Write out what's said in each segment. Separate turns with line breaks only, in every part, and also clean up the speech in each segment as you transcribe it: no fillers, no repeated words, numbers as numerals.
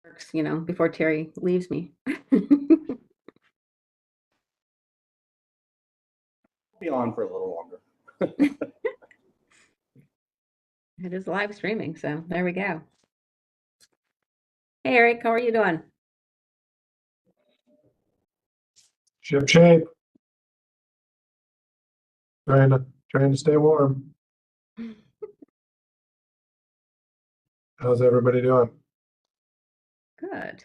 works, before Terry leaves me.
Be on for a little longer.
It is live streaming, so there we go. Hey, Eric, how are you doing?
Ship shape. Trying to stay warm. How's everybody doing?
Good.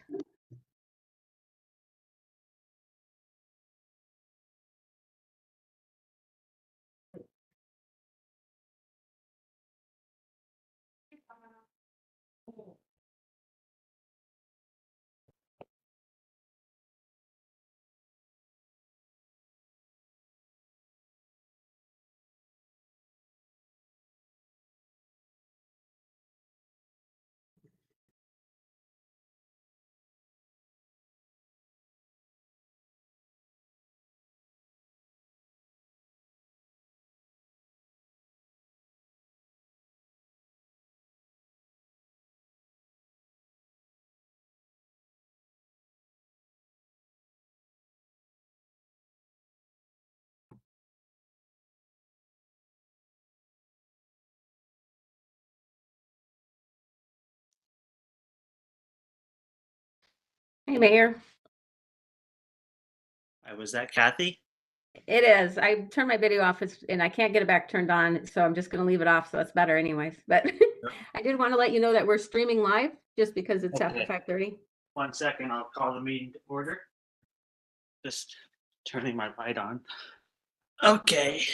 Hey, Mayor.
Was that Kathy?
It is. I turned my video off and I can't get it back turned on, so I'm just going to leave it off, so it's better anyways. But I did want to let you know that we're streaming live just because it's after 5:30.
1 second, I'll call the meeting to order. Just turning my light on. Okay.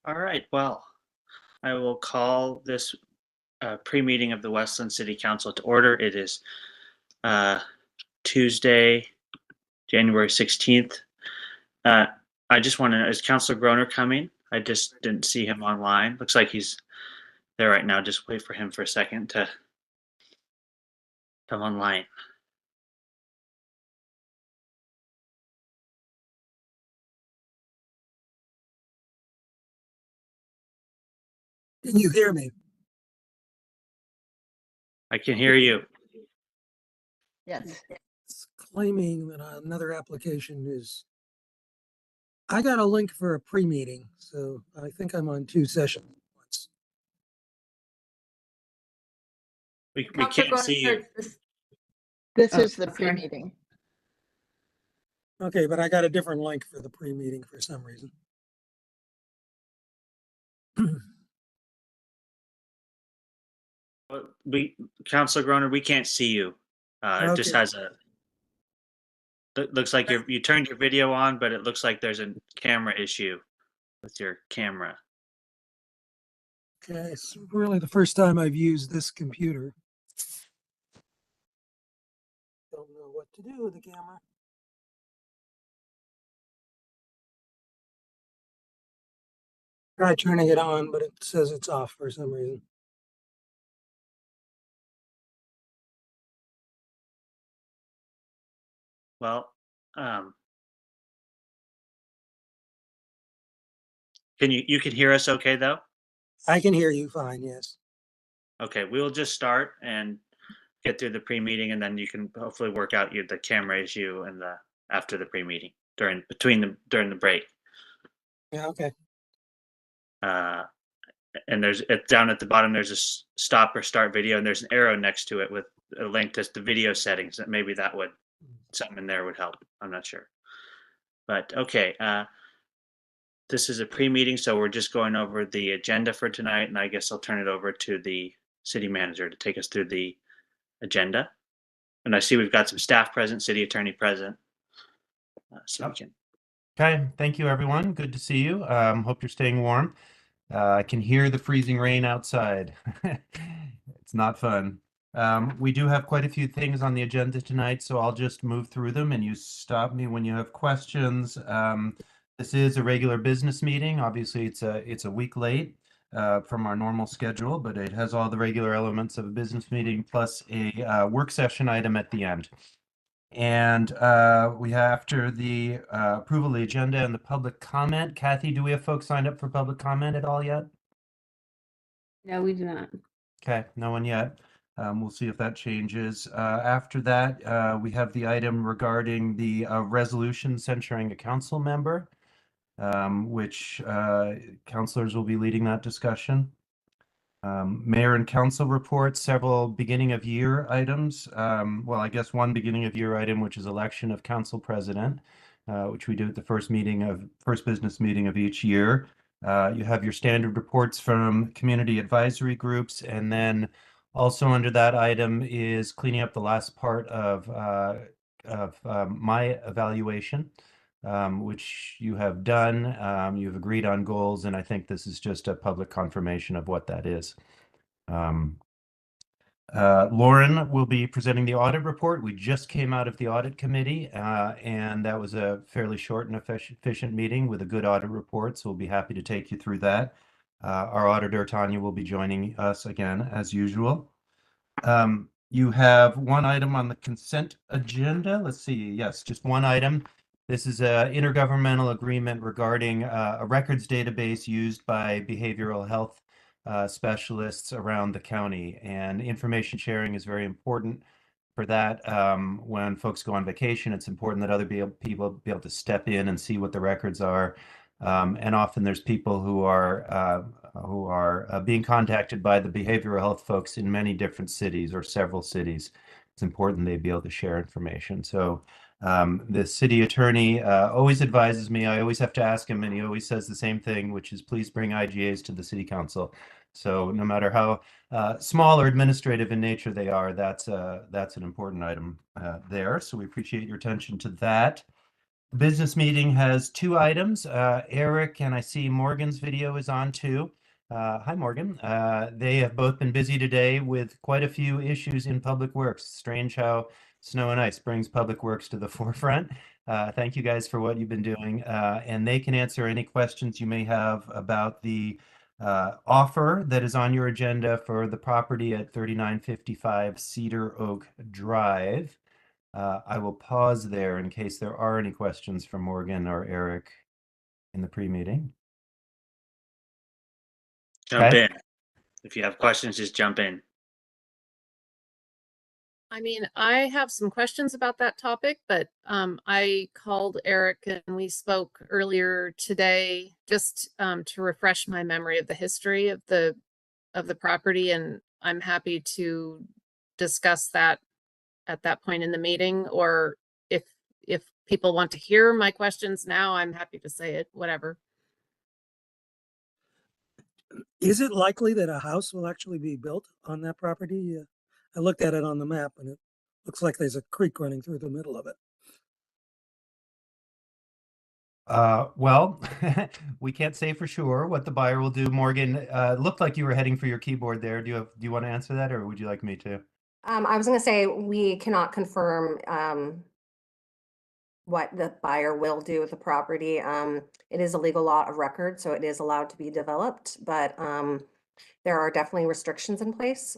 All right. Well, I will call this pre-meeting of the Westland City Council to order. It is Tuesday, January 16th. I just want to, is Councilor Groner coming? I just didn't see him online. Looks like he's there right now. Just wait for him for a second to come online.
Can you hear me?
I can hear you.
Yes.
It's claiming that another application is. I got a link for a pre-meeting, so I think I'm on 2 sessions at once.
We
Counselor
can't see you.
Groner,
This
Oh,
is the
sorry.
pre-meeting.
Okay, but I got a different link for the pre-meeting for some reason.
Councilor Groner, we can't see you. It just
Okay.
has a. Looks like you turned your video on, but it looks like there's a camera issue with your camera.
Okay, it's really the first time I've used this computer. Don't know what to do with the camera. Try turning it on, but it says it's off for some reason.
Well, you can hear us okay though?
I can hear you fine, yes.
Okay, we'll just start and get through the pre-meeting, and then you can hopefully work out the camera issue and after the pre-meeting during the break.
Yeah, okay.
And there's down at the bottom there's a stop or start video, and there's an arrow next to it with a link to the video settings. That maybe that would something in there would help. I'm not sure, but okay. This is a pre-meeting, so we're just going over the agenda for tonight, and I guess I'll turn it over to the city manager to take us through the agenda. And I see we've got some staff present, city attorney present. So we can.
Okay, thank you everyone. Good to see you. Hope you're staying warm. I can hear the freezing rain outside. It's not fun. We do have quite a few things on the agenda tonight, so I'll just move through them and you stop me when you have questions. This is a regular business meeting. Obviously, it's a week late from our normal schedule, but it has all the regular elements of a business meeting plus a work session item at the end. And we have, after the approval of the agenda and the public comment. Kathy, do we have folks signed up for public comment at all yet?
No, we do not.
Okay, no one yet. We'll see if that changes. After that, we have the item regarding the resolution censuring a council member, which councilors will be leading that discussion. Mayor and council reports, several beginning of year items. Well, I guess one beginning of year item, which is election of council president, which we do at the first business meeting of each year. You have your standard reports from community advisory groups, and then also under that item is cleaning up the last part of my evaluation, which you have done. You've agreed on goals, and I think this is just a public confirmation of what that is. Lauren will be presenting the audit report. We just came out of the audit committee, and that was a fairly short and efficient meeting with a good audit report, so we'll be happy to take you through that. Our auditor, Tanya, will be joining us again, as usual. You have one item on the consent agenda. Let's see. Yes, just one item. This is an intergovernmental agreement regarding a records database used by behavioral health specialists around the county, and information sharing is very important for that. When folks go on vacation, it's important that other people be able to step in and see what the records are. And often there's people who are being contacted by the behavioral health folks in many different cities or several cities. It's important they be able to share information. So the city attorney always advises me. I always have to ask him, and he always says the same thing, which is please bring IGAs to the city council. So no matter how small or administrative in nature they are, that's an important item there. So we appreciate your attention to that. The business meeting has two items. Eric and I see Morgan's video is on too. Hi, Morgan. They have both been busy today with quite a few issues in Public Works. Strange how snow and ice brings Public Works to the forefront. Thank you guys for what you've been doing. And they can answer any questions you may have about the offer that is on your agenda for the property at 3955 Cedar Oak Drive. I will pause there in case there are any questions from Morgan or Eric in the pre-meeting.
Jump in. If you have questions, just jump in.
I mean, I have some questions about that topic, but I called Eric and we spoke earlier today just to refresh my memory of the history of the property, and I'm happy to discuss that at that point in the meeting, or if people want to hear my questions now, I'm happy to say it, whatever.
Is it likely that a house will actually be built on that property? I looked at it on the map and it looks like there's a creek running through the middle of it.
Well, we can't say for sure what the buyer will do. Morgan, looked like you were heading for your keyboard there. Do you want to answer that, or would you like me to?
I was going to say we cannot confirm what the buyer will do with the property. It is a legal lot of record, so it is allowed to be developed, but there are definitely restrictions in place,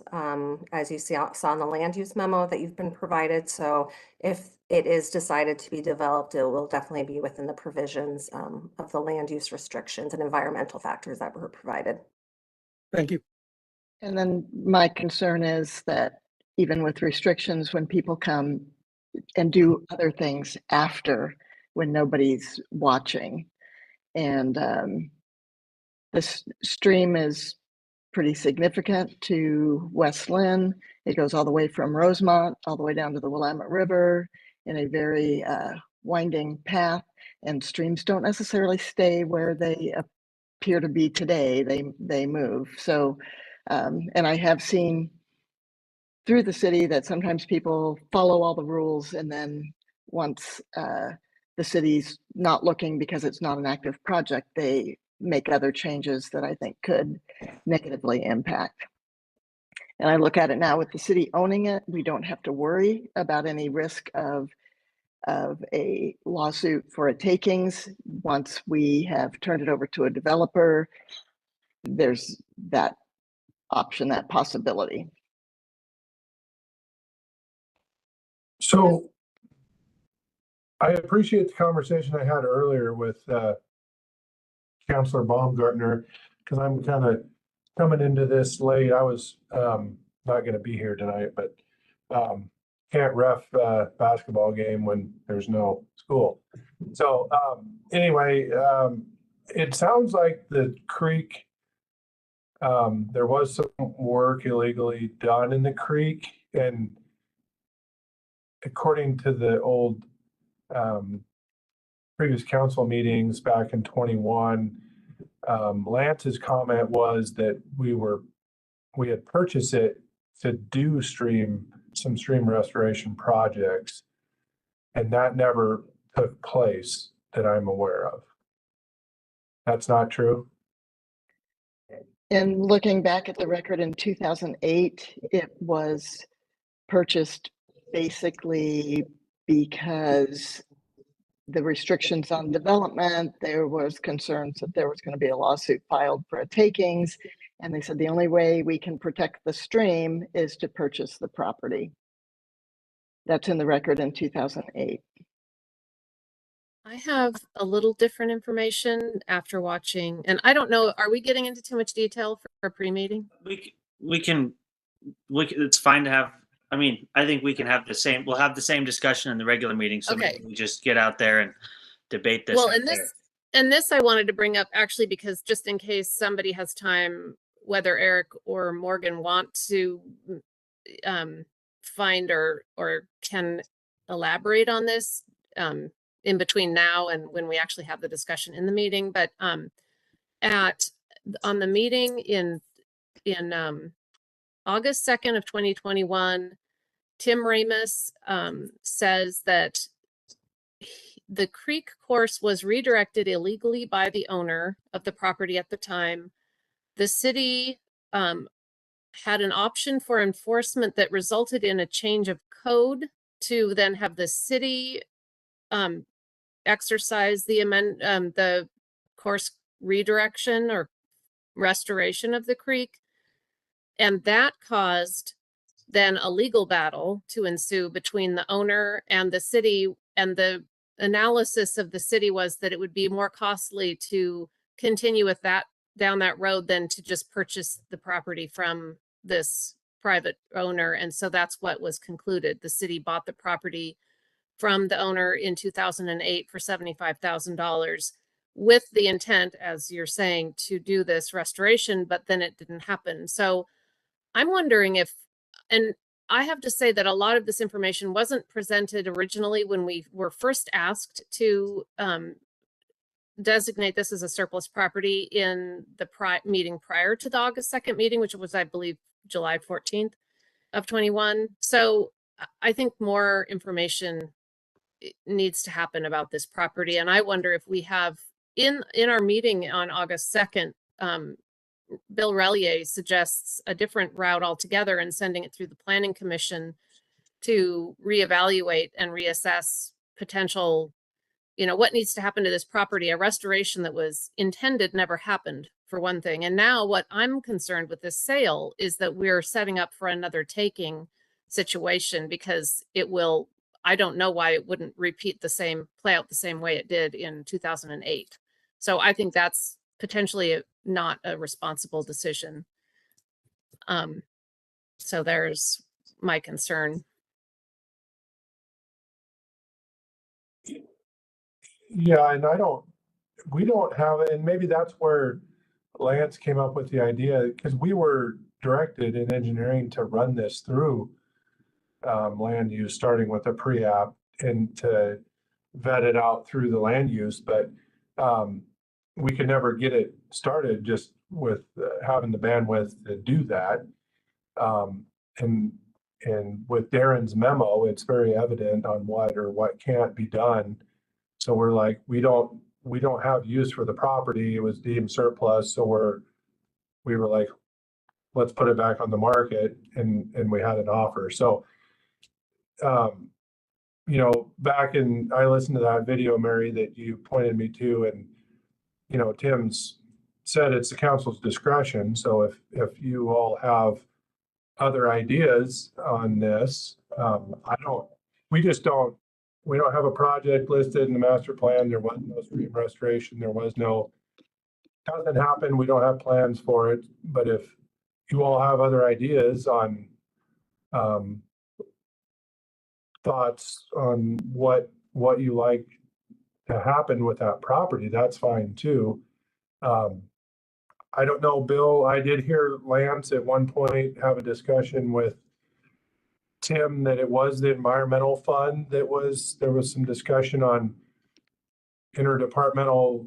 as you saw in the land use memo that you've been provided. So if it is decided to be developed, it will definitely be within the provisions of the land use restrictions and environmental factors that were provided.
Thank you.
And then my concern is that even with restrictions, when people come and do other things after, when nobody's watching, and this stream is pretty significant to West Linn. It goes all the way from Rosemont all the way down to the Willamette River in a very winding path, and streams don't necessarily stay where they appear to be today. They move. So and I have seen through the city that sometimes people follow all the rules, and then once the city's not looking because it's not an active project, they make other changes that I think could negatively impact. And I look at it now with the city owning it, we don't have to worry about any risk of a lawsuit for a takings. Once we have turned it over to a developer, there's that option, that possibility.
So I appreciate the conversation I had earlier with Councilor Baumgartner, because I'm kind of coming into this late. I was not going to be here tonight, but can't ref basketball game when there's no school. So anyway, it sounds like the creek, there was some work illegally done in the creek, and according to the old previous council meetings back in 21, Lance's comment was that we had purchased it to do some stream restoration projects, and that never took place that I'm aware of. That's not true?
And looking back at the record in 2008, it was purchased basically because the restrictions on development, there was concerns that there was going to be a lawsuit filed for a takings. And they said the only way we can protect the stream is to purchase the property. That's in the record in 2008.
I have a little different information after watching, and I don't know, are we getting into too much detail for a pre-meeting?
We can, it's fine to have, I mean, I think we can have we'll have the same discussion in the regular meeting. So
Okay.
maybe we just get out there and debate this.
Well,
out
and
there.
this I wanted to bring up actually, because just in case somebody has time, whether Eric or Morgan want to find or can elaborate on this in between now and when we actually have the discussion in the meeting. But on the meeting in August 2nd of 2021, Tim Ramus says that the creek course was redirected illegally by the owner of the property at the time. The city had an option for enforcement that resulted in a change of code to then have the city exercise the course redirection or restoration of the creek. And that caused then a legal battle to ensue between the owner and the city. And the analysis of the city was that it would be more costly to continue with that down that road than to just purchase the property from this private owner. And so that's what was concluded. The city bought the property from the owner in 2008 for $75,000 with the intent, as you're saying, to do this restoration, but then it didn't happen. So I'm wondering if, and I have to say that a lot of this information wasn't presented originally when we were first asked to designate this as a surplus property in the meeting prior to the August 2nd meeting, which was, I believe, July 14th of 21. So I think more information needs to happen about this property. And I wonder if we have in our meeting on August 2nd, Bill Relier suggests a different route altogether and sending it through the Planning Commission to reevaluate and reassess potential, what needs to happen to this property. A restoration that was intended never happened, for one thing. And now what I'm concerned with this sale is that we're setting up for another taking situation, because it will, I don't know why it wouldn't play out the same way it did in 2008. So I think that's potentially not a responsible decision. So there's my concern.
Yeah, and we don't have it, and maybe that's where Lance came up with the idea, because we were directed in engineering to run this through land use, starting with a pre-app and to vet it out through the land use, but we could never get it started just with having the bandwidth to do that. And with Darren's memo, it's very evident on what can't be done. So we're like, we don't have use for the property. It was deemed surplus. So we were like, let's put it back on the market, and we had an offer. So I listened to that video, Mary, that you pointed me to, and Tim's said it's the council's discretion. So if you all have other ideas on this, we don't have a project listed in the master plan. There was no stream restoration. Hasn't happened. We don't have plans for it. But if you all have other ideas on um, thoughts on what you like to happen with that property, that's fine too. I don't know, Bill, I did hear Lance at one point have a discussion with Tim that it was the environmental fund there was some discussion on interdepartmental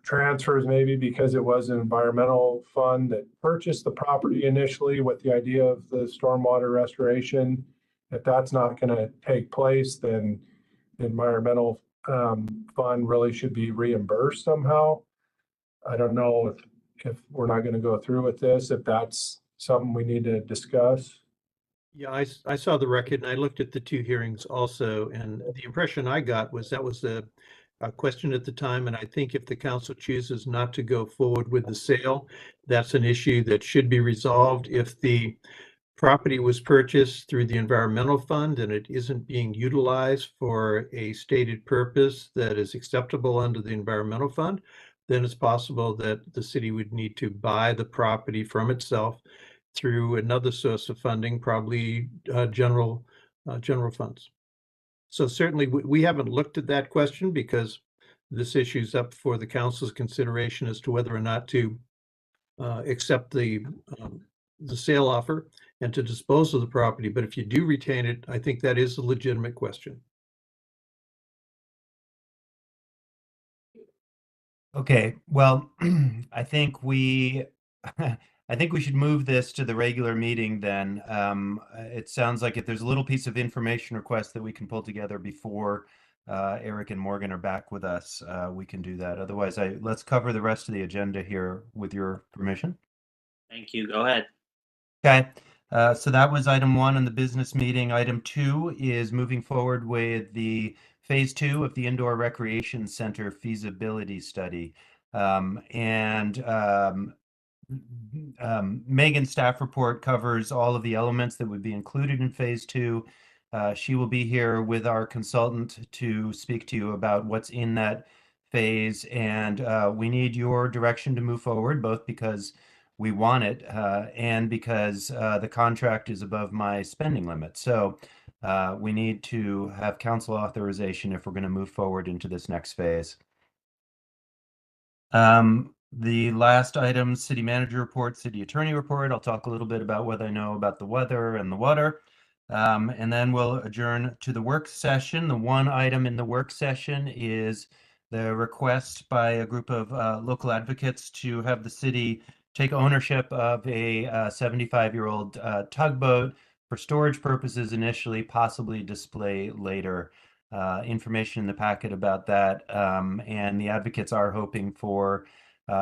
transfers, maybe because it was an environmental fund that purchased the property initially with the idea of the stormwater restoration. If that's not going to take place, then the environmental fund really should be reimbursed somehow. I don't know if we're not going to go through with this, if that's something we need to discuss.
Yeah, I saw the record and I looked at the two hearings also, and the impression I got was that was a question at the time, and I think if the council chooses not to go forward with the sale, that's an issue that should be resolved. If the property was purchased through the environmental fund and it isn't being utilized for a stated purpose that is acceptable under the environmental fund, then it's possible that the city would need to buy the property from itself through another source of funding, probably general funds. So certainly we haven't looked at that question because this issue is up for the council's consideration as to whether or not to accept the sale offer and to dispose of the property. But if you do retain it, I think that is a legitimate question.
Okay, well, I think we I think we should move this to the regular meeting then. It sounds like if there's a little piece of information request that we can pull together before Eric and Morgan are back with us, we can do that. Otherwise, let's cover the rest of the agenda here with your permission.
Thank you. Go ahead.
Okay, so that was item 1 in the business meeting. Item 2 is moving forward with the phase 2 of the Indoor Recreation Center feasibility study. Megan's staff report covers all of the elements that would be included in phase 2. She will be here with our consultant to speak to you about what's in that phase, and we need your direction to move forward, both because we want it and because the contract is above my spending limit. So we need to have council authorization if we're going to move forward into this next phase. The last item, city manager report, city attorney report. I'll talk a little bit about what I know about the weather and the water. And then we'll adjourn to the work session. The one item in the work session is the request by a group of local advocates to have the city take ownership of a 75-year-old tugboat for storage purposes initially, possibly display later. Information in the packet about that. And the advocates are hoping for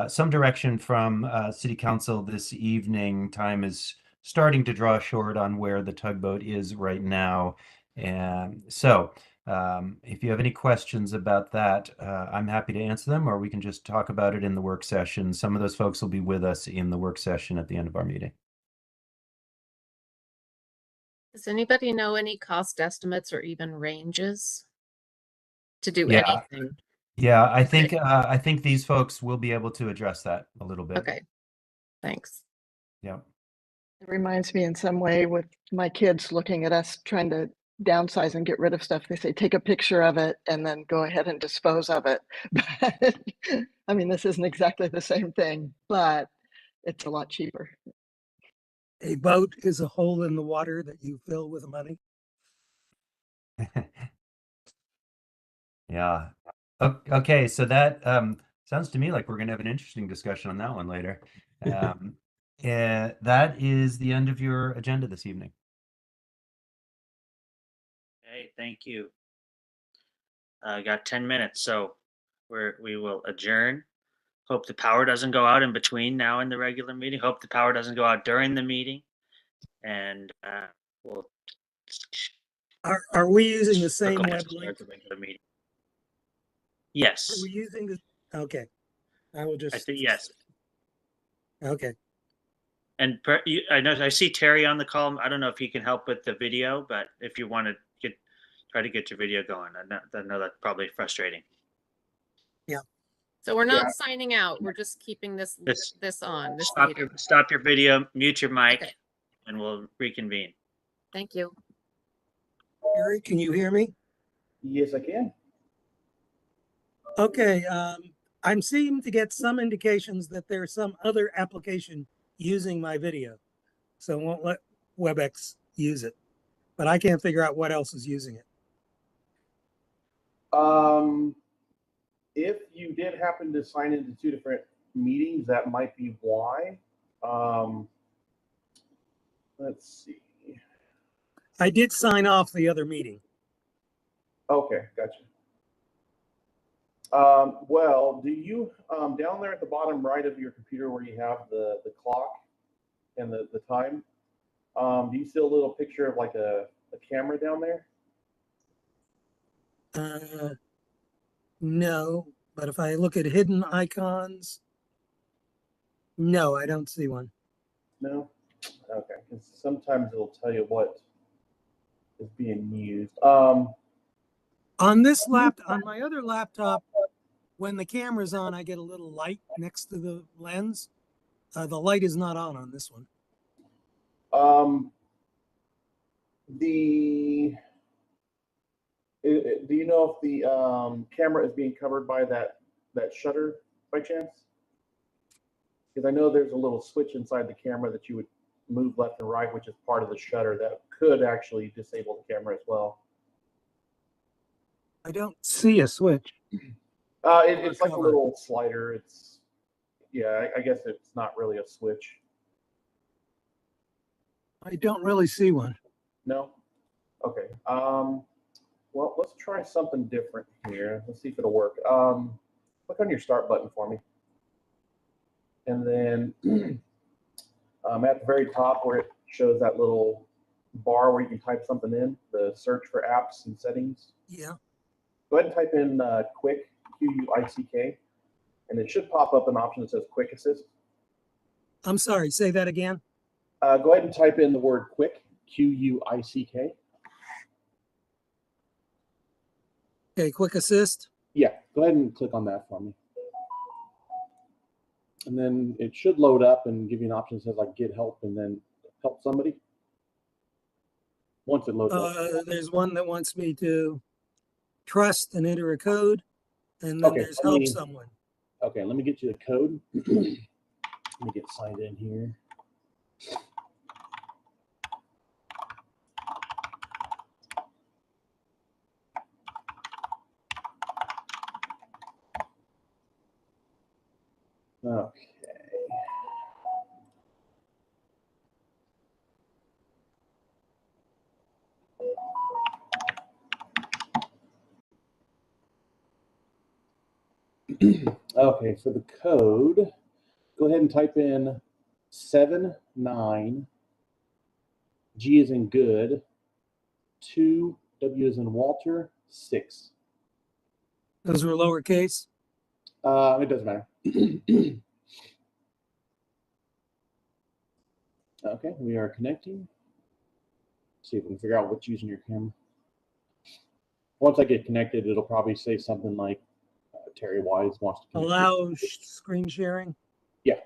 some direction from City Council this evening. Time is starting to draw short on where the tugboat is right now. And so if you have any questions about that, I'm happy to answer them, or we can just talk about it in the work session. Some of those folks will be with us in the work session at the end of our meeting.
Does anybody know any cost estimates or even ranges to do
Yeah.
anything?
Yeah, I think these folks will be able to address that a little bit.
Okay, thanks.
Yeah.
It reminds me in some way with my kids looking at us trying to downsize and get rid of stuff. They say, take a picture of it and then go ahead and dispose of it. But I mean, this isn't exactly the same thing, but it's a lot cheaper.
A boat is a hole in the water that you fill with money.
Yeah. Okay, so that sounds to me like we're going to have an interesting discussion on that one later. That is the end of your agenda this evening.
Okay, thank you. Got 10 minutes, so we will adjourn. Hope the power doesn't go out in between now and the regular meeting. Hope the power doesn't go out during the meeting. And we'll
Are we using the same
circle back
web
to
link?
the regular meeting.
Are
Yes,
we using the, okay. I will just.
I think yes.
Okay.
And I know I see Terry on the call. I don't know if he can help with the video, but if you want to try to get your video going, I know that's probably frustrating.
Yeah.
So we're not signing out. We're just keeping this on. This meeting.
Stop your video, mute your mic,
Okay.
and we'll reconvene.
Thank you.
Eric, can you hear me?
Yes, I can.
Okay, I'm seeming to get some indications that there's some other application using my video. So it won't let WebEx use it, but I can't figure out what else is using it.
If you did happen to sign into two different meetings, that might be why. Let's see.
I did sign off the other meeting.
Okay, gotcha. Well, do you, down there at the bottom right of your computer where you have the clock and the time, do you see a little picture of like a camera down there?
No, but if I look at hidden icons, no, I don't see one.
No? Okay, because sometimes it'll tell you what is being used.
On this laptop, on my other laptop, when the camera's on, I get a little light next to the lens. The light is not on this one.
Do you know if the camera is being covered by that shutter by chance? Because I know there's a little switch inside the camera that you would move left and right, which is part of the shutter that could actually disable the camera as well.
I don't see a switch.
It's like a
cover.
little slider. It's, yeah, I guess it's not really a switch.
I don't really see one.
No? Okay. Well, let's try something different here. Let's see if it'll work. Click on your start button for me. And then at the very top where it shows that little bar where you can type something in, the search for apps and settings.
Yeah.
Go ahead and type in quick, Quick, and it should pop up an option that says quick assist.
I'm sorry, say that again.
Go ahead and type in the word quick, Quick.
Okay, quick assist.
Yeah, go ahead and click on that for me. And then it should load up and give you an option that says like get help and then help somebody. Once it loads up.
There's one that wants me to trust and enter a code, and then
Okay,
there's help someone.
Okay, let me get you the code. Let me get signed in here. Okay. Okay, for the code, go ahead and type in 79, G as in good, 2, W as in Walter, 6.
Those were lowercase.
It doesn't matter. Okay, we are connecting. See if we can figure out what's using your camera. Once I get connected, it'll probably say something like Terry Wise wants to connect.
Allow screen sharing.
Yeah.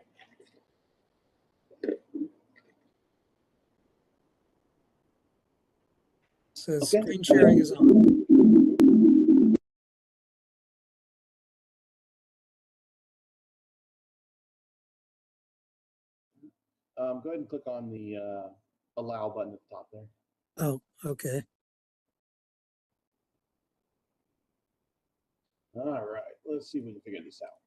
Says
Okay.
screen sharing is on.
Go ahead and click on the allow button at the top there.
Oh, okay.
All right, let's see if we can figure this out.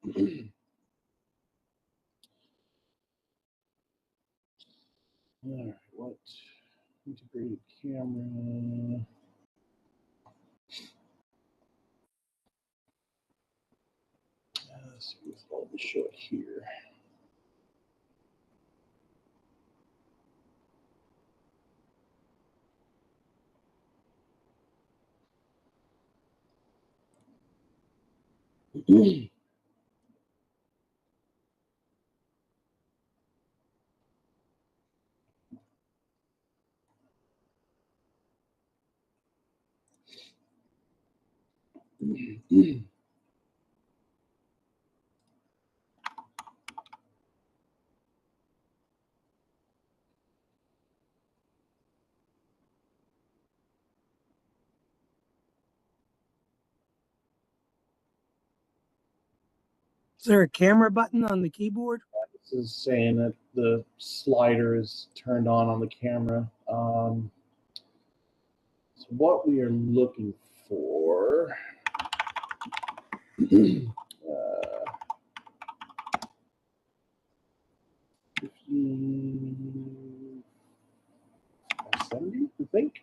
All right, what integrated camera? Let's see if I'll show it here.
Is there a camera button on the keyboard?
This is saying that the slider is turned on the camera. So what we are looking for. uh, 70, I think.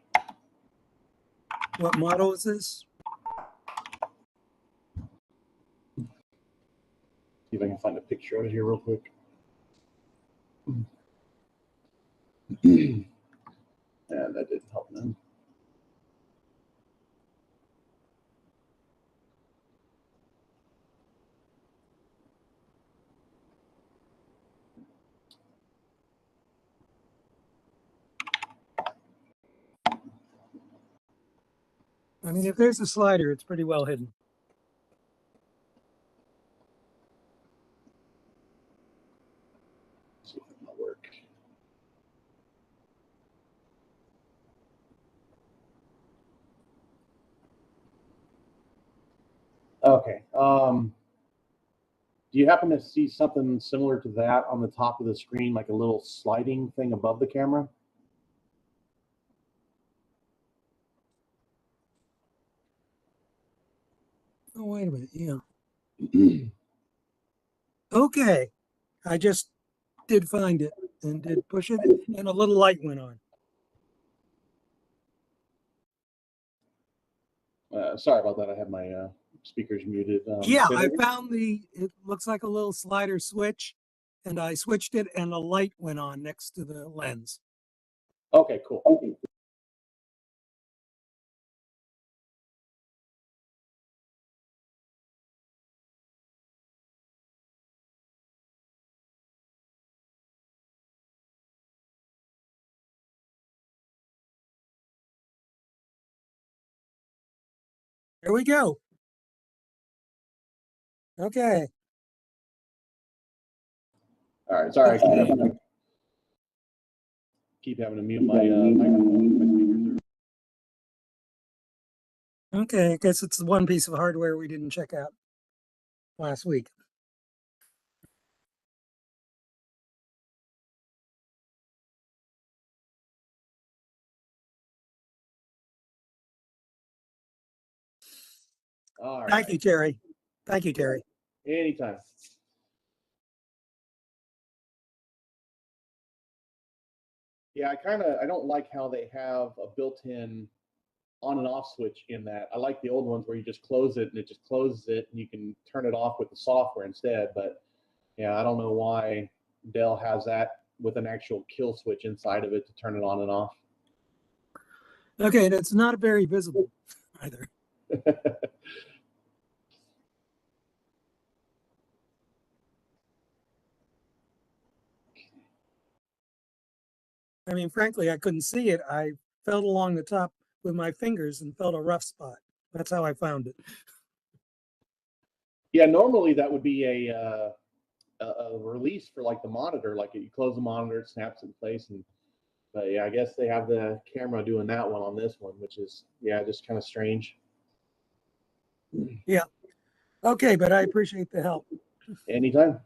What model is this?
See if I can find a picture of it here real quick. And that didn't help none.
I mean, if there's a slider, it's pretty well hidden.
See if it'll work. Okay. Do you happen to see something similar to that on the top of the screen, like a little sliding thing above the camera?
Oh, wait a minute. Yeah. Okay. I just did find it and did push it, and a little light went on.
Sorry about that. I had my speakers muted.
Yeah,
say that
I
again?
found it looks like a little slider switch, and I switched it and a light went on next to the lens.
Okay, cool. Okay.
Here we go. Okay.
All right. Sorry, I keep having to mute my microphone. My speakers are.
Okay, I guess it's the one piece of hardware we didn't check out last week.
All right.
Thank you, Terry. Thank you, Terry.
Anytime. Yeah, I don't like how they have a built-in on and off switch in that. I like the old ones where you just close it and it just closes it and you can turn it off with the software instead. But yeah, I don't know why Dell has that with an actual kill switch inside of it to turn it on and off.
Okay, and it's not very visible either. I mean, frankly, I couldn't see it. I felt along the top with my fingers and felt a rough spot. That's how I found it.
Yeah, normally that would be a release for like the monitor, like you close the monitor, it snaps in place. But yeah, I guess they have the camera doing that one on this one, which is, yeah, just kind of strange.
Yeah. Okay, but I appreciate the help.
Anytime.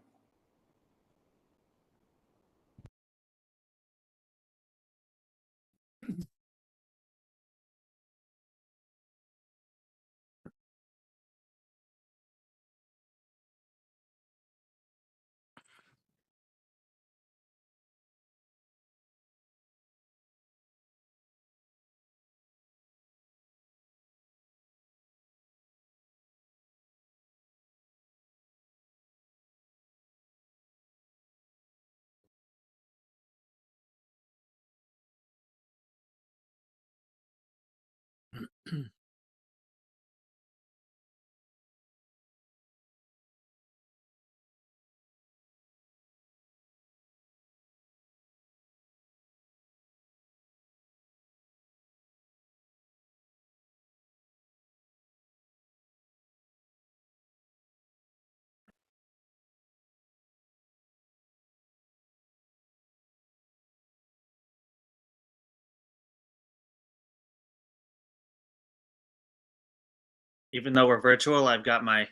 Even though we're virtual, I've got my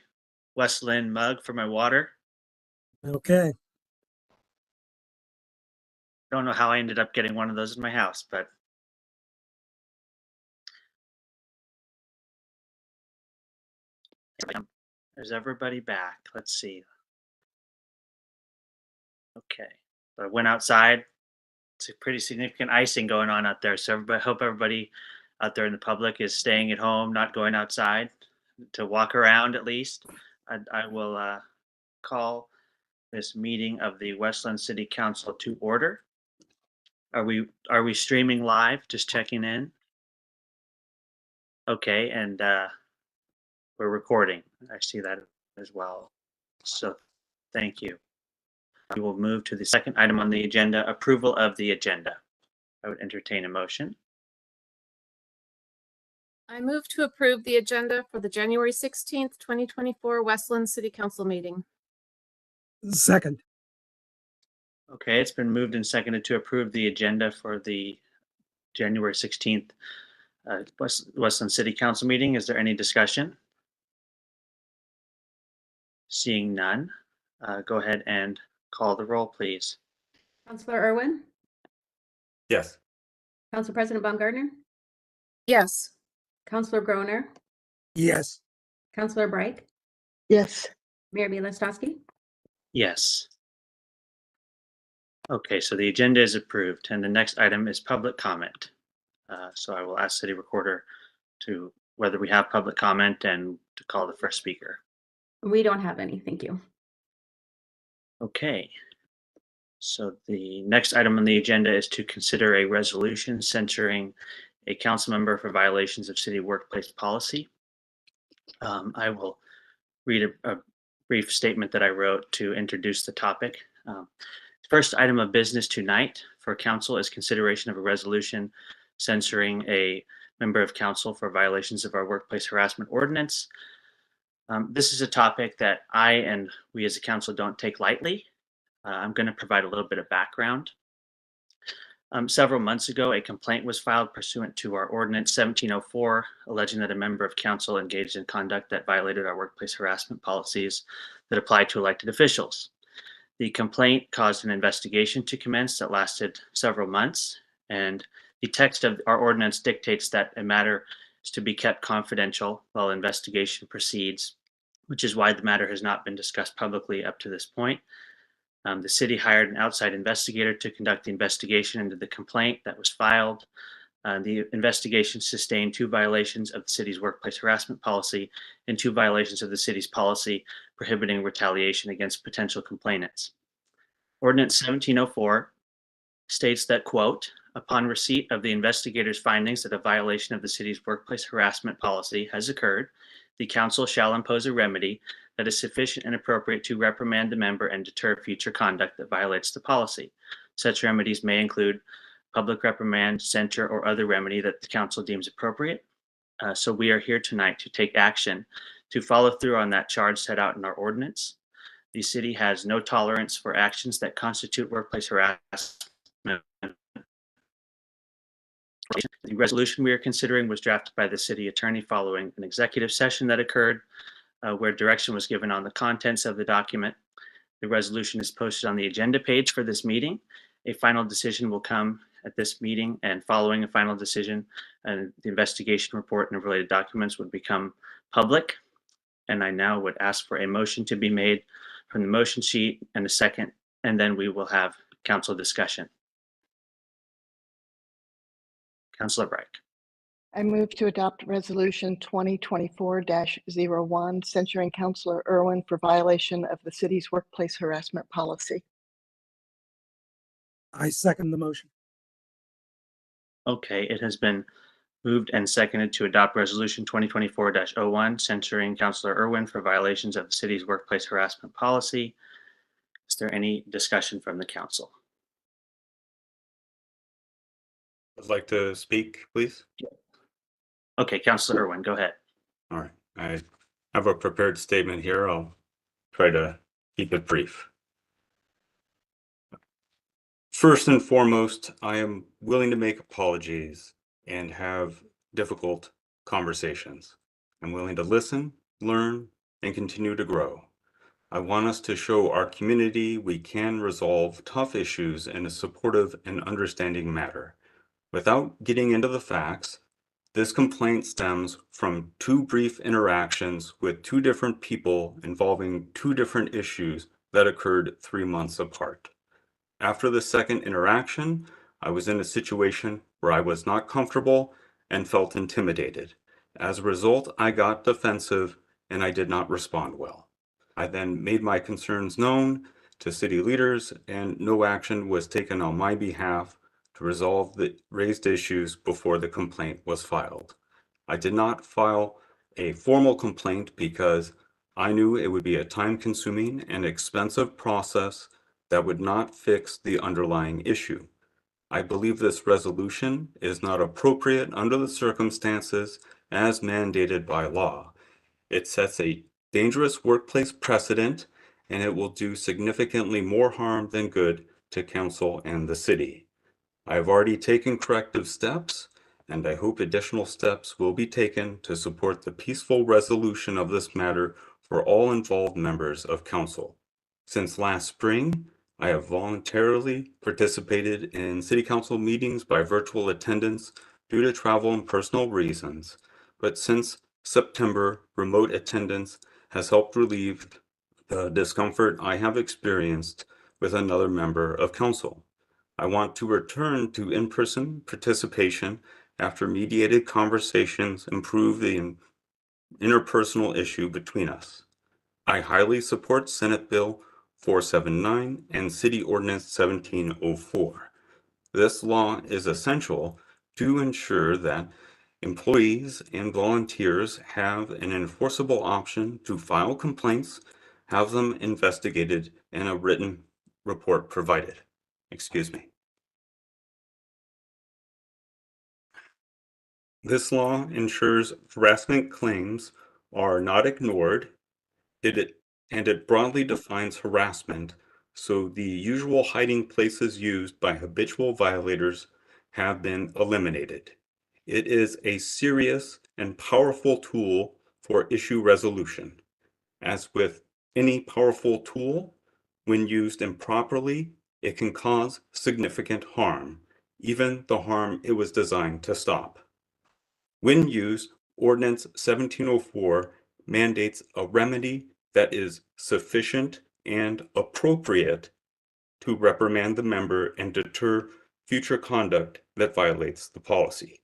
West Linn mug for my water.
Okay.
Don't know how I ended up getting one of those in my house, but there's everybody back. Let's see. Okay. So I went outside. It's a pretty significant icing going on out there. So everybody, hope everybody out there in the public is staying at home, not going outside to walk around at least. I will call this meeting of the Westland City Council to order. Are we streaming live? Just checking in. Okay, and we're recording. I see that as well. So thank you. We will move to the second item on the agenda, approval of the agenda. I would entertain a motion.
I move to approve the agenda for the January 16th, 2024 Westland City Council meeting.
Second.
Okay, it's been moved and seconded to approve the agenda for the January 16th Westland City Council meeting. Is there any discussion? Seeing none, go ahead and call the roll, please.
Councillor Irwin,
Yes.
Council President Baumgartner,
Yes.
Councillor Groner,
Yes.
Councillor Bright,
Yes.
Mayor Bielostowski.
Yes. Okay, so the agenda is approved, and the next item is public comment. So I will ask City Recorder to whether we have public comment and to call the first speaker.
We don't have any, thank you.
Okay. So the next item on the agenda is to consider a resolution censuring a council member for violations of city workplace policy. I will read a brief statement that I wrote to introduce the topic. First item of business tonight for council is consideration of a resolution censuring a member of council for violations of our workplace harassment ordinance. This is a topic that I and we as a council don't take lightly. I'm going to provide a little bit of background. Several months ago, a complaint was filed pursuant to our ordinance 1704, alleging that a member of council engaged in conduct that violated our workplace harassment policies that apply to elected officials. The complaint caused an investigation to commence that lasted several months, and the text of our ordinance dictates that a matter is to be kept confidential while investigation proceeds, which is why the matter has not been discussed publicly up to this point. The city hired an outside investigator to conduct the investigation into the complaint that was filed. The investigation sustained 2 violations of the city's workplace harassment policy and 2 violations of the city's policy prohibiting retaliation against potential complainants. Ordinance 1704 states that, quote, upon receipt of the investigator's findings that a violation of the city's workplace harassment policy has occurred, the council shall impose a remedy that is sufficient and appropriate to reprimand the member and deter future conduct that violates the policy. Such remedies may include public reprimand, censure, or other remedy that the council deems appropriate. So we are here tonight to take action to follow through on that charge set out in our ordinance. The city has no tolerance for actions that constitute workplace harassment. The resolution we are considering was drafted by the city attorney following an executive session that occurred where direction was given on the contents of the document. The resolution is posted on the agenda page for this meeting. A final decision will come at this meeting, and following a final decision, the investigation report and related documents would become public. And I now would ask for a motion to be made from the motion sheet and a second, and then we will have council discussion. Councilor Bright.
I move to adopt resolution 2024-01 censuring Councillor Irwin for violation of the city's workplace harassment policy.
I second the motion.
Okay, it has been moved and seconded to adopt resolution 2024-01 censuring Councilor Irwin for violations of the city's workplace harassment policy. Is there any discussion from the council?
I'd like to speak, please.
Okay, Councilor Irwin, go ahead.
All right. I have a prepared statement here. I'll try to keep it brief. First and foremost, I am willing to make apologies and have difficult conversations. I'm willing to listen, learn, and continue to grow. I want us to show our community we can resolve tough issues in a supportive and understanding manner. Without getting into the facts, this complaint stems from 2 brief interactions with 2 different people involving 2 different issues that occurred 3 months apart. After the second interaction, I was in a situation where I was not comfortable and felt intimidated. As a result, I got defensive and I did not respond well. I then made my concerns known to city leaders and no action was taken on my behalf to resolve the raised issues before the complaint was filed. I did not file a formal complaint because I knew it would be a time-consuming and expensive process that would not fix the underlying issue. I believe this resolution is not appropriate under the circumstances as mandated by law. It sets a dangerous workplace precedent and it will do significantly more harm than good to council and the city. I have already taken corrective steps and I hope additional steps will be taken to support the peaceful resolution of this matter for all involved members of council. Since last spring, I have voluntarily participated in city council meetings by virtual attendance due to travel and personal reasons, but since September, remote attendance has helped relieve the discomfort I have experienced with another member of council. I want to return to in-person participation after mediated conversations improve the interpersonal issue between us. I highly support Senate Bill 479 and City Ordinance 1704. This law is essential to ensure that employees and volunteers have an enforceable option to file complaints, have them investigated, and a written report provided. Excuse me. This law ensures harassment claims are not ignored. It broadly defines harassment, so the usual hiding places used by habitual violators have been eliminated. It is a serious and powerful tool for issue resolution. As with any powerful tool, when used improperly, it can cause significant harm, even the harm it was designed to stop. When used, Ordinance 1704 mandates a remedy that is sufficient and appropriate to reprimand the member and deter future conduct that violates the policy.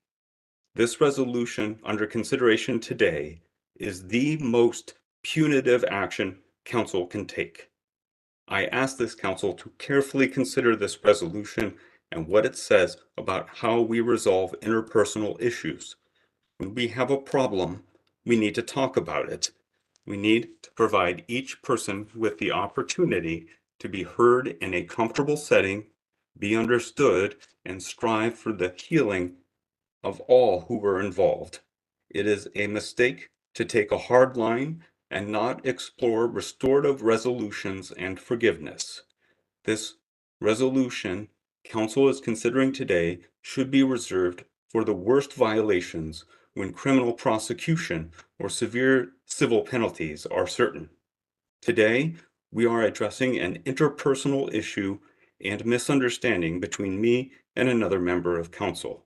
This resolution under consideration today is the most punitive action council can take. I ask this council to carefully consider this resolution and what it says about how we resolve interpersonal issues. When we have a problem, we need to talk about it. We need to provide each person with the opportunity to be heard in a comfortable setting, be understood, and strive for the healing of all who were involved. It is a mistake to take a hard line and not explore restorative resolutions and forgiveness. This resolution council is considering today should be reserved for the worst violations when criminal prosecution or severe civil penalties are certain. Today, we are addressing an interpersonal issue and misunderstanding between me and another member of council.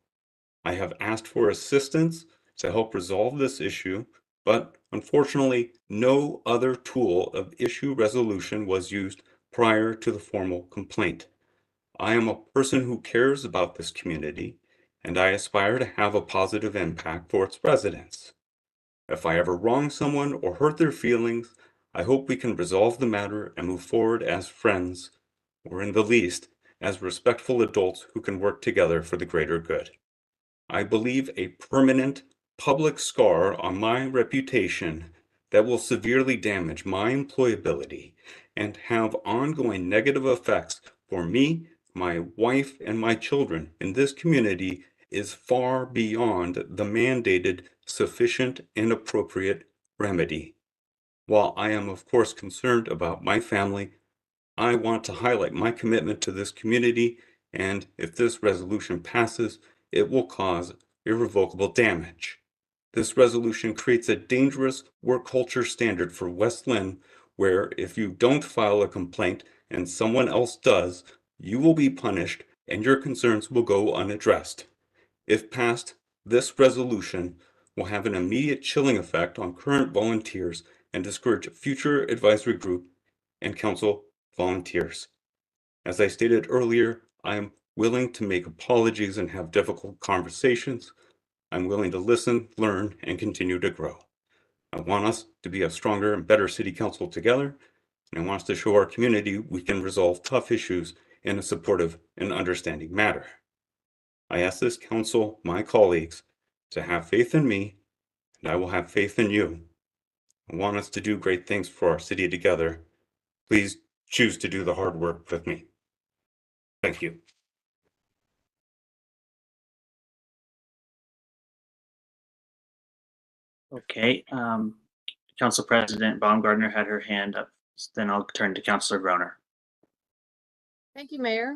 I have asked for assistance to help resolve this issue, but unfortunately, no other tool of issue resolution was used prior to the formal complaint. I am a person who cares about this community, and I aspire to have a positive impact for its residents. If I ever wrong someone or hurt their feelings, I hope we can resolve the matter and move forward as friends, or in the least, as respectful adults who can work together for the greater good. I believe a permanent public scar on my reputation that will severely damage my employability and have ongoing negative effects for me, my wife, and my children in this community is far beyond the mandated sufficient and appropriate remedy. While I am of course concerned about my family, I want to highlight my commitment to this community, and if this resolution passes, it will cause irrevocable damage. This resolution creates a dangerous work culture standard for West Linn, where if you don't file a complaint and someone else does, you will be punished and your concerns will go unaddressed. If passed, this resolution will have an immediate chilling effect on current volunteers and discourage future advisory group and council volunteers. As I stated earlier, I am willing to make apologies and have difficult conversations. I'm willing to listen, learn, and continue to grow. I want us to be a stronger and better city council together, and I want us to show our community we can resolve tough issues in a supportive and understanding manner. I ask this council, my colleagues, to have faith in me, and I will have faith in you. I want us to do great things for our city together. Please choose to do the hard work with me. Thank you.
Okay, Council President Baumgartner had her hand up. Then I'll turn to Councilor Groner.
Thank you, Mayor.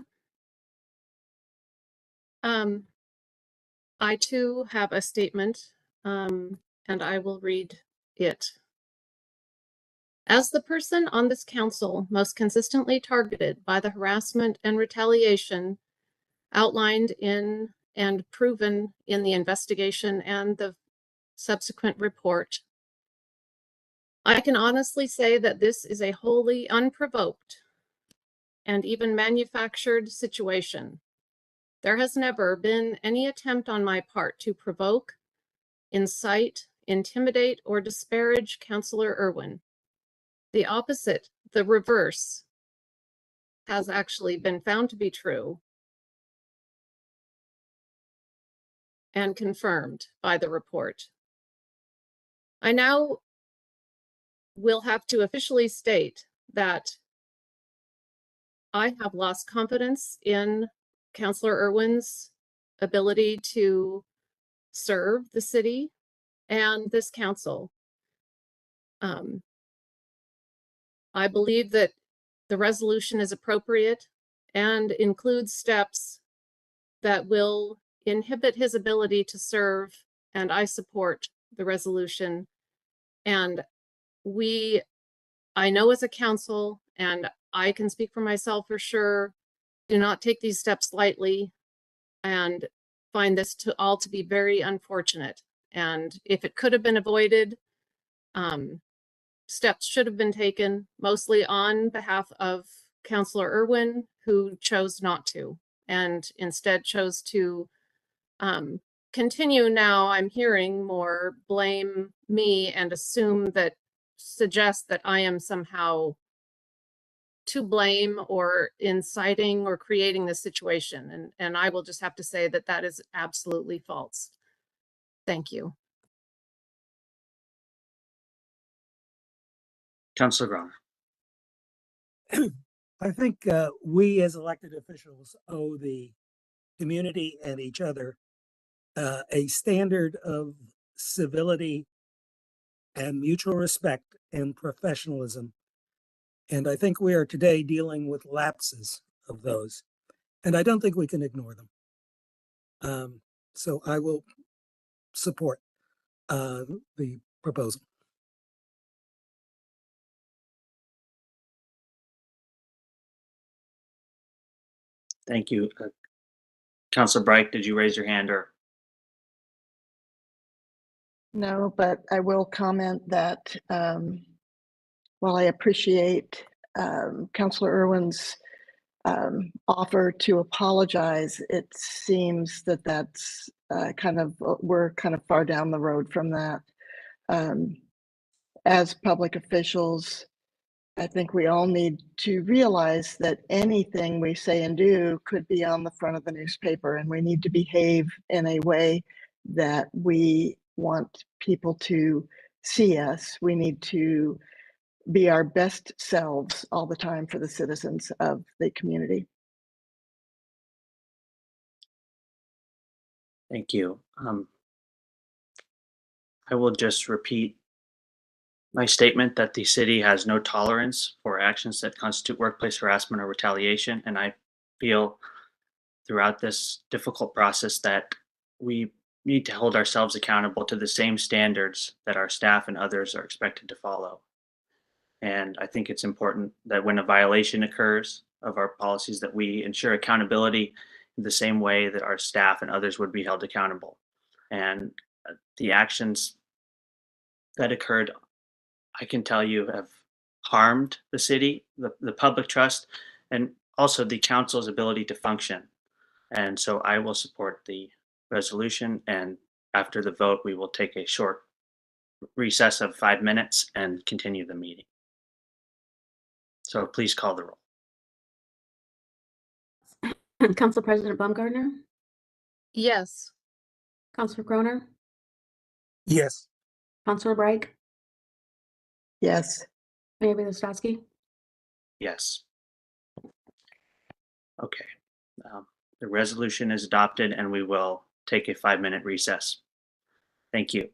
I too have a statement, and I will read it. As the person on this council most consistently targeted by the harassment and retaliation outlined in and proven in the investigation and the subsequent report, I can honestly say that this is a wholly unprovoked and even manufactured situation. There has never been any attempt on my part to provoke, incite, intimidate, or disparage Councillor Irwin. The opposite, the reverse, has actually been found to be true and confirmed by the report. I now will have to officially state that I have lost confidence in Councillor Irwin's ability to serve the city and this council. I believe that the resolution is appropriate and includes steps that will inhibit his ability to serve, and I support the resolution. And I know as a council, and I can speak for myself for sure, do not take these steps lightly and find this to be very unfortunate. And if it could have been avoided, steps should have been taken, mostly on behalf of Councillor Irwin, who chose not to, and instead chose to continue. Now I'm hearing more blame me and suggest that I am somehow to blame or inciting or creating this situation. And I will just have to say that that is absolutely false. Thank you.
Councilor Groner.
I think we as elected officials owe the community and each other a standard of civility and mutual respect and professionalism. And I think we are today dealing with lapses of those. And I don't think we can ignore them. So I will support the proposal.
Thank you. Councilor Bright, did you raise your hand or?
No, but I will comment that while I appreciate Councillor Irwin's offer to apologize, it seems that that's we're kind of far down the road from that. As public officials, I think we all need to realize that anything we say and do could be on the front of the newspaper, and we need to behave in a way that we want people to see us. We need to be our best selves all the time for the citizens of the community.
Thank you. I will just repeat my statement that the city has no tolerance for actions that constitute workplace harassment or retaliation. And I feel throughout this difficult process that we need to hold ourselves accountable to the same standards that our staff and others are expected to follow. And I think it's important that when a violation occurs of our policies, that we ensure accountability in the same way that our staff and others would be held accountable. And the actions that occurred, I can tell you, have harmed the city, the public trust, and also the council's ability to function. And so I will support the resolution. And after the vote, we will take a short recess of 5 minutes and continue the meeting. So please call the roll.
Council President Baumgartner,
Yes.
Councilor Croner,
Yes.
Councilor Reich,
Yes.
Mayor Bilistowski.
Yes. Okay. The resolution is adopted and we will take a 5-minute recess. Thank you.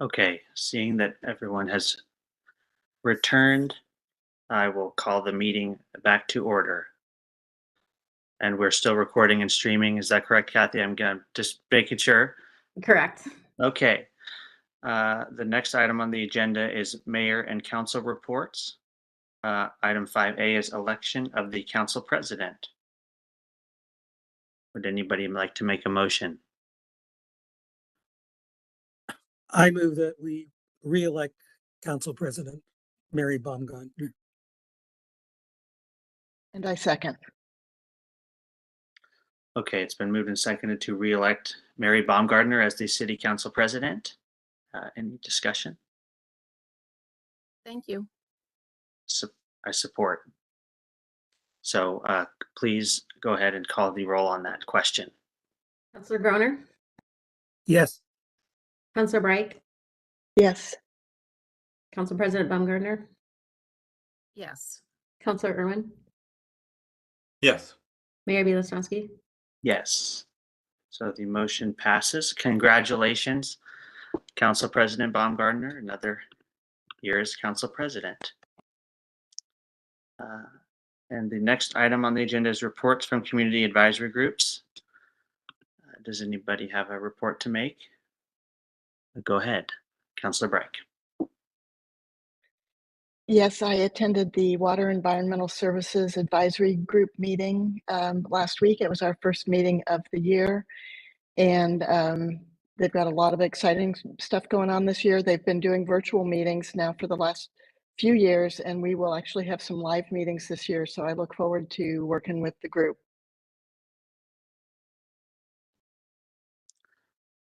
Okay, seeing that everyone has returned, I will call the meeting back to order. And we're still recording and streaming. Is that correct, Kathy? I'm gonna just making sure.
Correct.
Okay. The next item on the agenda is mayor and council reports. Item 5A is election of the council president. Would anybody like to make a motion?
I move that we re-elect Council President Mary Baumgartner.
And I second.
Okay, it's been moved and seconded to re-elect Mary Baumgartner as the city council president. Any discussion?
Thank you.
I support. So please go ahead and call the roll on that question.
Councilor Groner,
Yes.
Councilor Reich,
Yes.
Council President Baumgartner,
Yes.
Councilor Irwin,
Yes.
Mayor Bielostowski.
Yes. So the motion passes. Congratulations, Council President Baumgartner, another year as council president. And the next item on the agenda is reports from community advisory groups. Does anybody have a report to make? Go ahead, Councilor Breck.
Yes, I attended the Water Environmental Services Advisory Group meeting last week. It was our first meeting of the year. And they've got a lot of exciting stuff going on this year. They've been doing virtual meetings now for the last few years, and we will actually have some live meetings this year. So I look forward to working with the group.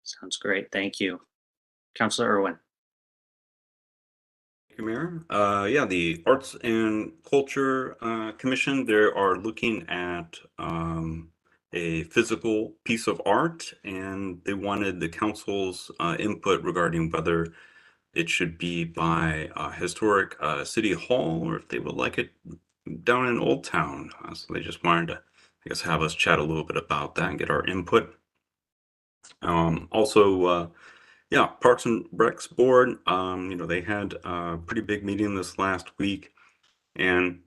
Sounds great. Thank you. Councilor Irwin.
Thank you, Mayor. Yeah, the Arts and Culture Commission, they are looking at a physical piece of art, and they wanted the council's input regarding whether it should be by historic City Hall or if they would like it down in Old Town. So they just wanted to, I guess, have us chat a little bit about that and get our input. Also, yeah, Parks and Recs Board, they had a pretty big meeting this last week, and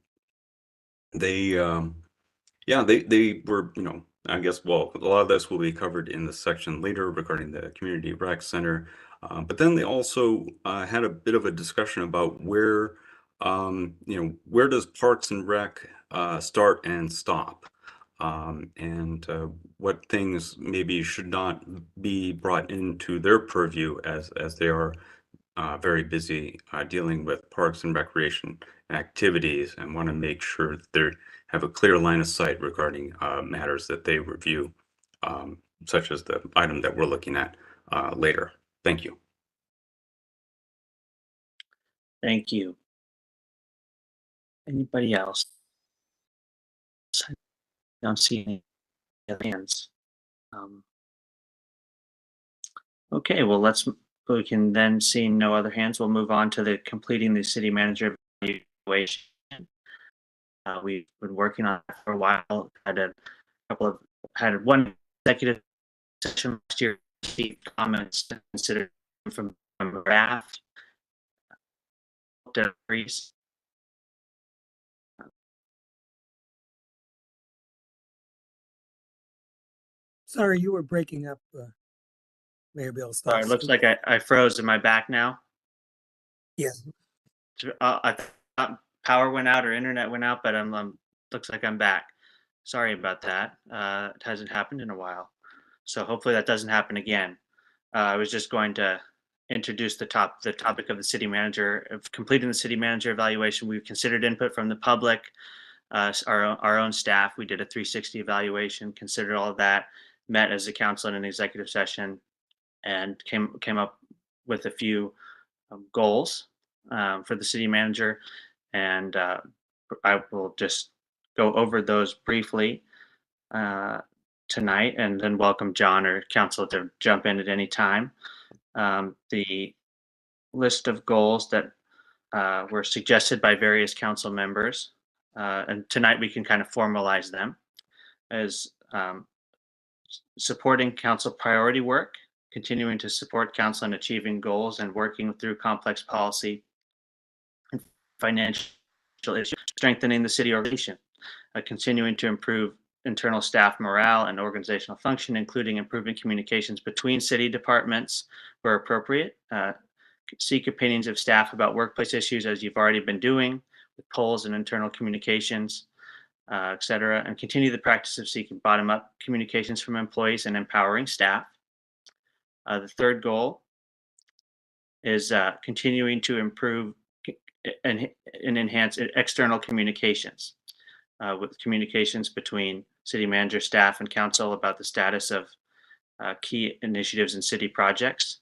they, they were, I guess, well, a lot of this will be covered in the section later regarding the Community Rec Center. But then they also had a bit of a discussion about where, where does Parks and Rec start and stop? And what things maybe should not be brought into their purview as they are very busy dealing with parks and recreation activities, and want to make sure that they have a clear line of sight regarding matters that they review, such as the item that we're looking at later. Thank you.
Thank you. Anybody else? I don't see any other hands. Okay, well, we can then, see no other hands, we'll move on to the completing the city manager evaluation. We've been working on it for a while. Had one executive session last year, received comments considered from draft.
Sorry, you were breaking up, Mayor Bielostowski.
Sorry, it looks like I froze. Am I back now?
Yes.
I thought power went out or internet went out, but looks like I'm back. Sorry about that. It hasn't happened in a while, so hopefully that doesn't happen again. I was just going to introduce the topic of the city manager, of completing the city manager evaluation. We've considered input from the public, our own staff. We did a 360 evaluation, considered all of that, met as a council in an executive session, and came up with a few goals for the city manager, and I will just go over those briefly tonight, and then welcome John or council to jump in at any time. The list of goals that were suggested by various council members. And tonight we can kind of formalize them as supporting council priority work, continuing to support council in achieving goals and working through complex policy and financial issues, strengthening the city organization, continuing to improve internal staff morale and organizational function, including improving communications between city departments where appropriate, seek opinions of staff about workplace issues as you've already been doing with polls and internal communications, et cetera, and continue the practice of seeking bottom-up communications from employees and empowering staff. The third goal is continuing to improve and enhance external communications, with communications between city manager, staff, and council about the status of key initiatives and city projects,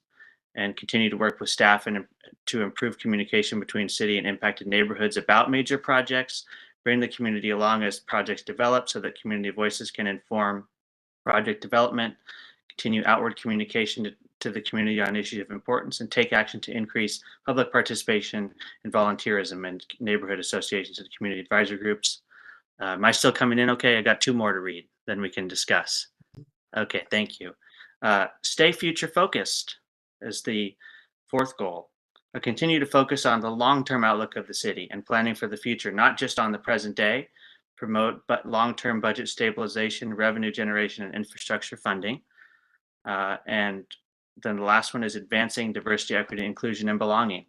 and continue to work with staff and to improve communication between city and impacted neighborhoods about major projects, bring the community along as projects develop so that community voices can inform project development, continue outward communication to the community on issues of importance, and take action to increase public participation and volunteerism in neighborhood associations and community advisory groups. Am I still coming in okay? I got 2 more to read, then we can discuss. Okay, thank you. Stay future focused is the 4th goal. Continue to focus on the long-term outlook of the city and planning for the future, not just on the present day, promote but long-term budget stabilization, revenue generation, and infrastructure funding. And then the last one is advancing diversity, equity, inclusion, and belonging,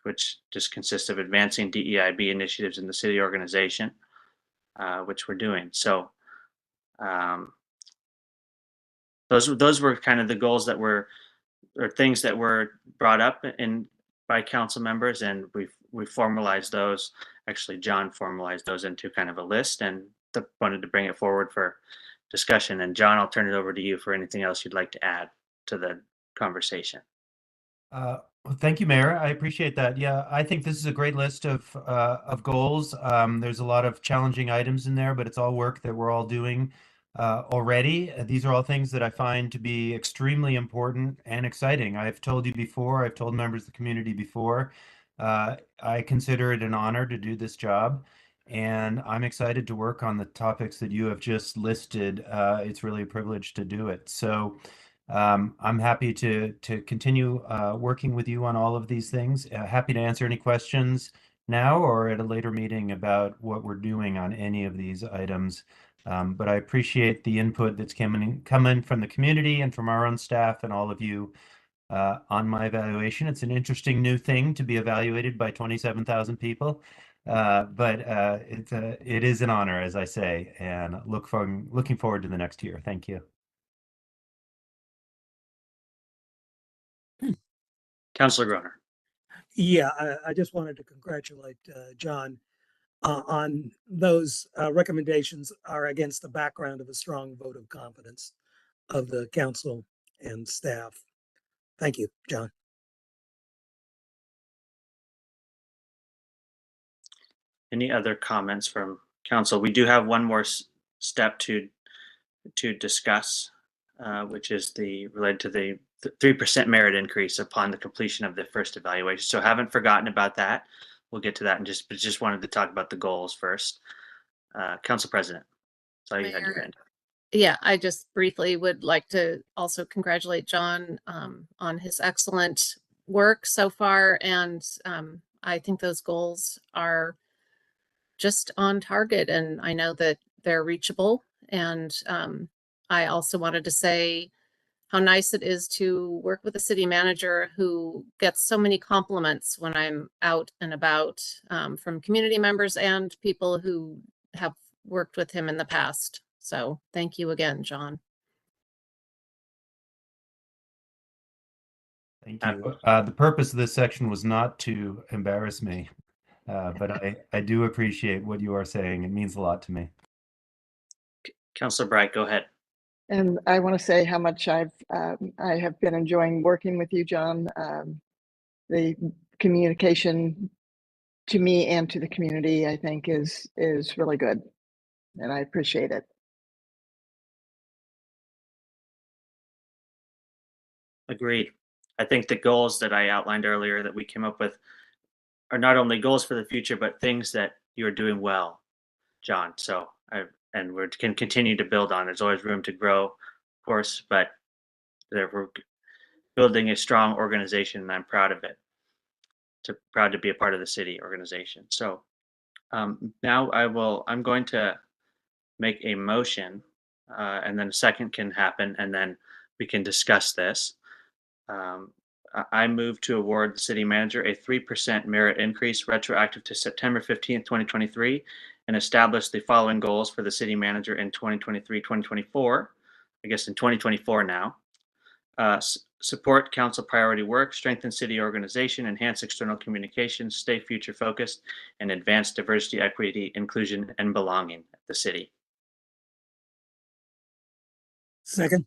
which just consists of advancing DEIB initiatives in the city organization, which we're doing. So those were kind of the goals that were, or things that were brought up by council members, and we've formalized those. Actually, John formalized those into kind of a list, and wanted to bring it forward for discussion. And John, I'll turn it over to you for anything else you'd like to add to the conversation.
Well, thank you, Mayor. I appreciate that. Yeah, I think this is a great list of goals. There's a lot of challenging items in there, but it's all work that we're all doing already. These are all things that I find to be extremely important and exciting. I've told you before, I've told members of the community before, I consider it an honor to do this job, and I'm excited to work on the topics that you have just listed. It's really a privilege to do it. So I'm happy to continue working with you on all of these things. Happy to answer any questions now or at a later meeting about what we're doing on any of these items. But I appreciate the input that's coming from the community and from our own staff and all of you on my evaluation. It's an interesting new thing to be evaluated by 27,000 people, but it is an honor, as I say, and looking forward to the next year. Thank you.
Councilor Groner.
Yeah, I just wanted to congratulate John on those recommendations are against the background of a strong vote of confidence of the council and staff. Thank you, John.
Any other comments from council? We do have one more step to discuss, which is related to the 3% merit increase upon the completion of the first evaluation. So haven't forgotten about that. We'll get to that and just wanted to talk about the goals first. Council President, so you had your hand.
Yeah, I just briefly would like to also congratulate John on his excellent work so far. And I think those goals are just on target, and I know that they're reachable. And I also wanted to say how nice it is to work with a city manager who gets so many compliments when I'm out and about from community members and people who have worked with him in the past. So thank you again, John.
Thank you. The purpose of this section was not to embarrass me, but I do appreciate what you are saying. It means a lot to me.
Councilor Bright, go ahead.
And I want to say how much I have been enjoying working with you, John. The communication to me and to the community, I think, is really good, and I appreciate it.
Agreed. I think the goals that I outlined earlier that we came up with are not only goals for the future, but things that you're doing well, John. So and we can continue to build on. There's always room to grow, of course, but we're building a strong organization, and I'm proud of it. Proud to be a part of the city organization. So now I'm going to make a motion, and then a second can happen, and then we can discuss this. I move to award the city manager a 3% merit increase retroactive to September 15th, 2023, and establish the following goals for the city manager in 2023-2024. I guess in 2024 now. Support council priority work, strengthen city organization, enhance external communications, stay future focused, and advance diversity, equity, inclusion, and belonging at the city.
Second.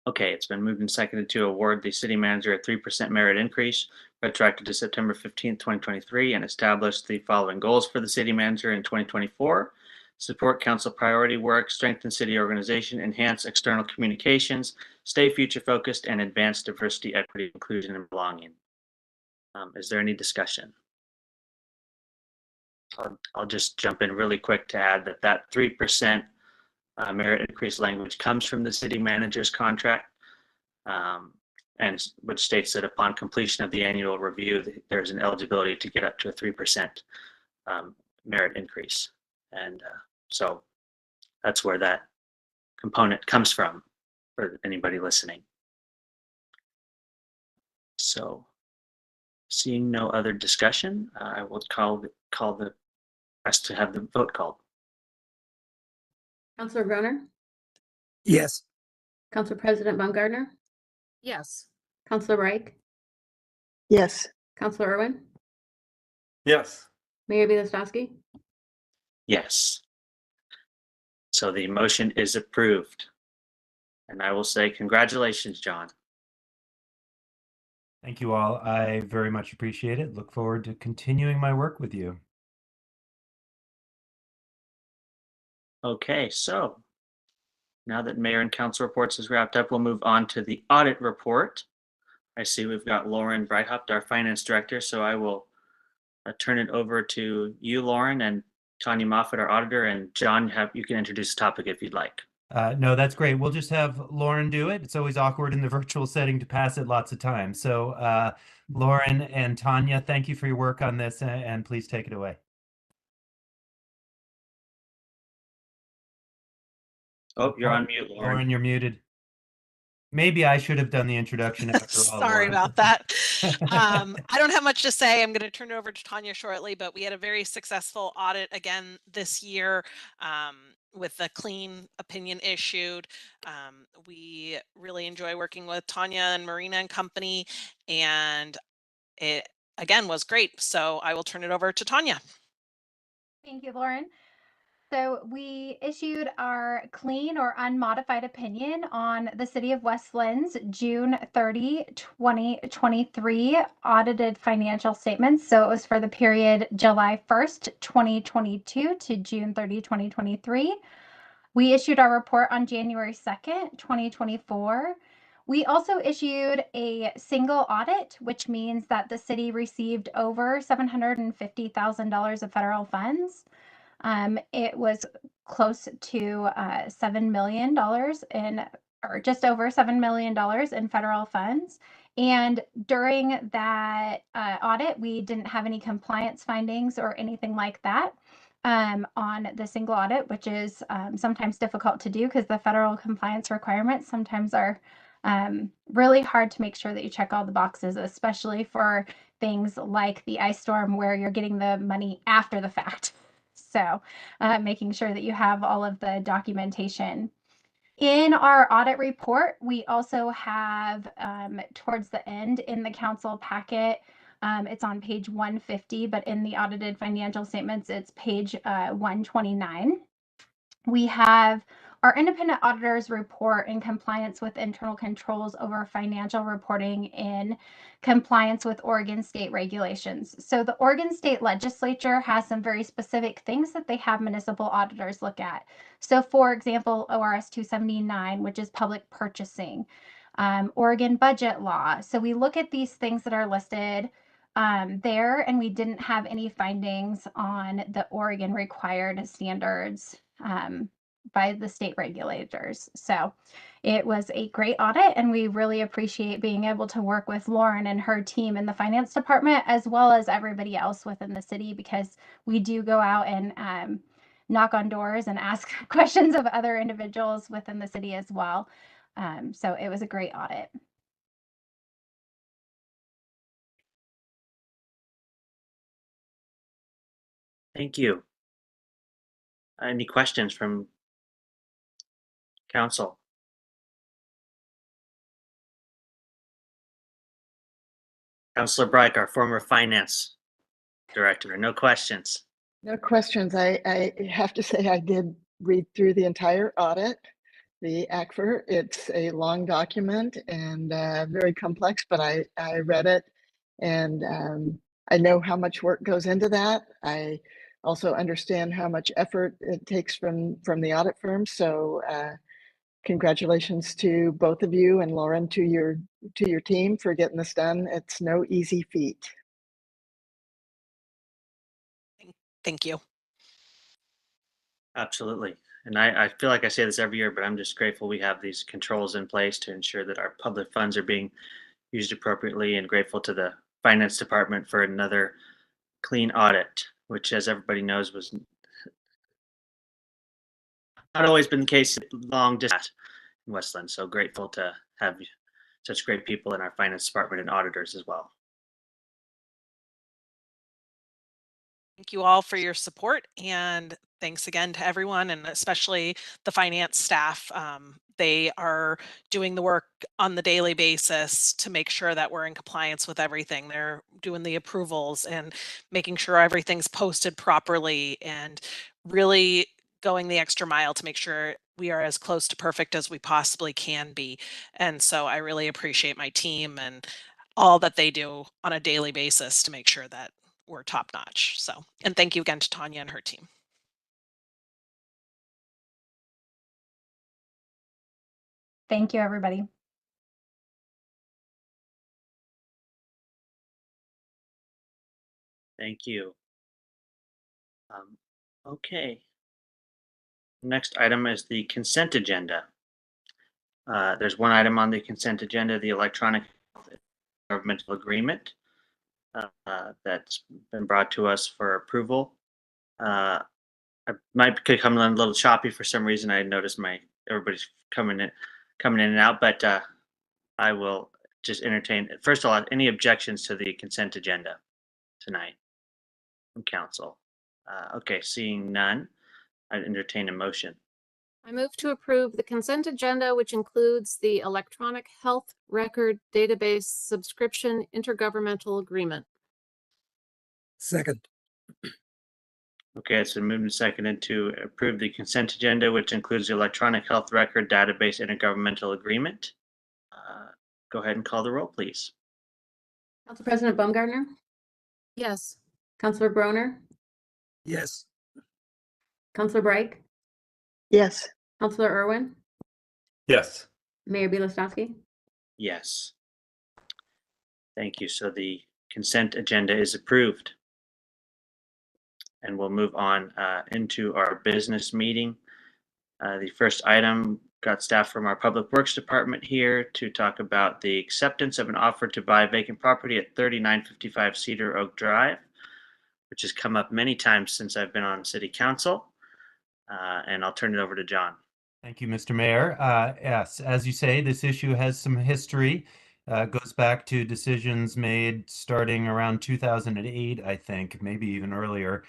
Okay, it's been moved and seconded to award the city manager a 3% merit increase retroactive to September 15th, 2023, and establish the following goals for the city manager in 2024. Support council priority work, strengthen city organization, enhance external communications, stay future focused, and advance diversity, equity, inclusion, and belonging. Is there any discussion? I'll just jump in really quick to add that 3% merit increase language comes from the city manager's contract, and which states that upon completion of the annual review, there's an eligibility to get up to a 3% merit increase. And so that's where that component comes from for anybody listening. So seeing no other discussion, I will call the rest to have the vote called.
Councilor Groner,
Yes.
Council President Baumgartner,
Yes.
Councilor Reich,
Yes.
Councilor Irwin,
Yes.
Mayor Bilastowski.
Yes. So the motion is approved. And I will say congratulations, John.
Thank you all. I very much appreciate it. Look forward to continuing my work with you.
Okay, so now that Mayor and Council reports is wrapped up, we'll move on to the audit report. I see we've got Lauren Breithaupt, our Finance Director, so I will turn it over to you, Lauren, and Tanya Moffat, our auditor, and John, you can introduce the topic if you'd like.
No, that's great. We'll just have Lauren do it. It's always awkward in the virtual setting to pass it lots of times. So Lauren and Tanya, thank you for your work on this, and please take it away.
Oh, you're on mute, Lauren.
Lauren, you're muted. Maybe I should have done the introduction after all.
Sorry
Lauren.
about that. I don't have much to say. I'm going to turn it over to Tanya shortly, but we had a very successful audit again this year with a clean opinion issued. We really enjoy working with Tanya and Marina and company, and it again was great. So I will turn it over to Tanya.
Thank you, Lauren. So we issued our clean or unmodified opinion on the City of West Lynn's June 30, 2023 audited financial statements. So it was for the period July 1st, 2022 to June 30, 2023. We issued our report on January 2nd, 2024. We also issued a single audit, which means that the city received over $750,000 of federal funds. It was close to $7 million or just over $7 million in federal funds. And during that audit, we didn't have any compliance findings or anything like that on the single audit, which is sometimes difficult to do because the federal compliance requirements sometimes are really hard to make sure that you check all the boxes, especially for things like the ice storm where you're getting the money after the fact. So making sure that you have all of the documentation. In our audit report, we also have towards the end in the council packet, it's on page 150, but in the audited financial statements, it's page 129. We have our independent auditors report in compliance with internal controls over financial reporting in compliance with Oregon state regulations. So the Oregon state legislature has some very specific things that they have municipal auditors look at. So for example, ORS 279, which is public purchasing, Oregon budget law. So we look at these things that are listed there, and we didn't have any findings on the Oregon required standards by the state regulators. So it was a great audit, and we really appreciate being able to work with Lauren and her team in the finance department, as well as everybody else within the city, because we do go out and knock on doors and ask questions of other individuals within the city as well. So it was a great audit.
Thank you. Any questions from council? Councilor Breik, our former finance director, no questions.
No questions. I have to say I did read through the entire audit, the ACFR. It's a long document and very complex, but I read it, and I know how much work goes into that. I also understand how much effort it takes from the audit firm. So congratulations to both of you, and Lauren, to your team for getting this done. It's no easy feat.
Thank you.
Absolutely. And I feel like I say this every year, but I'm just grateful we have these controls in place to ensure that our public funds are being used appropriately, and grateful to the finance department for another clean audit, which, as everybody knows, was not always been the case long distance in Westland. So grateful to have such great people in our finance department and auditors as well.
Thank you all for your support, and thanks again to everyone, and especially the finance staff. They are doing the work on the daily basis to make sure that we're in compliance with everything. They're doing the approvals and making sure everything's posted properly, and really going the extra mile to make sure we are as close to perfect as we possibly can be. And so I really appreciate my team and all that they do on a daily basis to make sure that we're top notch. So, and thank you again to Tanya and her team.
Thank you, everybody.
Thank you. Okay. Next item is the consent agenda. There's one item on the consent agenda, the electronic governmental agreement that's been brought to us for approval. I might come in a little choppy for some reason. I noticed everybody's coming in and out, but I will just entertain. First of all, any objections to the consent agenda tonight from council? Okay, seeing none, I'd entertain a motion.
I move to approve the consent agenda, which includes the electronic health record database subscription intergovernmental agreement.
Second.
Okay, it's been moved and seconded to approve the consent agenda, which includes the electronic health record database intergovernmental agreement. Go ahead and call the roll, please.
Council President Baumgartner,
Yes.
Councilor Broner,
Yes.
Councilor Breik,
Yes.
Councilor Irwin,
Yes.
Mayor Bielostowski.
Yes. Thank you. So the consent agenda is approved. And we'll move on into our business meeting. The first item, got staff from our Public Works Department here to talk about the acceptance of an offer to buy vacant property at 3955 Cedar Oak Drive, which has come up many times since I've been on City Council. And I'll turn it over to John.
Thank you, Mr. Mayor. Yes, as you say, this issue has some history. Goes back to decisions made starting around 2008, I think, maybe even earlier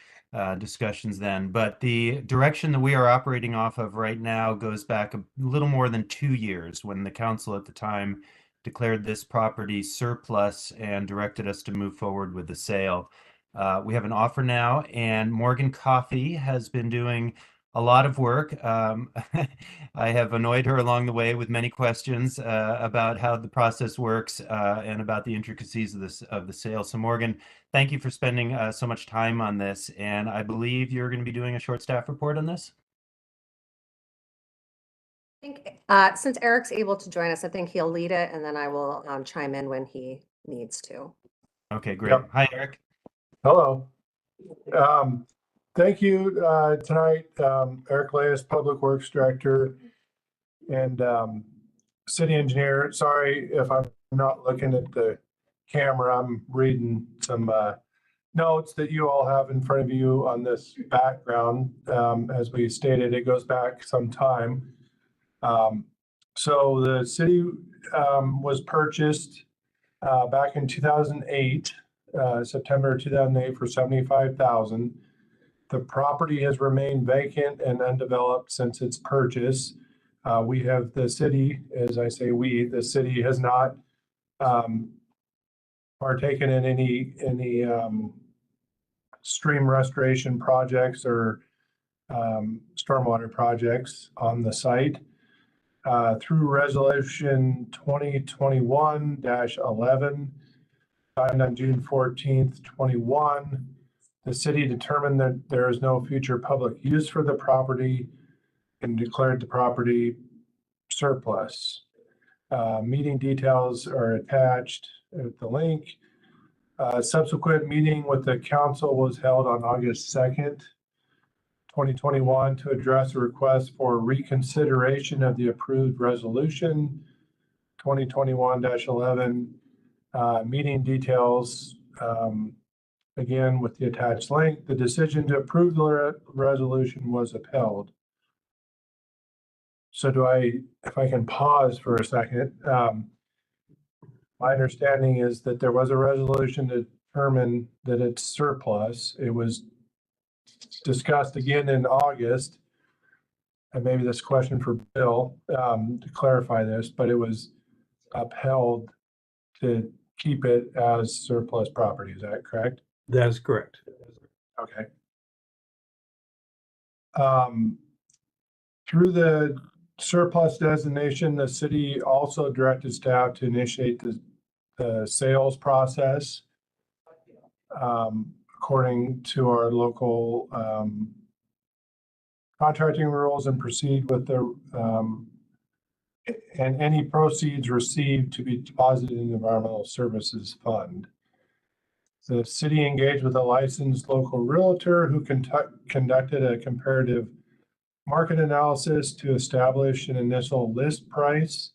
discussions then. But the direction that we are operating off of right now goes back a little more than 2 years, when the council at the time declared this property surplus and directed us to move forward with the sale. We have an offer now, and Morgan Coffey has been doing a lot of work. I have annoyed her along the way with many questions about how the process works and about the intricacies of the sale. So Morgan, thank you for spending so much time on this. And I believe you're going to be doing a short staff report on this.
I think since Eric's able to join us, I think he'll lead it, and then I will chime in when he needs to.
Okay, great.
Yep.
Hi, Eric.
Hello. Thank you tonight, Eric Leas, Public Works Director and City Engineer. Sorry if I'm not looking at the camera. I'm reading some notes that you all have in front of you on this background. As we stated, it goes back some time. So the city was purchased back in 2008, September 2008 for $75,000. The property has remained vacant and undeveloped since its purchase. We have the city, as I say, the city has not partaken in any stream restoration projects or stormwater projects on the site. Through resolution 2021-11, signed on June 14th, 21, the city determined that there is no future public use for the property and declared the property surplus. Meeting details are attached at the link. Subsequent meeting with the council was held on August 2nd, 2021 to address a request for reconsideration of the approved resolution 2021-11. Meeting details, again, with the attached link. The decision to approve the resolution was upheld. So if I can pause for a second, my understanding is that there was a resolution to determine that it's surplus. It was discussed again in August, and maybe this question for Bill to clarify this, but it was upheld to keep it as surplus property. Is that correct?
That is correct.
Okay. Through the surplus designation, the city also directed staff to initiate the sales process according to our local contracting rules and proceed with the and any proceeds received to be deposited in the Environmental Services Fund. The city engaged with a licensed local realtor who conducted a comparative market analysis to establish an initial list price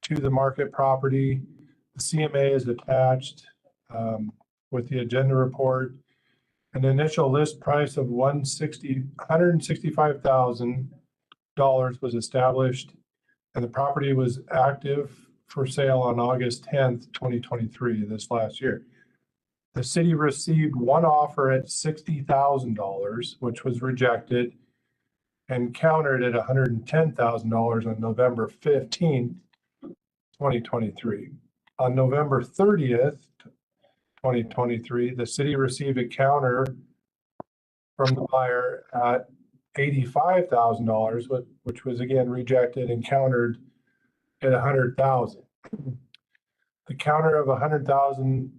to the market property. The CMA is attached with the agenda report. An initial list price of $165,000 was established, and the property was active for sale on August 10th, 2023, this last year. The city received one offer at $60,000, which was rejected, and countered at $110,000 on November 15th, 2023. On November 30th, 2023, the city received a counter from the buyer at $85,000, which was again rejected and countered at $100,000. The counter of $100,000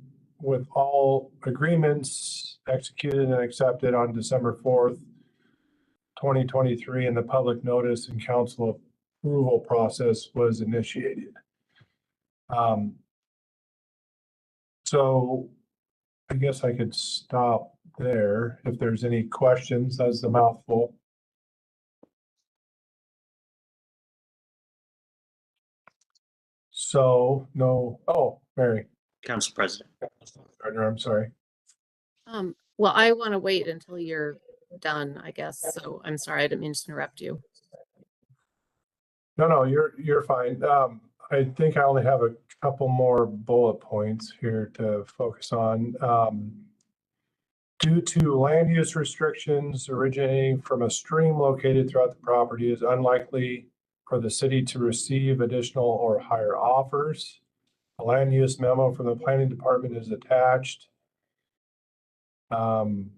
with all agreements executed and accepted on December 4th, 2023, and the public notice and council approval process was initiated. So I guess I could stop there if there's any questions. That's a mouthful. So no, oh, Mary.
Council President.
Gardner, I'm sorry.
Well, I want to wait until you're done, I guess. So I'm sorry, I didn't mean to interrupt you.
No, you're fine. I think I only have a couple more bullet points here to focus on. Due to land use restrictions originating from a stream located throughout the property, it is unlikely for the city to receive additional or higher offers. A land use memo from the planning department is attached. Under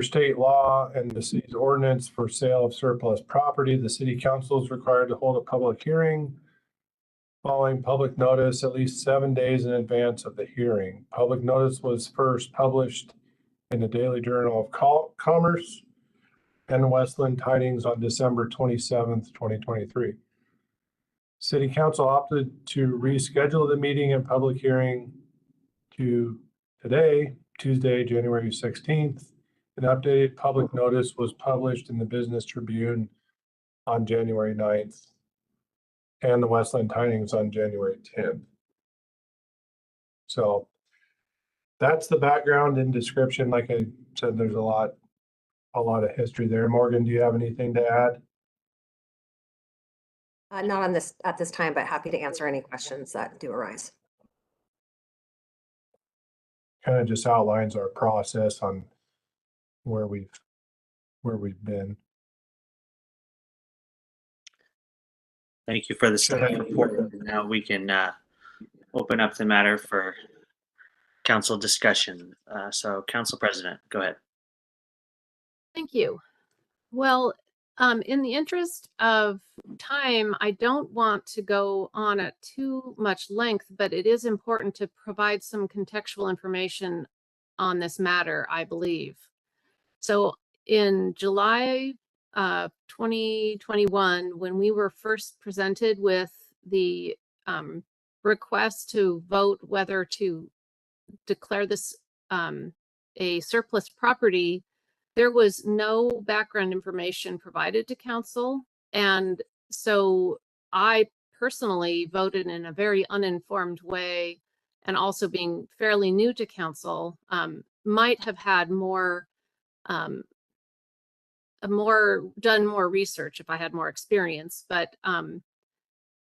state law and the city's ordinance for sale of surplus property, the city council is required to hold a public hearing following public notice at least 7 days in advance of the hearing. Public notice was first published in the Daily Journal of Commerce and Westland Tidings on December 27th, 2023. City Council opted to reschedule the meeting and public hearing to today, Tuesday, January 16th. An updated public notice was published in the Business Tribune on January 9th and the Westland Tidings on January 10th. So that's the background and description. Like I said, there's a lot of history there. Morgan, do you have anything to add?
Not on this at this time, but happy to answer any questions that do arise.
Kind of just outlines our process on where we've been.
Thank you for the staff report. Now we can open up the matter for council discussion. So Council President, go ahead.
Thank you. Well, in the interest of time, I don't want to go on at too much length, but it is important to provide some contextual information on this matter, I believe. So in July 2021, when we were first presented with the request to vote whether to declare this a surplus property, there was no background information provided to council. And so I personally voted in a very uninformed way, and also being fairly new to council, might have had done more research if I had more experience. But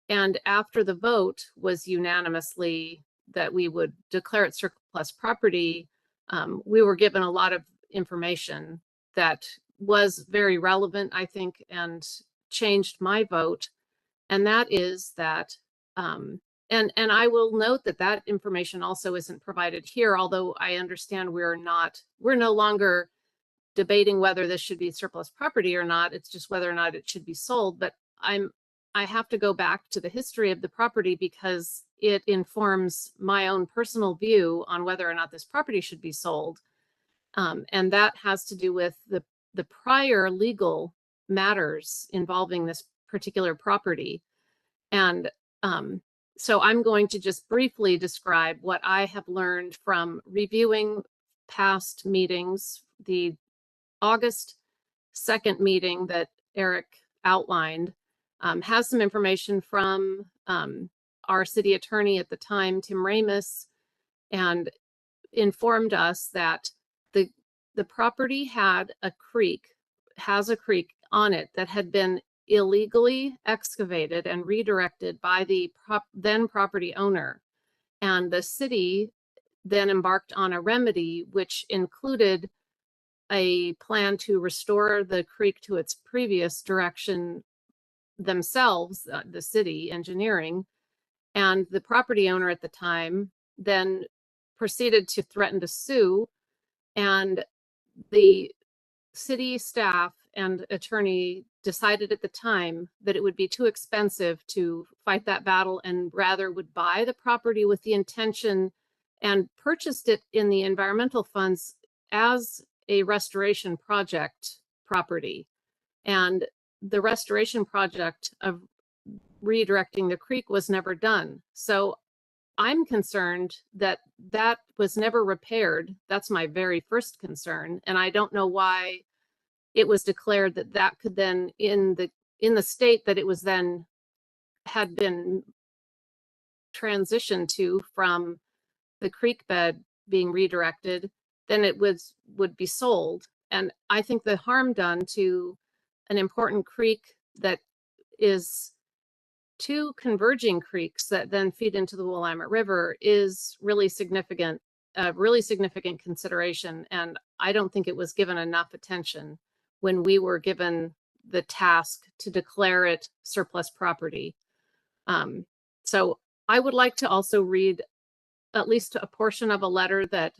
and after the vote was unanimously that we would declare it surplus property, we were given a lot of information that was very relevant, I think, and changed my vote. And that is that, and I will note that that information also isn't provided here, although I understand we're no longer debating whether this should be surplus property or not. It's just whether or not it should be sold. But I have to go back to the history of the property because it informs my own personal view on whether or not this property should be sold. And that has to do with the prior legal matters involving this particular property. And so I'm going to just briefly describe what I have learned from reviewing past meetings. The August 2nd meeting that Eric outlined has some information from our city attorney at the time, Tim Ramus, and informed us that the property has a creek on it that had been illegally excavated and redirected by the then property owner. And the city then embarked on a remedy, which included a plan to restore the creek to its previous direction themselves, the city engineering. And the property owner at the time then proceeded to threaten to sue, and the city staff and attorney decided at the time that it would be too expensive to fight that battle, and rather would buy the property with the intention, and purchased it in the environmental funds as a restoration project property. And the restoration project of redirecting the creek was never done. So I'm concerned that that was never repaired. That's my very first concern. And I don't know why it was declared that that could then, in the state that it was then had been transitioned to from the creek bed being redirected, then it would be sold. And I think the harm done to an important creek that is two converging creeks that then feed into the Willamette River is really significant, really significant consideration. And I don't think it was given enough attention when we were given the task to declare it surplus property. So I would like to also read at least a portion of a letter that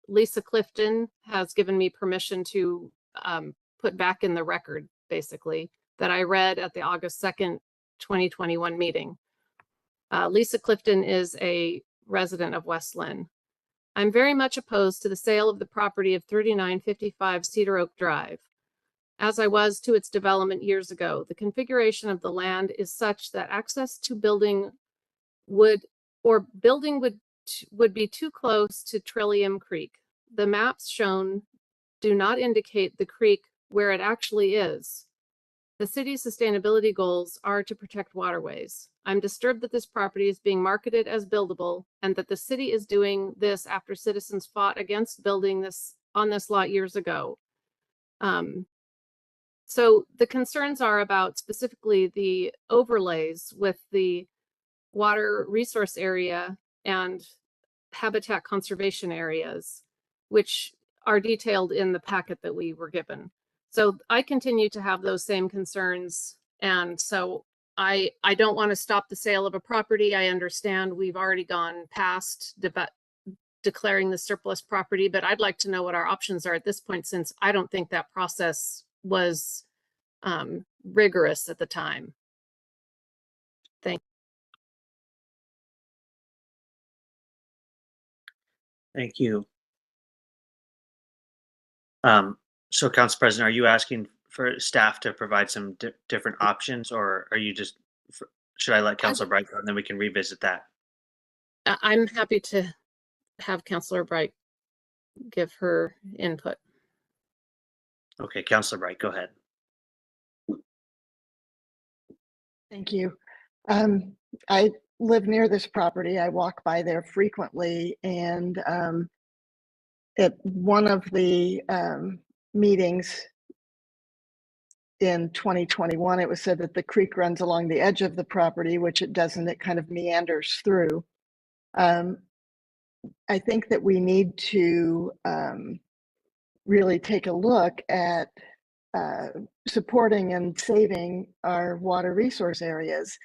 Lisa Clifton has given me permission to put back in the record, basically, that I read at the August 2nd, 2021 meeting. Lisa Clifton is a resident of West Linn. I'm very much opposed to the sale of the property of 3955 Cedar Oak Drive. As I was to its development years ago, the configuration of the land is such that access to building would would be too close to Trillium Creek. The maps shown do not indicate the creek where it actually is. The city's sustainability goals are to protect waterways. I'm disturbed that this property is being marketed as buildable and that the city is doing this after citizens fought against building this on this lot years ago. So the concerns are about specifically the overlays with the water resource area and habitat conservation areas, which are detailed in the packet that we were given. So I continue to have those same concerns. And so I don't want to stop the sale of a property. I understand we've already gone past declaring the surplus property, but I'd like to know what our options are at this point, since I don't think that process was rigorous at the time.
Thank you. So Council President, are you asking for staff to provide some different options, or are you just, should I let Councilor Bright go and then we can revisit that?
I'm happy to have Councilor Bright give her input.
Okay, Councilor Bright, go ahead.
Thank you. I live near this property. I walk by there frequently, and at one of the meetings in 2021, it was said that the creek runs along the edge of the property, which it doesn't. It kind of meanders through. I think that we need to really take a look at supporting and saving our water resource areas.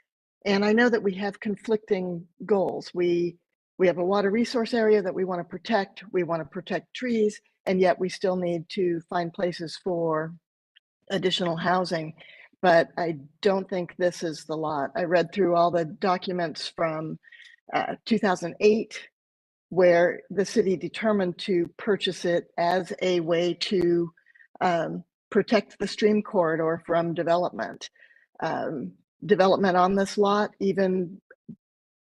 And I know that we have conflicting goals. We have a water resource area that we want to protect. We want to protect trees, and yet we still need to find places for additional housing. But I don't think this is the lot. I read through all the documents from 2008, where the city determined to purchase it as a way to protect the stream corridor from development. Development on this lot, even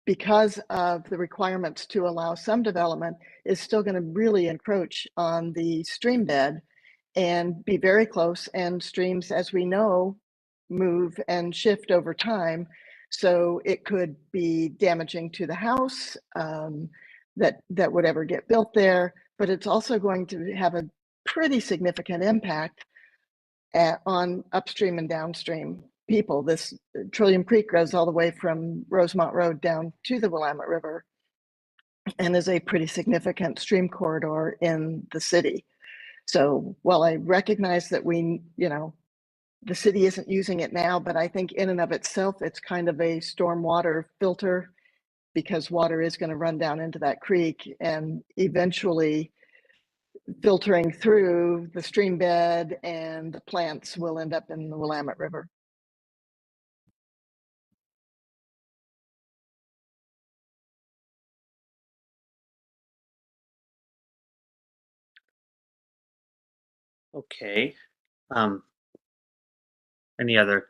because of the requirements to allow some development, is still going to really encroach on the stream bed and be very close. And streams, as we know, move and shift over time. So it could be damaging to the house that would ever get built there, but it's also going to have a pretty significant impact on upstream and downstream people. This Trillium Creek goes all the way from Rosemont Road down to the Willamette River and is a pretty significant stream corridor in the city. So while I recognize that the city isn't using it now, but I think in and of itself, it's kind of a stormwater filter, because water is going to run down into that creek and eventually filtering through the stream bed, and the plants will end up in the Willamette River.
Okay. Any other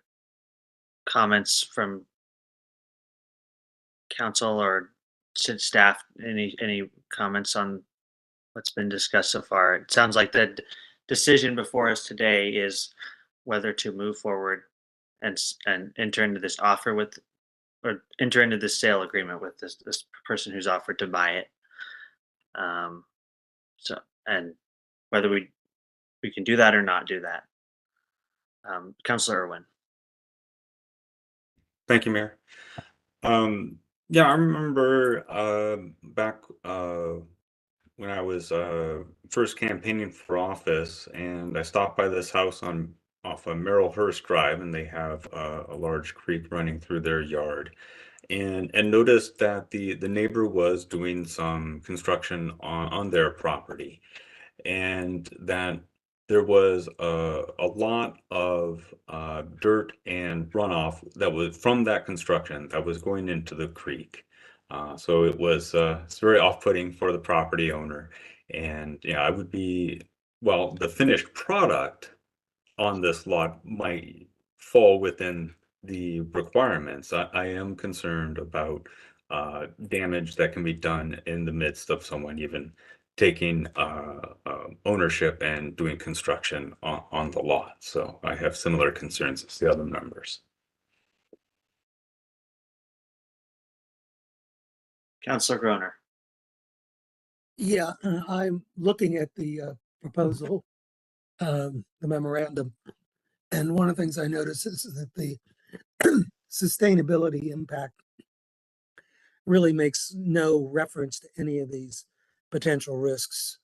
comments from council or staff? Any comments on what's been discussed so far? It sounds like the decision before us today is whether to move forward and enter into this offer with, or enter into this sale agreement with this person who's offered to buy it. So, and whether we can do that or not do that. Councilor Irwin.
Thank you, Mayor. Yeah, I remember back when I was first campaigning for office, and I stopped by this house off of Merrillhurst Drive, and they have a large creek running through their yard, and noticed that the neighbor was doing some construction on their property, and that there was a lot of dirt and runoff that was from that construction that was going into the creek. So it's very off-putting for the property owner. And I would be, well, the finished product on this lot might fall within the requirements. I am concerned about damage that can be done in the midst of someone even taking ownership and doing construction on the lot. So I have similar concerns as the other members.
Councilor Groner.
Yeah, I'm looking at the proposal, the memorandum, and one of the things I noticed is that the sustainability impact really makes no reference to any of these potential risks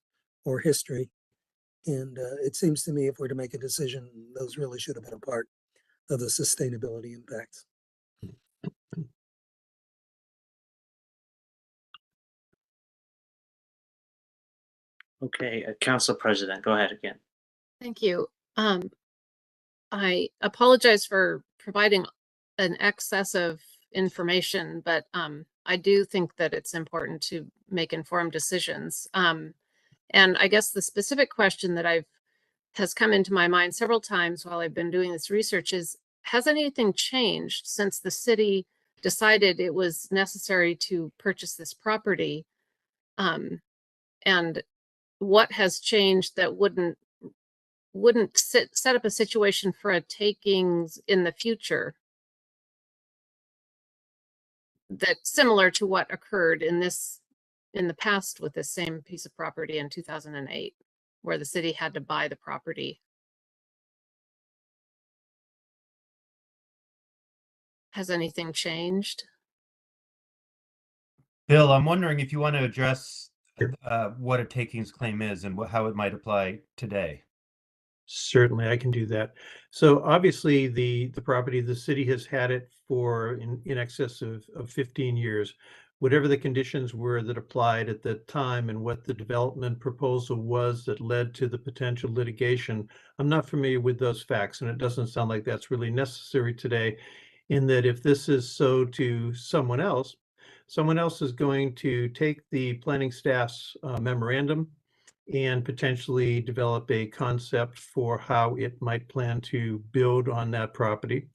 or history. And it seems to me if we're to make a decision, those really should have been a part of the sustainability impacts.
Okay, Council President, go ahead again.
Thank you. I apologize for providing an excess of information, but I do think that it's important to make informed decisions. And I guess the specific question that has come into my mind several times while I've been doing this research is, has anything changed since the city decided it was necessary to purchase this property? And what has changed that wouldn't set up a situation for a takings in the future that's similar to what occurred in the past with this same piece of property in 2008, where the city had to buy the property? Has anything changed?
Bill, I'm wondering if you want to address what a takings claim is and how it might apply today.
Certainly, I can do that. So obviously, the property, the city has had it for in excess of 15 years. Whatever the conditions were that applied at that time and what the development proposal was that led to the potential litigation, I'm not familiar with those facts, and it doesn't sound like that's really necessary today, in that if this is sold to someone else is going to take the planning staff's memorandum and potentially develop a concept for how it might plan to build on that property.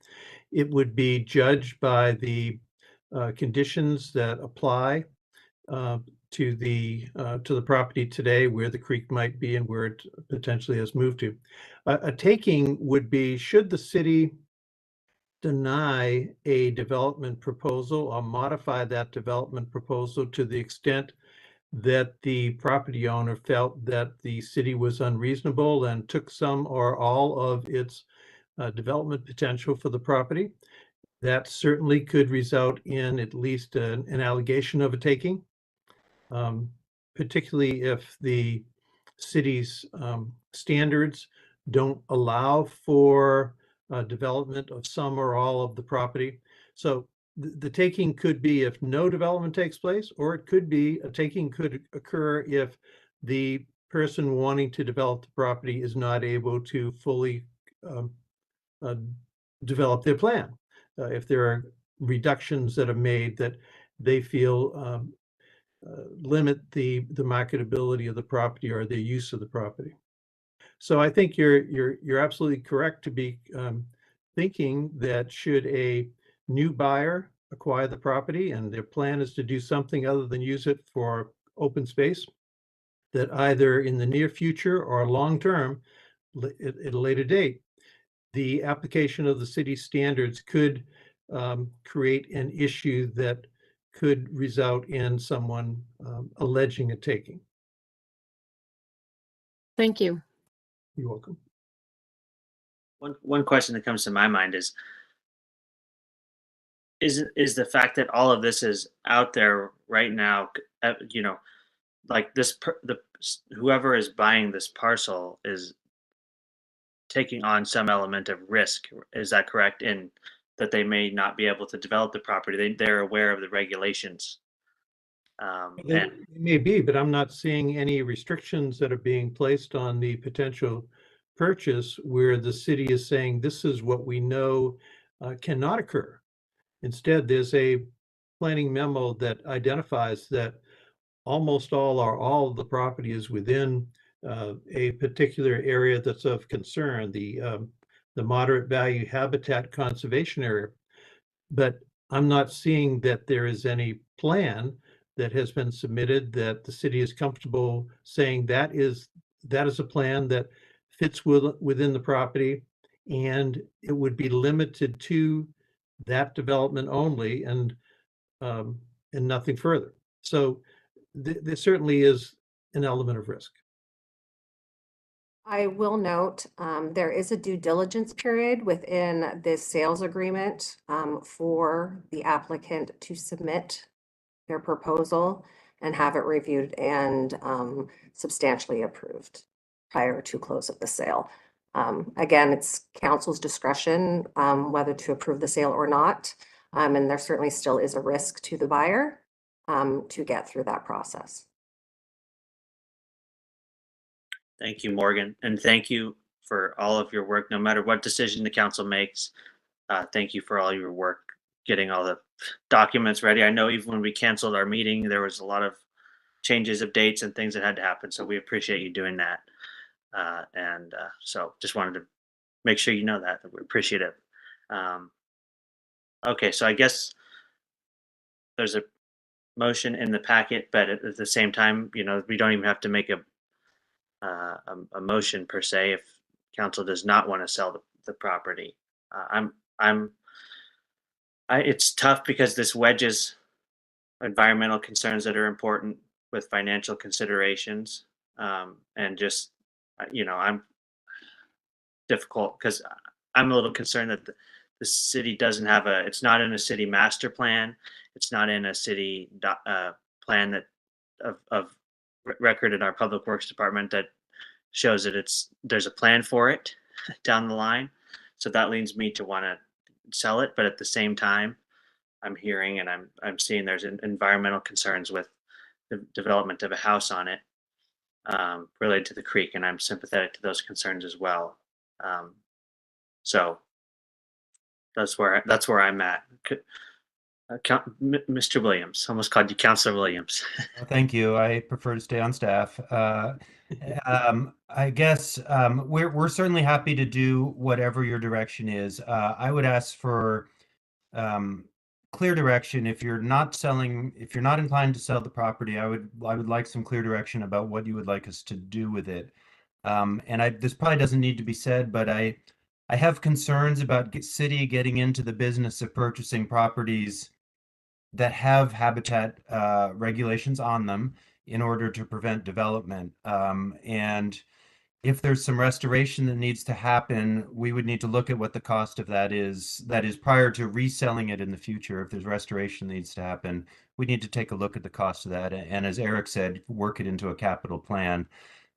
It would be judged by the conditions that apply to the property today, where the creek might be and where it potentially has moved to. A taking would be, should the city deny a development proposal or modify that development proposal to the extent that the property owner felt that the city was unreasonable and took some or all of its development potential for the property. That certainly could result in at least an allegation of a taking, particularly if the city's standards don't allow for development of some or all of the property. So the taking could be if no development takes place, or it could be a taking could occur if the person wanting to develop the property is not able to fully develop their plan. If there are reductions that are made that they feel limit the marketability of the property or the use of the property. So I think you're absolutely correct to be thinking that should a new buyer acquire the property and their plan is to do something other than use it for open space, that either in the near future or long term, at a later date, the application of the city standards could create an issue that could result in someone alleging a taking.
Thank you.
You're welcome.
One question that comes to my mind is the fact that all of this is out there right now, like whoever is buying this parcel is taking on some element of risk. Is that correct? In that they may not be able to develop the property. They're aware of the regulations.
It may be, but I'm not seeing any restrictions that are being placed on the potential purchase where the city is saying this is what we know cannot occur. Instead, there's a planning memo that identifies that almost all or all of the property is within a particular area that's of concern, the moderate value habitat conservation area. But I'm not seeing that there is any plan that has been submitted that the city is comfortable saying that is a plan that fits within the property, and it would be limited to that development only and nothing further. So there certainly is an element of risk.
I will note, there is a due diligence period within this sales agreement, for the applicant to submit their proposal and have it reviewed and, substantially approved prior to close of the sale. Again, it's council's discretion, whether to approve the sale or not. And there certainly still is a risk to the buyer, to get through that process.
Thank you, Morgan, and thank you for all of your work, no matter what decision the council makes. Thank you for all your work getting all the documents ready. I know even when we canceled our meeting, there was a lot of changes of dates and things that had to happen. So we appreciate you doing that. So just wanted to make sure you know that we appreciate it. Okay, so I guess there's a motion in the packet, but at the same time, you know, we don't even have to make a motion per se if council does not want to sell the property. It's tough because this wedges environmental concerns that are important with financial considerations, and just I'm difficult because I'm a little concerned that the city doesn't have it's not in a city master plan, it's not in a city plan that of record in our public works department that shows that there's a plan for it down the line. So that leads me to want to sell it, but at the same time, I'm hearing and I'm seeing there's environmental concerns with the development of a house on it, related to the creek, and I'm sympathetic to those concerns as well. So that's where I'm at. Mr. Williams, almost called you Councilor Williams.
Thank you. I prefer to stay on staff. I guess we're certainly happy to do whatever your direction is. I would ask for clear direction. If you're not inclined to sell the property, I would like some clear direction about what you would like us to do with it. This probably doesn't need to be said, but I have concerns about city getting into the business of purchasing properties that have habitat regulations on them in order to prevent development. And if there's some restoration that needs to happen, we would need to look at what the cost of that is. That is prior to reselling it in the future. If there's restoration that needs to happen, we need to take a look at the cost of that. And as Eric said, work it into a capital plan.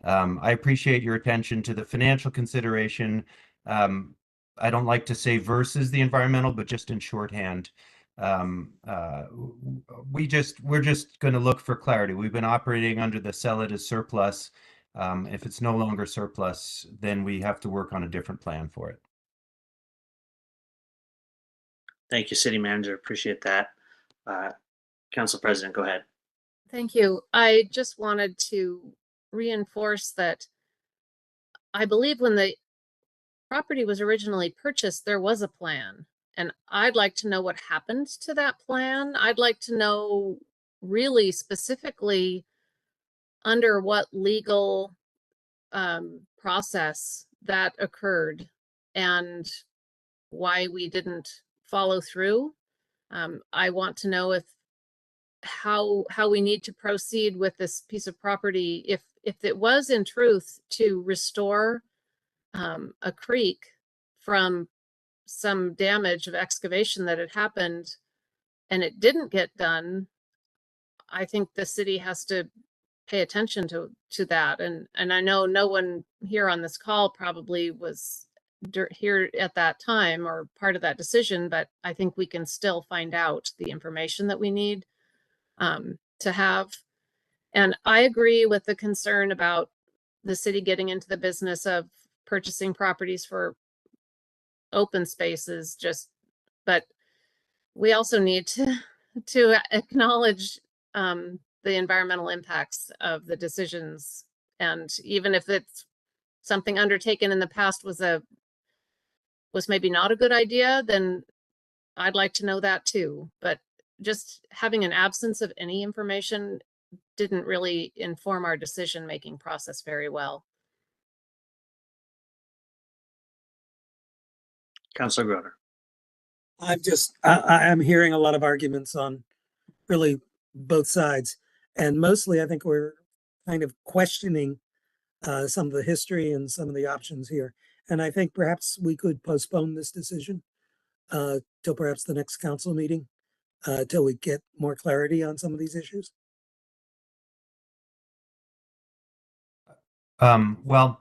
I appreciate your attention to the financial consideration. I don't like to say versus the environmental, but just in shorthand. We're just going to look for clarity. We've been operating under the sell it as surplus. If it's no longer surplus, then we have to work on a different plan for it.
Thank you, City Manager. Appreciate that. Council President, go ahead.
Thank you. I just wanted to reinforce that I believe when the property was originally purchased, there was a plan. And I'd like to know what happened to that plan. I'd like to know really specifically under what legal process that occurred and why we didn't follow through. I want to know how we need to proceed with this piece of property if it was in truth to restore a creek from some damage of excavation that had happened and it didn't get done. I think the city has to pay attention to that. And I know no one here on this call probably was here at that time or part of that decision, but I think we can still find out the information that we need to have. And I agree with the concern about the city getting into the business of purchasing properties for open spaces, but we also need to acknowledge the environmental impacts of the decisions. And even if it's something undertaken in the past was maybe not a good idea, then I'd like to know that too, but just having an absence of any information didn't really inform our decision-making process very well.
Councilor Groner.
I'm hearing a lot of arguments on really both sides. And mostly I think we're kind of questioning some of the history and some of the options here. And I think perhaps we could postpone this decision till perhaps the next council meeting, till we get more clarity on some of these issues.
Well,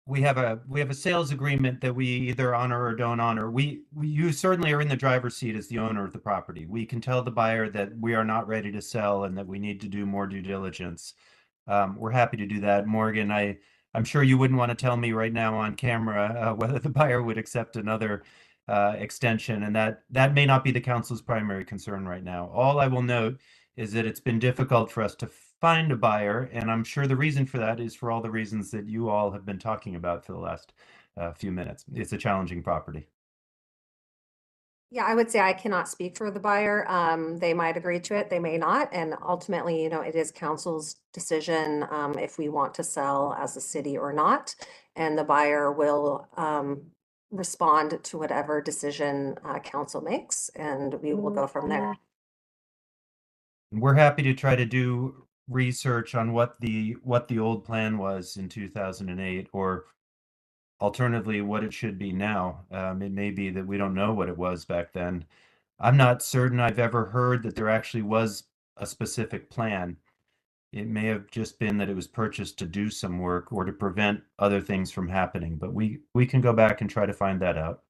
we have a sales agreement that we either honor or don't honor. You certainly are in the driver's seat as the owner of the property. We can tell the buyer that we are not ready to sell and that we need to do more due diligence. We're happy to do that. Morgan, I'm sure you wouldn't want to tell me right now on camera whether the buyer would accept another extension, and that may not be the council's primary concern right now. All I will note is that it's been difficult for us to find a buyer, and I'm sure the reason for that is for all the reasons that you all have been talking about for the last few minutes. It's a challenging property.
Yeah, I would say I cannot speak for the buyer. They might agree to it, they may not. And ultimately, it is council's decision if we want to sell as a city or not. And the buyer will respond to whatever decision council makes, and we will go from there.
We're happy to try to do research on what the old plan was in 2008, or alternatively what it should be now. It may be that we don't know what it was back then. I'm not certain I've ever heard that there actually was a specific plan. It may have just been that it was purchased to do some work or to prevent other things from happening, but we can go back and try to find that out.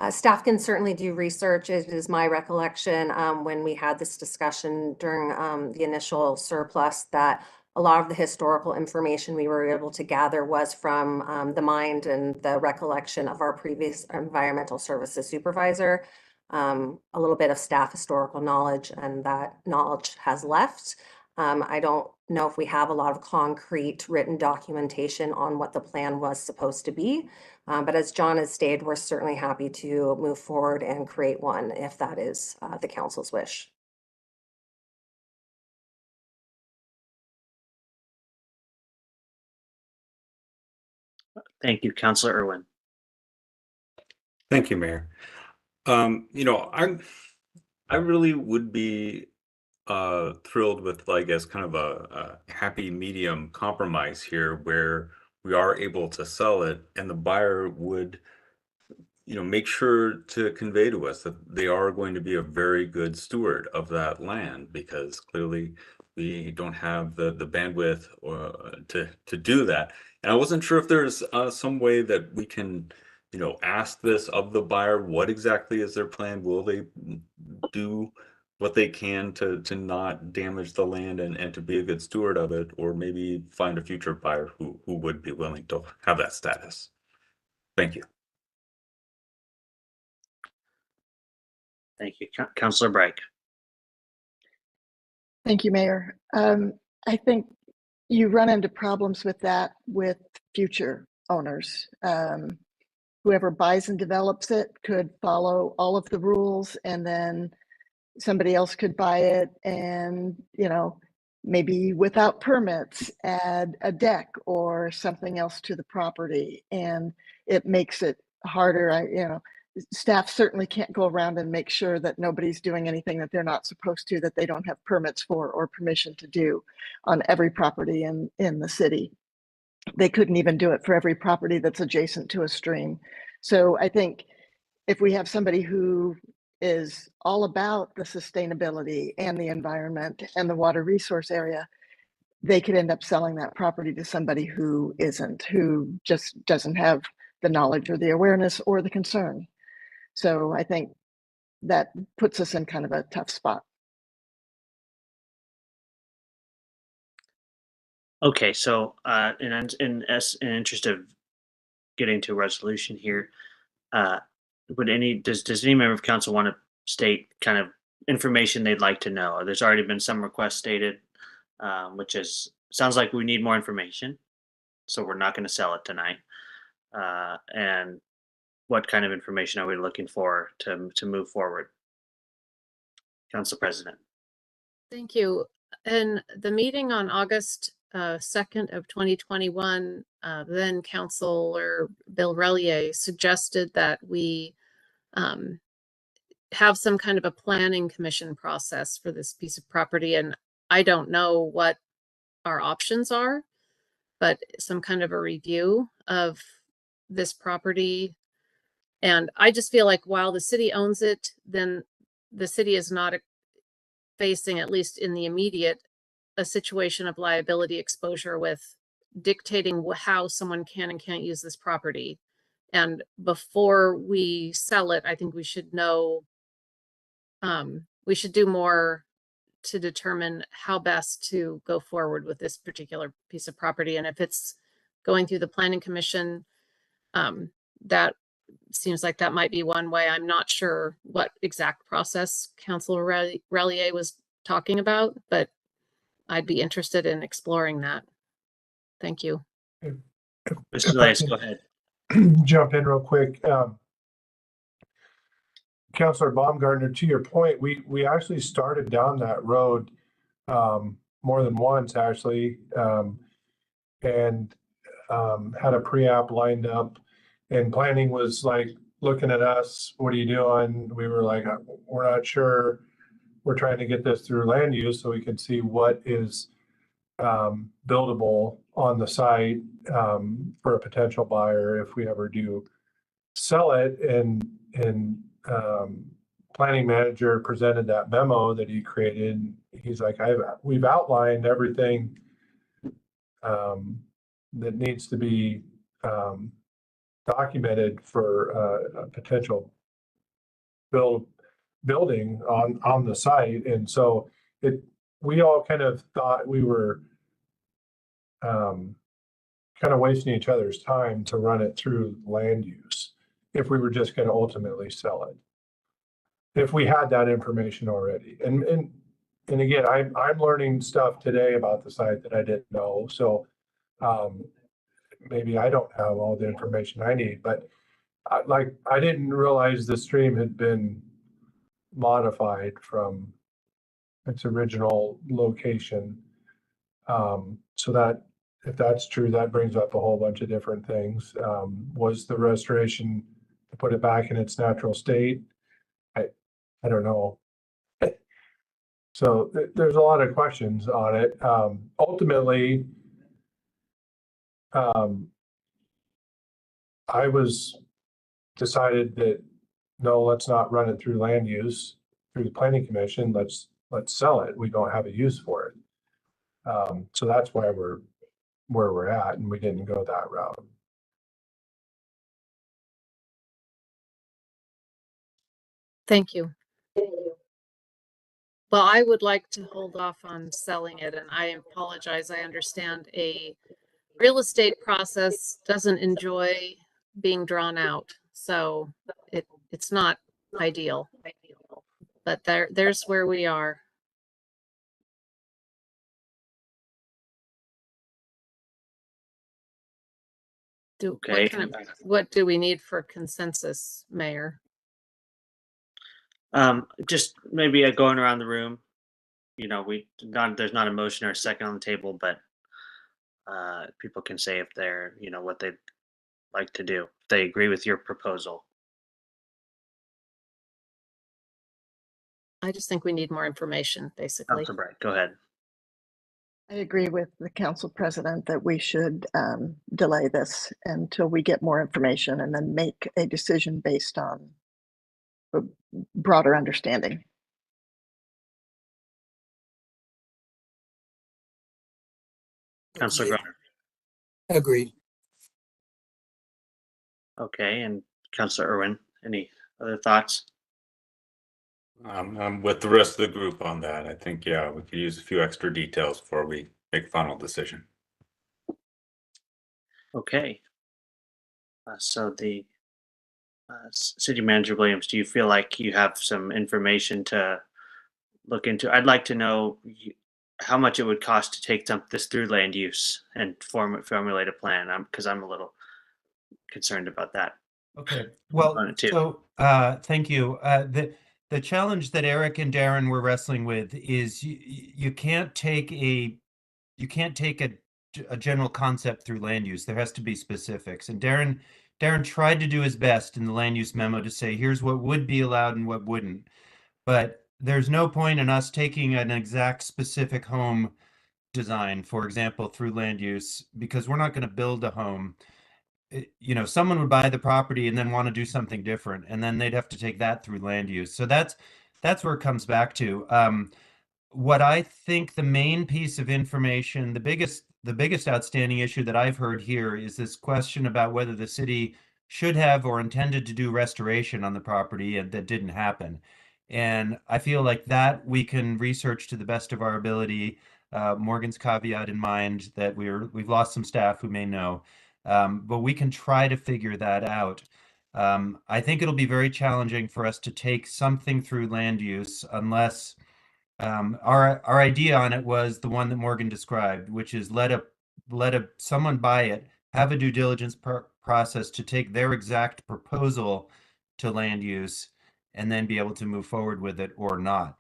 Staff can certainly do research. It is my recollection when we had this discussion during the initial surplus that a lot of the historical information we were able to gather was from the mind and the recollection of our previous environmental services supervisor. A little bit of staff historical knowledge, and that knowledge has left. I don't know if we have a lot of concrete written documentation on what the plan was supposed to be. But as John has stated, we're certainly happy to move forward and create one if that is the council's wish.
Thank you, Councilor Irwin.
Thank you, Mayor. I really would be thrilled with, I guess, kind of a happy medium compromise here where we are able to sell it and the buyer would make sure to convey to us that they are going to be a very good steward of that land, because clearly we don't have the bandwidth to do that. And I wasn't sure if there's some way that we can ask this of the buyer. What exactly is their plan? Will they do what they can to not damage the land and to be a good steward of it, or maybe find a future buyer who would be willing to have that status? Thank you.
Thank you, Councilor Bragg.
Thank you, Mayor. I think you run into problems with that with future owners. Whoever buys and develops it could follow all of the rules, and then somebody else could buy it and, maybe without permits, add a deck or something else to the property. And it makes it harder. Staff certainly can't go around and make sure that nobody's doing anything that they're not supposed to, that they don't have permits for or permission to do on every property in the city. They couldn't even do it for every property that's adjacent to a stream. So I think if we have somebody who is all about the sustainability and the environment and the water resource area, they could end up selling that property to somebody who isn't, who just doesn't have the knowledge or the awareness or the concern. So I think that puts us in kind of a tough spot.
Okay, so in interest of getting to a resolution here, does any member of council want to state kind of information they'd like to know? There's already been some requests stated, which sounds like we need more information, so we're not going to sell it tonight. And what kind of information are we looking for to move forward? Council President.
Thank you. In the meeting on August 2nd of 2021, then Councilor Bill Relier suggested that we have some kind of a planning commission process for this piece of property. And I don't know what our options are, but some kind of a review of this property. And I just feel like while the city owns it, then the city is not facing, at least in the immediate, a situation of liability exposure with dictating how someone can and can't use this property. And before we sell it, I think we should know, we should do more to determine how best to go forward with this particular piece of property. And if it's going through the planning commission, that seems like that might be one way. I'm not sure what exact process Councilor Relier was talking about, but I'd be interested in exploring that. Thank you.
Mr. Lace, go ahead.
Jump in real quick. Councilor Baumgartner, to your point, we actually started down that road more than once, actually, and had a pre-app lined up, and planning was like looking at us, what are you doing? We were like, we're not sure. We're trying to get this through land use so we can see what is buildable on the site for a potential buyer if we ever do sell it. And planning manager presented that memo that he created. He's like, we've outlined everything that needs to be documented for a potential building on the site. And so we all kind of thought we were kind of wasting each other's time to run it through land use if we were just going to ultimately sell it, if we had that information already. And again, I'm learning stuff today about the site that I didn't know. So maybe I don't have all the information I need, but I didn't realize the stream had been modified from its original location. So that, if that's true, that brings up a whole bunch of different things. Was the restoration to put it back in its natural state? I don't know. So there's a lot of questions on it. Ultimately, I was decided that no, let's not run it through land use, through the planning commission. Let's sell it. We don't have a use for it. So that's why we're where we're at, and we didn't go that route.
Thank you. Well, I would like to hold off on selling it, and I apologize. I understand a real estate process doesn't enjoy being drawn out, so it's not ideal. But there's where we are.
Okay.
What do we need for consensus, Mayor?
Just maybe going around the room. You know, there's not a motion or a second on the table, but people can say if they're, what they'd like to do, if they agree with your proposal.
I just think we need more information, basically.
Councilor Bright, go ahead.
I agree with the council president that we should delay this until we get more information and then make a decision based on a broader understanding.
Councilor Groner.
Agreed.
Okay, and Councilor Irwin, any other thoughts?
I'm with the rest of the group on that. I think, yeah, we could use a few extra details before we make final decision.
Okay. So the City Manager Williams, do you feel like you have some information to look into? I'd like to know how much it would cost to take this through land use and formulate a plan, because I'm a little concerned about that.
Okay, well,
on it too.
so thank you. The challenge that Eric and Darren were wrestling with is you can't take a general concept through land use. There has to be specifics. And Darren tried to do his best in the land use memo to say, here's what would be allowed and what wouldn't. But there's no point in us taking an exact specific home design, for example, through land use, because we're not going to build a home. You know, someone would buy the property and then want to do something different, and then they'd have to take that through land use. So that's where it comes back to. What I think the main piece of information, the biggest outstanding issue that I've heard here is this question about whether the city should have or intended to do restoration on the property, and that didn't happen. And I feel like that we can research to the best of our ability. Morgan's caveat in mind that we've lost some staff who may know, but we can try to figure that out. I think it'll be very challenging for us to take something through land use unless our idea on it was the one that Morgan described, which is let someone buy it, have a due diligence process to take their exact proposal to land use, and then be able to move forward with it or not.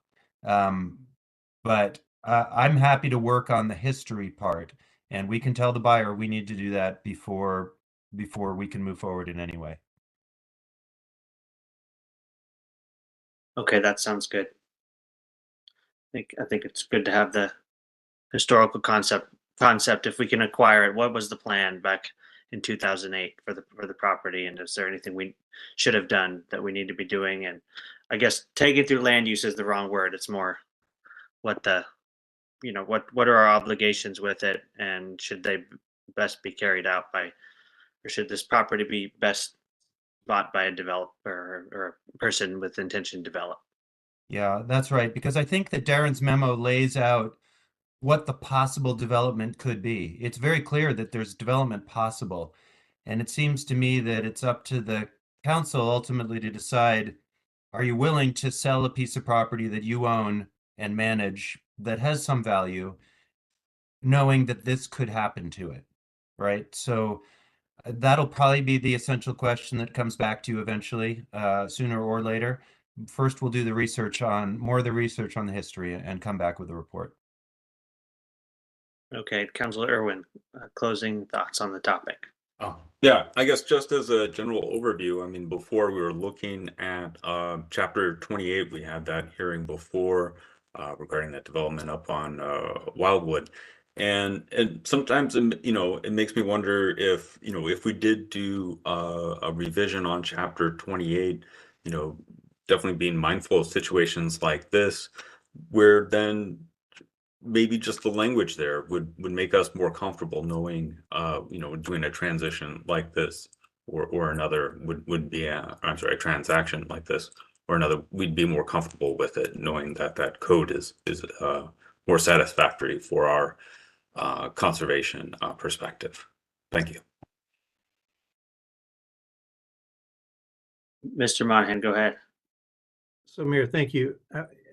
But I'm happy to work on the history part, and we can tell the buyer we need to do that before we can move forward in any way.
Okay, that sounds good. I think it's good to have the historical concept if we can acquire it. What was the plan back in 2008 for the property, and is there anything we should have done that we need to be doing? And I guess taking through land use is the wrong word. It's more what what are our obligations with it, and should they best be carried out by, or should this property be best bought by a developer or a person with intention to develop?
Yeah, that's right. Because I think that Darren's memo lays out what the possible development could be. It's very clear that there's development possible. And it seems to me that it's up to the council ultimately to decide, are you willing to sell a piece of property that you own and manage that has some value, knowing that this could happen to it, right? So that'll probably be the essential question that comes back to you eventually, sooner or later. First, we'll do the research on more of the research on the history and come back with a report.
Okay, Councilor Irwin, closing thoughts on the topic.
Oh, yeah, I guess just as a general overview, I mean, before we were looking at chapter 28, we had that hearing before regarding that development up on Wildwood. And sometimes, it makes me wonder if, if we did do a revision on chapter 28, definitely being mindful of situations like this, where then maybe just the language there would make us more comfortable knowing, doing a transition like this or another would be I'm sorry, a transaction like this or another, we'd be more comfortable with it, knowing that that code is more satisfactory for our conservation perspective. Thank you.
Mr. Monahan, go ahead.
So Mayor, thank you.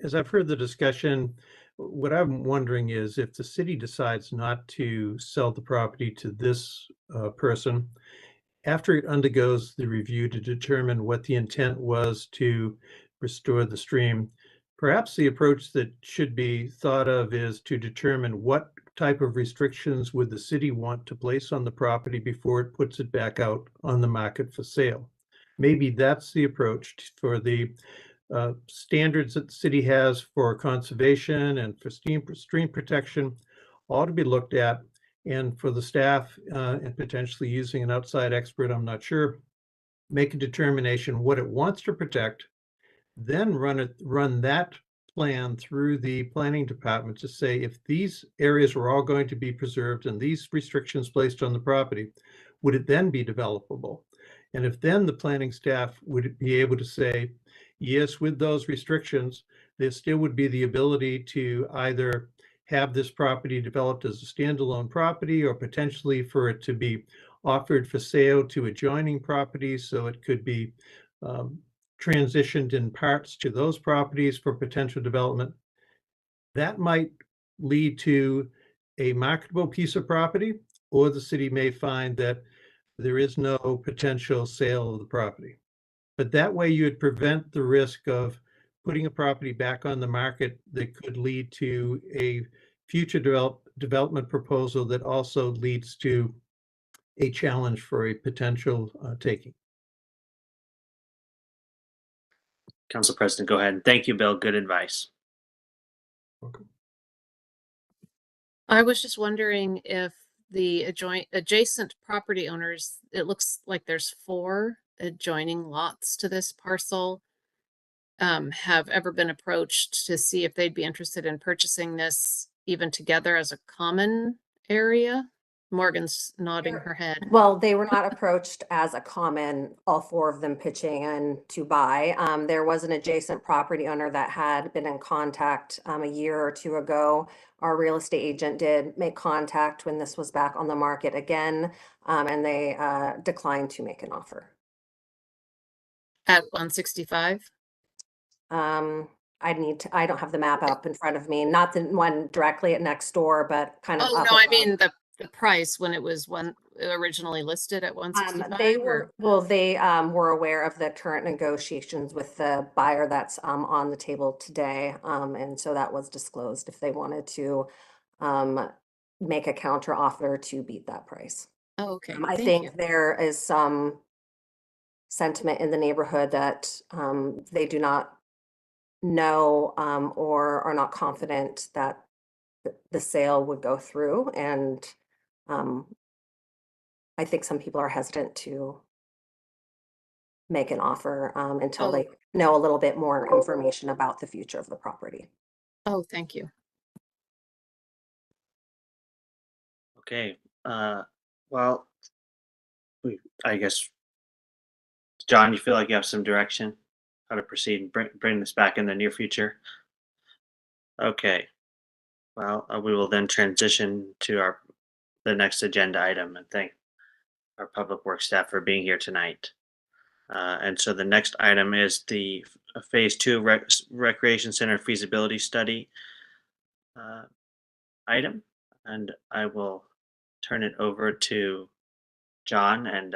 As I've heard the discussion, what I'm wondering is if the city decides not to sell the property to this person, after it undergoes the review to determine what the intent was to restore the stream, perhaps the approach that should be thought of is to determine what type of restrictions would the city want to place on the property before it puts it back out on the market for sale. Maybe that's the approach for the standards that the city has for conservation and for stream protection, all to be looked at. And for the staff and potentially using an outside expert, I'm not sure, make a determination what it wants to protect, then run that plan through the planning department to say if these areas were all going to be preserved and these restrictions placed on the property, would it then be developable? And if then the planning staff would be able to say, yes, with those restrictions, there still would be the ability to either have this property developed as a standalone property or potentially for it to be offered for sale to adjoining properties so it could be transitioned in parts to those properties for potential development. That might lead to a marketable piece of property, or the city may find that there is no potential sale of the property. But that way you would prevent the risk of putting a property back on the market that could lead to a future development proposal that also leads to a challenge for a potential taking.
Council President, go ahead. Thank you, Bill. Good advice.
Welcome.
I was just wondering if the adjacent property owners, it looks like there's 4 adjoining lots to this parcel, have ever been approached to see if they'd be interested in purchasing this even together as a common area. Morgan's nodding her head.
Well, they were not approached as a common, all 4 of them pitching in to buy. There was an adjacent property owner that had been in contact a year or 2 ago. Our real estate agent did make contact when this was back on the market again, and they declined to make an offer.
At 165?
I don't have the map up in front of me, not the one directly at next door, but kind of
Oh,
up
no, I
above.
mean the price when it was originally listed at 165?
They were were aware of the current negotiations with the buyer that's on the table today. And so that was disclosed if they wanted to make a counter offer to beat that price.
Oh, okay.
I
Thank
think
you.
there is some sentiment in the neighborhood that they do not know or are not confident that the sale would go through. And I think some people are hesitant to make an offer until they know a little bit more information about the future of the property.
Oh, thank you.
Okay. Well, I guess, John, you feel like you have some direction how to proceed and bring this back in the near future? Okay. Well, we will then transition to the next agenda item and thank our public works staff for being here tonight. And so the next item is the phase 2 recreation center feasibility study item, and I will turn it over to John and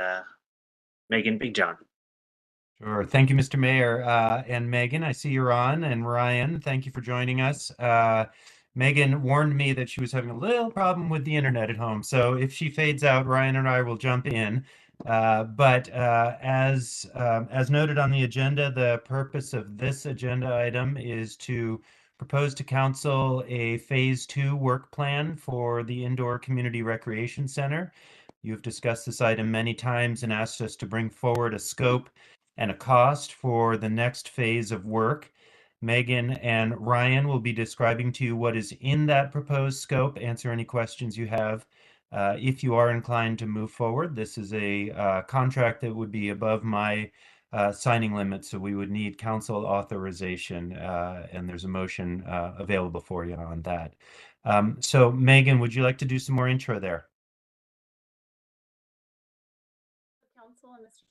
Megan Big John.
Sure. Thank you, Mr. Mayor. And Megan, I see you're on, and Ryan, thank you for joining us. Megan warned me that she was having a little problem with the internet at home. So if she fades out, Ryan and I will jump in. But as noted on the agenda, the purpose of this agenda item is to propose to council a phase 2 work plan for the indoor community recreation center. You've discussed this item many times and asked us to bring forward a scope and a cost for the next phase of work. Megan and Ryan will be describing to you what is in that proposed scope, answer any questions you have. If you are inclined to move forward, this is a contract that would be above my signing limit, so we would need council authorization, and there's a motion available for you on that. So Megan, would you like to do some more intro there?
Council and Mr.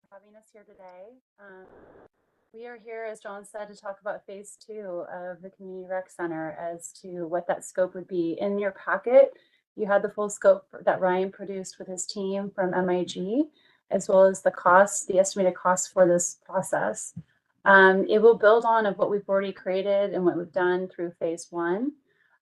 for having us here today. We are here, as John said, to talk about phase 2 of the community rec center as to what that scope would be. In your packet, you had the full scope that Ryan produced with his team from MIG, as well as the cost, the estimated cost for this process. It will build on of what we've already created and what we've done through phase 1.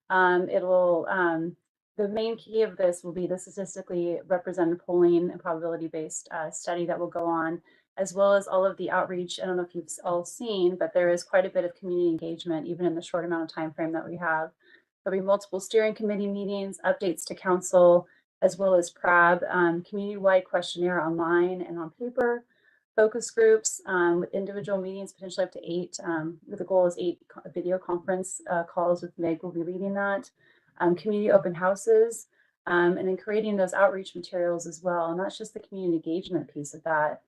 The main key of this will be the statistically represented polling and probability-based study that will go on, as well as all of the outreach. I don't know if you've all seen, but there is quite a bit of community engagement, even in the short amount of time frame that we have. There'll be multiple steering committee meetings, updates to council, as well as PRAB, community-wide questionnaire online and on paper, focus groups with individual meetings, potentially up to 8. The goal is 8 video conference calls with Meg will be leading that. Community open houses, and then creating those outreach materials as well. And that's just the community engagement piece of that.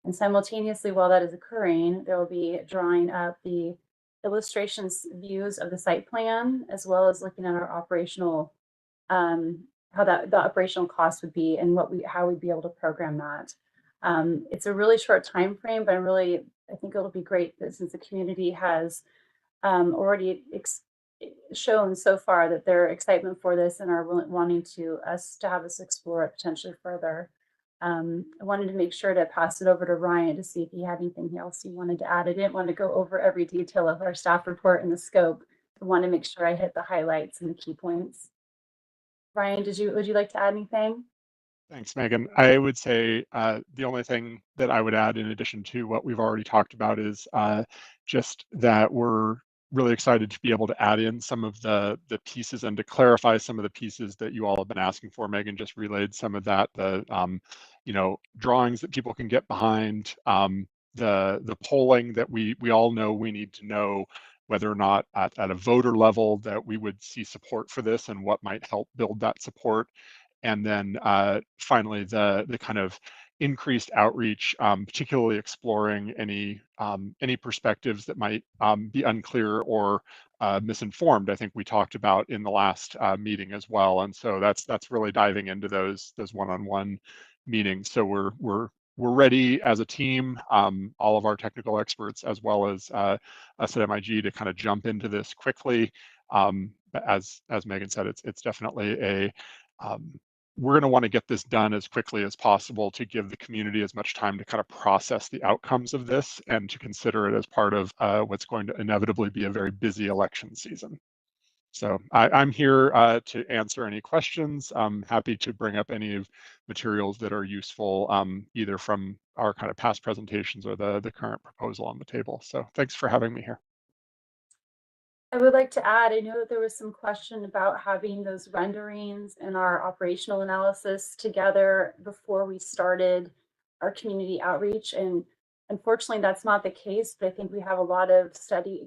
And simultaneously, while that is occurring, there will be drawing up the illustrations views of the site plan, as well as looking at our operational, how the operational cost would be and how we'd be able to program that. It's a really short time frame, but I think it'll be great that since the community has already shown so far that their excitement for this and are wanting us to have us explore it potentially further. I wanted to make sure to pass it over to Ryan to see if he had anything else he wanted to add. I didn't want to go over every detail of our staff report and the scope. I want to make sure I hit the highlights and the key points. Ryan, would you like to add anything?
Thanks, Megan. I would say the only thing that I would add in addition to what we've already talked about is just that we're really excited to be able to add in some of the pieces and to clarify some of the pieces that you all have been asking for. Megan just relayed some of that, the drawings that people can get behind, the polling that we all know we need to know whether or not at a voter level that we would see support for this and what might help build that support. And then finally, the kind of increased outreach, particularly exploring any perspectives that might be unclear or misinformed. I think we talked about in the last meeting as well, and so that's really diving into those one-on-one meetings. So we're ready as a team, all of our technical experts as well as us at MIG to kind of jump into this quickly. As Megan said, it's definitely a we're going to want to get this done as quickly as possible to give the community as much time to kind of process the outcomes of this and to consider it as part of what's going to inevitably be a very busy election season. So I'm here to answer any questions. I'm happy to bring up any of materials that are useful, either from our kind of past presentations or the current proposal on the table. So thanks for having me here.
I would like to add, I know that there was some question about having those renderings and our operational analysis together before we started our community outreach. And unfortunately, that's not the case, but I think we have a lot of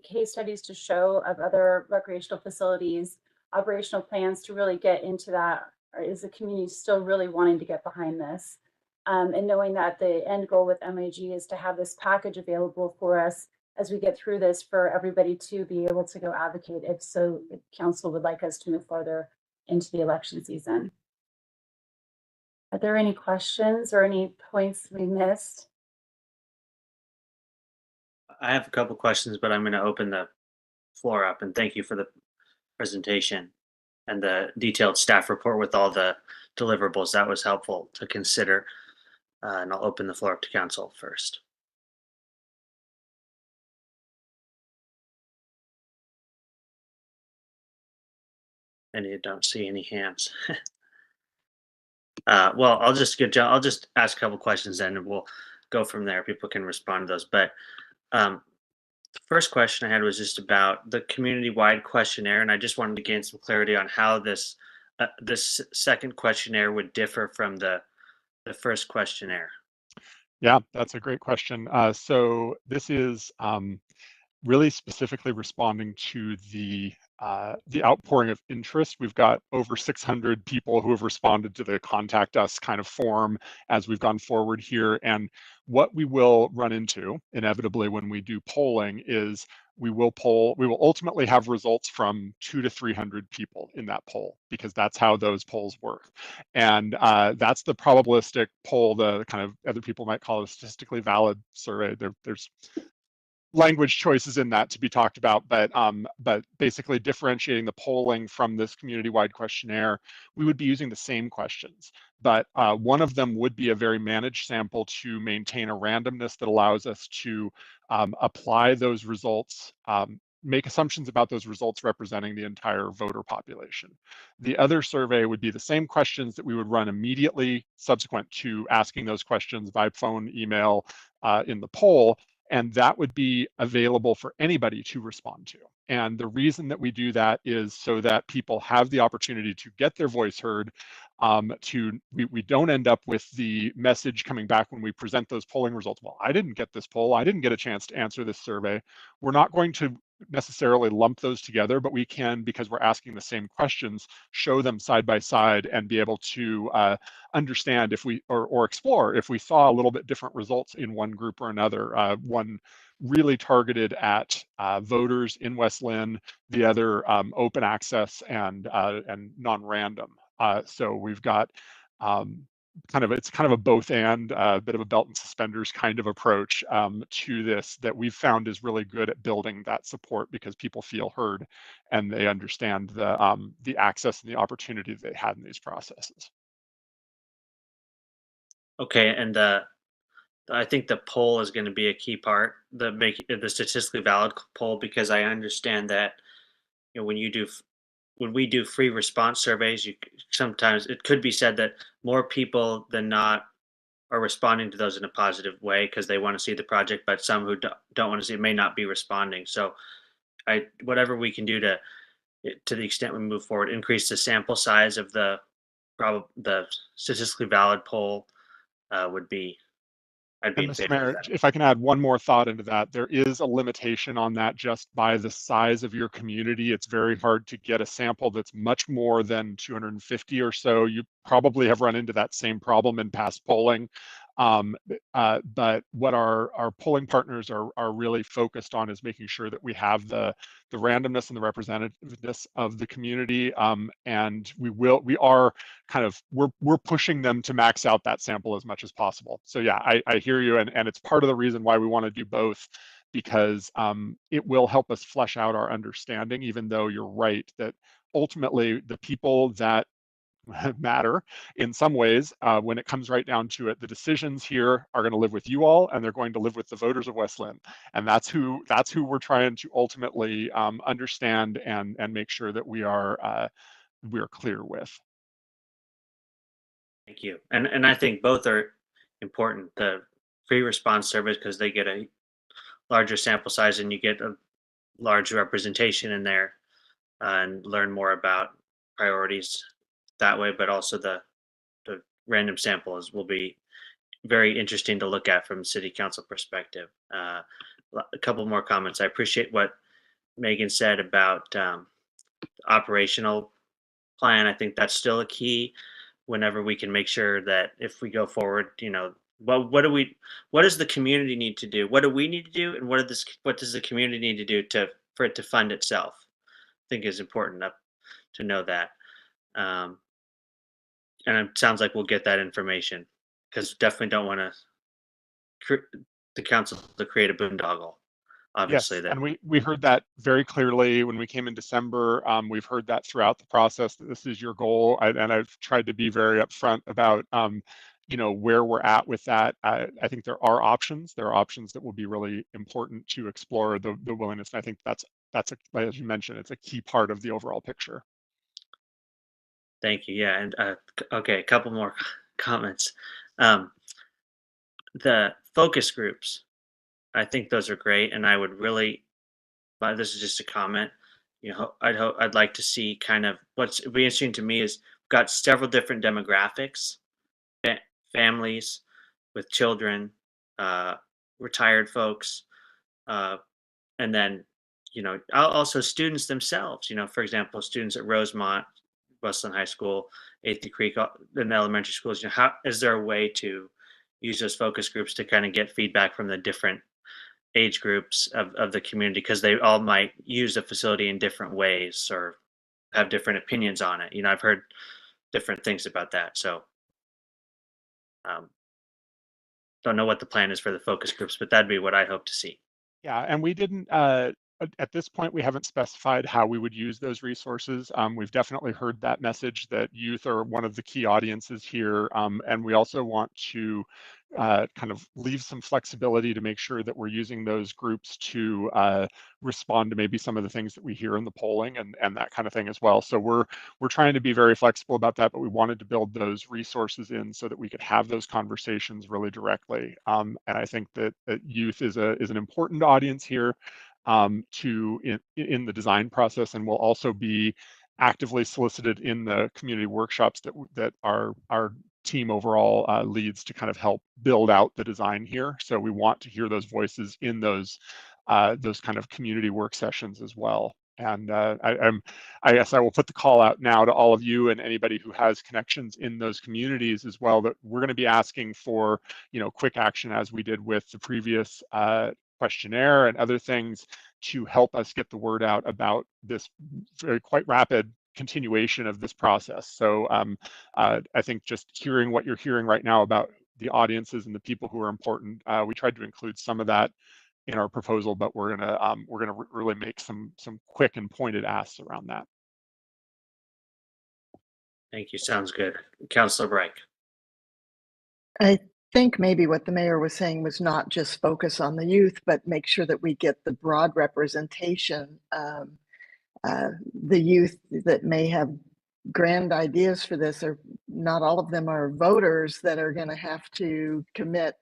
case studies to show of other recreational facilities, operational plans to really get into that. Or is the community still really wanting to get behind this? And knowing that the end goal with MIG is to have this package available for us as we get through this for everybody to be able to go advocate if council would like us to move further into the election season. Are there any questions or any points we missed?
I have a couple questions, but I'm going to open the floor up and thank you for the presentation and the detailed staff report with all the deliverables. That was helpful to consider. And I'll open the floor up to council first. And you don't see any hands. Well, I'll just ask a couple questions then, and we'll go from there. People can respond to those. But the first question I had was just about the community-wide questionnaire, and I just wanted to gain some clarity on how this second questionnaire would differ from the first questionnaire.
Yeah, that's a great question. So this is really specifically responding to the outpouring of interest. We've got over 600 people who have responded to the contact us kind of form as we've gone forward here. And what we will run into inevitably when we do polling is we will ultimately have results from 200 to 300 people in that poll, because that's how those polls work. And that's the probabilistic poll, the kind of other people might call it a statistically valid survey. There's language choices in that to be talked about, but basically differentiating the polling from this community-wide questionnaire, we would be using the same questions, but one of them would be a very managed sample to maintain a randomness that allows us to apply those results, make assumptions about those results representing the entire voter population. The other survey would be the same questions that we would run immediately subsequent to asking those questions by phone, email, in the poll, and that would be available for anybody to respond to. And the reason that we do that is so that people have the opportunity to get their voice heard. We don't end up with the message coming back when we present those polling results. Well, I didn't get this poll. I didn't get a chance to answer this survey. We're not going to necessarily lump those together, but we can, because we're asking the same questions, show them side by side and be able to understand if we, or explore if we saw a little bit different results in one group or another. One really targeted at voters in West Linn, the other open access and non-random. So we've got it's kind of a both and a bit of a belt and suspenders kind of approach to this that we've found is really good at building that support, because people feel heard and they understand the access and the opportunity that they had in these processes.
Okay, and I think the poll is going to be a key part, the statistically valid poll, because I understand that when when we do free response surveys, sometimes it could be said that more people than not are responding to those in a positive way because they want to see the project, but some who don't want to see it may not be responding. So whatever we can do to the extent we move forward, increase the sample size of the statistically valid poll would be I'd be
And
in
Mr.
favor of
Mayor,
that.
if I can add one more thought into that, there is a limitation on that just by the size of your community. It's very hard to get a sample that's much more than 250 or so. You probably have run into that same problem in past polling. But what our polling partners are really focused on is making sure that we have the randomness and the representativeness of the community. And we are kind of we're pushing them to max out that sample as much as possible. So yeah, I hear you, and it's part of the reason why we want to do both, because it will help us flesh out our understanding, even though you're right that ultimately the people that matter in some ways, when it comes right down to it, the decisions here are going to live with you all, and they're going to live with the voters of West Linn, and that's who we're trying to ultimately understand and make sure that we are clear with.
Thank you. And I think both are important. The free response surveys, because they get a larger sample size and you get a large representation in there, and learn more about priorities that way. But also the random samples will be very interesting to look at from city council perspective. A couple more comments. I appreciate what Megan said about operational plan. I think that's still a key whenever we can make sure that if we go forward, what does the community need to do? What do we need to do? And what does the community need to do for it to fund itself? I think is important to know that. Um, and it sounds like we'll get that information, because definitely don't want the council to create a boondoggle. Obviously
Yes,
that.
and we heard that very clearly when we came in December. We've heard that throughout the process that this is your goal, and I've tried to be very upfront about where we're at with that. I think there are options. There are options that will be really important to explore the willingness. And I think that's as you mentioned, it's a key part of the overall picture.
Thank you. Yeah, and okay, a couple more comments. The focus groups, I think those are great, and I would really. But this is just a comment. I'd like to see kind of what's be interesting to me is we've got several different demographics, families with children, retired folks, uh, and then also students themselves. For example, students at Rosemont, Westland High School, Eighth Creek, in elementary schools. How is there a way to use those focus groups to kind of get feedback from the different age groups of the community, because they all might use the facility in different ways or have different opinions on it. I've heard different things about that. So um, don't know what the plan is for the focus groups, but that'd be what I hope to see.
Yeah, and we didn't, at this point, we haven't specified how we would use those resources. We've definitely heard that message that youth are one of the key audiences here. And we also want to kind of leave some flexibility to make sure that we're using those groups to respond to maybe some of the things that we hear in the polling and that kind of thing as well. So we're trying to be very flexible about that, but we wanted to build those resources in so that we could have those conversations really directly. And I think that youth is an important audience here in the design process, and will also be actively solicited in the community workshops that our team overall leads to kind of help build out the design here. So we want to hear those voices in those kind of community work sessions as well. And I guess I will put the call out now to all of you and anybody who has connections in those communities as well, that we're going to be asking for quick action, as we did with the previous questionnaire and other things, to help us get the word out about this very quite rapid continuation of this process. So I think just hearing what you're hearing right now about the audiences and the people who are important, we tried to include some of that in our proposal, but we're gonna really make some quick and pointed asks around that.
Thank you. Sounds good. Councilor Reich.
I think maybe what the mayor was saying was not just focus on the youth, but make sure that we get the broad representation. The youth that may have grand ideas for this, or not all of them are voters that are going to have to commit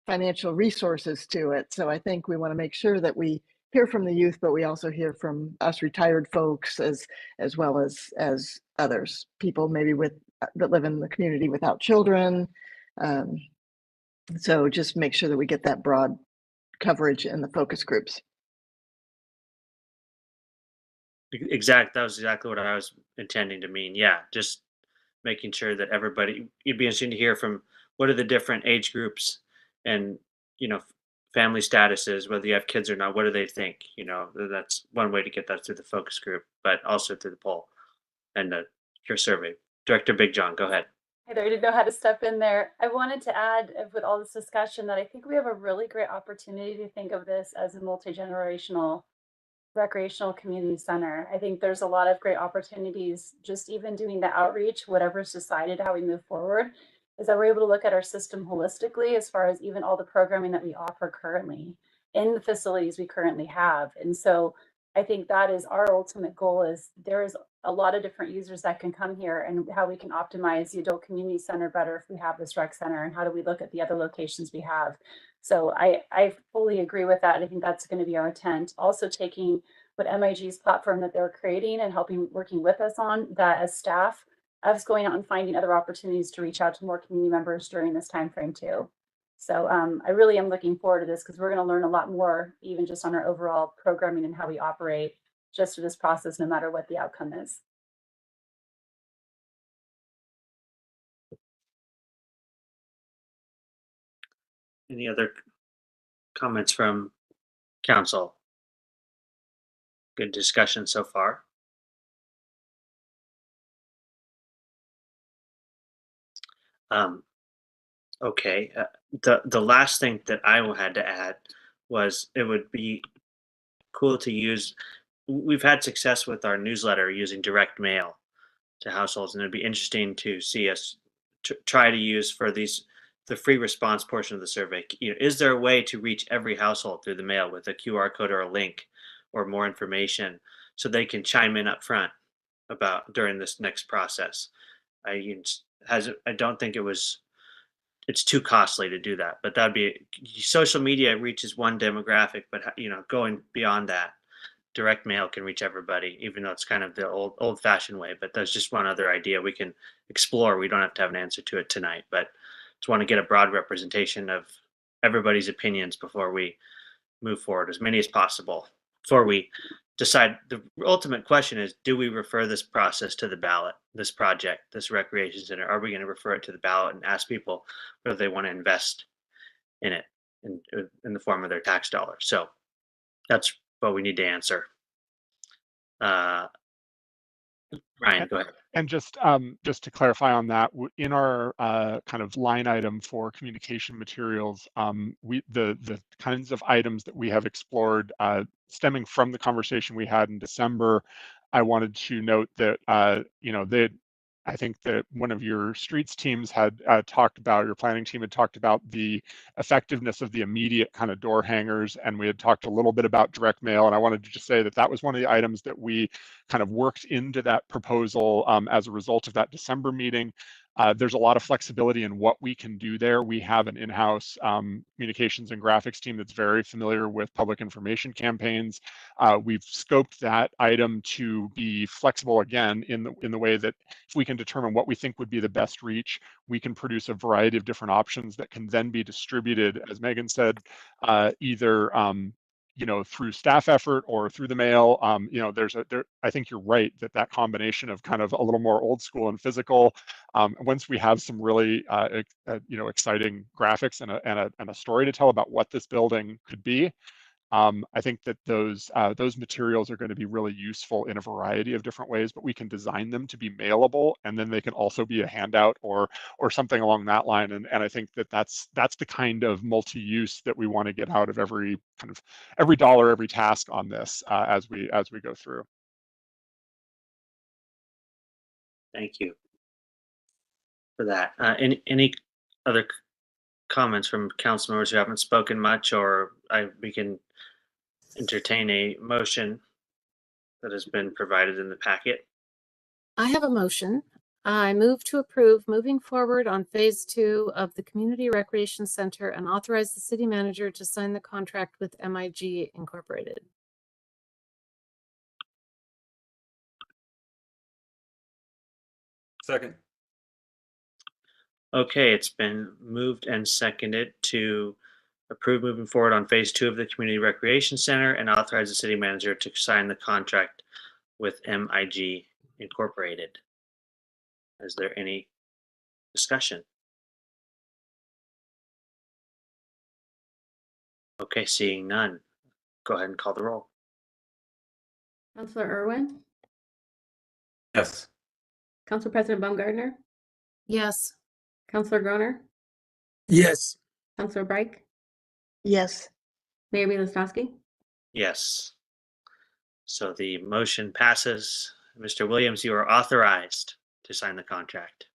financial resources to it. So I think we want to make sure that we hear from the youth, but we also hear from us retired folks as well as others, people maybe with that live in the community without children. So just make sure that we get that broad coverage in the focus groups.
That was exactly what I was intending to mean. Yeah, just making sure that everybody. It'd be interesting to hear from what are the different age groups and family statuses, whether you have kids or not. What do they think? That's one way to get that through the focus group, but also through the poll and your survey. Director Big John, go ahead.
Hey there, I didn't know how to step in there. I wanted to add, with all this discussion, that I think we have a really great opportunity to think of this as a multi-generational recreational community center. I think there's a lot of great opportunities, just even doing the outreach, whatever's decided how we move forward, is that we're able to look at our system holistically as far as even all the programming that we offer currently in the facilities we currently have. And so I think that is our ultimate goal, is there is a lot of different users that can come here, and how we can optimize the adult community center better if we have this rec center, and how do we look at the other locations we have. So I fully agree with that. I think that's going to be our intent. Also taking what MIG's platform that they're creating and working with us on that as staff, us going out and finding other opportunities to reach out to more community members during this time frame too. So I really am looking forward to this, because we're going to learn a lot more, even just on our overall programming and how we operate just through this process, no matter what the outcome is.
Any other comments from council? Good discussion so far. Okay. The last thing that I had to add was it would be cool to use. We've had success with our newsletter using direct mail to households, and it'd be interesting to see us try to use for the free response portion of the survey. Is there a way to reach every household through the mail with a QR code or a link or more information, so they can chime in up front about during this next process? I don't think it's too costly to do that, but that'd be social media reaches one demographic, but going beyond that, direct mail can reach everybody, even though it's kind of the old fashioned way. But there's just one other idea we can explore. We don't have to have an answer to it tonight, but just want to get a broad representation of everybody's opinions before we move forward, as many as possible, before we decide. The ultimate question is, do we refer this process to the ballot, this project, this recreation center? Are we going to refer it to the ballot and ask people whether they want to invest in it in the form of their tax dollars? So that's what we need to answer. Ryan, go ahead.
And just to clarify on that, in our kind of line item for communication materials, the kinds of items that we have explored stemming from the conversation we had in December, I wanted to note that I think that one of your streets teams had talked about, your planning team had talked about the effectiveness of the immediate kind of door hangers, and we had talked a little bit about direct mail, and I wanted to just say that that was one of the items that we kind of worked into that proposal as a result of that December meeting. There's a lot of flexibility in what we can do there. We have an in-house communications and graphics team that's very familiar with public information campaigns. We've scoped that item to be flexible again in the way that if we can determine what we think would be the best reach, we can produce a variety of different options that can then be distributed, as Megan said, either through staff effort or through the mail. I think you're right that combination of kind of a little more old school and physical. Once we have some really exciting graphics and a story to tell about what this building could be, I think that those materials are going to be really useful in a variety of different ways, but we can design them to be mailable, and then they can also be a handout or something along that line. And I think that that's the kind of multi-use that we want to get out of every dollar, every task on this as we go through.
Thank you for that. Any other comments from council members who haven't spoken much, or we can entertain a motion that has been provided in the packet.
I have a motion. I move to approve moving forward on phase 2 of the Community Recreation Center and authorize the city manager to sign the contract with MIG Incorporated.
Second.
Okay, it's been moved and seconded to approve moving forward on phase 2 of the Community Recreation Center and authorize the city manager to sign the contract with MIG Incorporated. Is there any discussion? Okay, seeing none. Go ahead and call the roll.
Councilor Irwin,
Yes.
Council President Baumgartner,
Yes.
Councilor Groner,
Yes.
Councilor Reich,
Yes.
Mayor Milostovsky.
Yes. So the motion passes. Mr. Williams, you are authorized to sign the contract.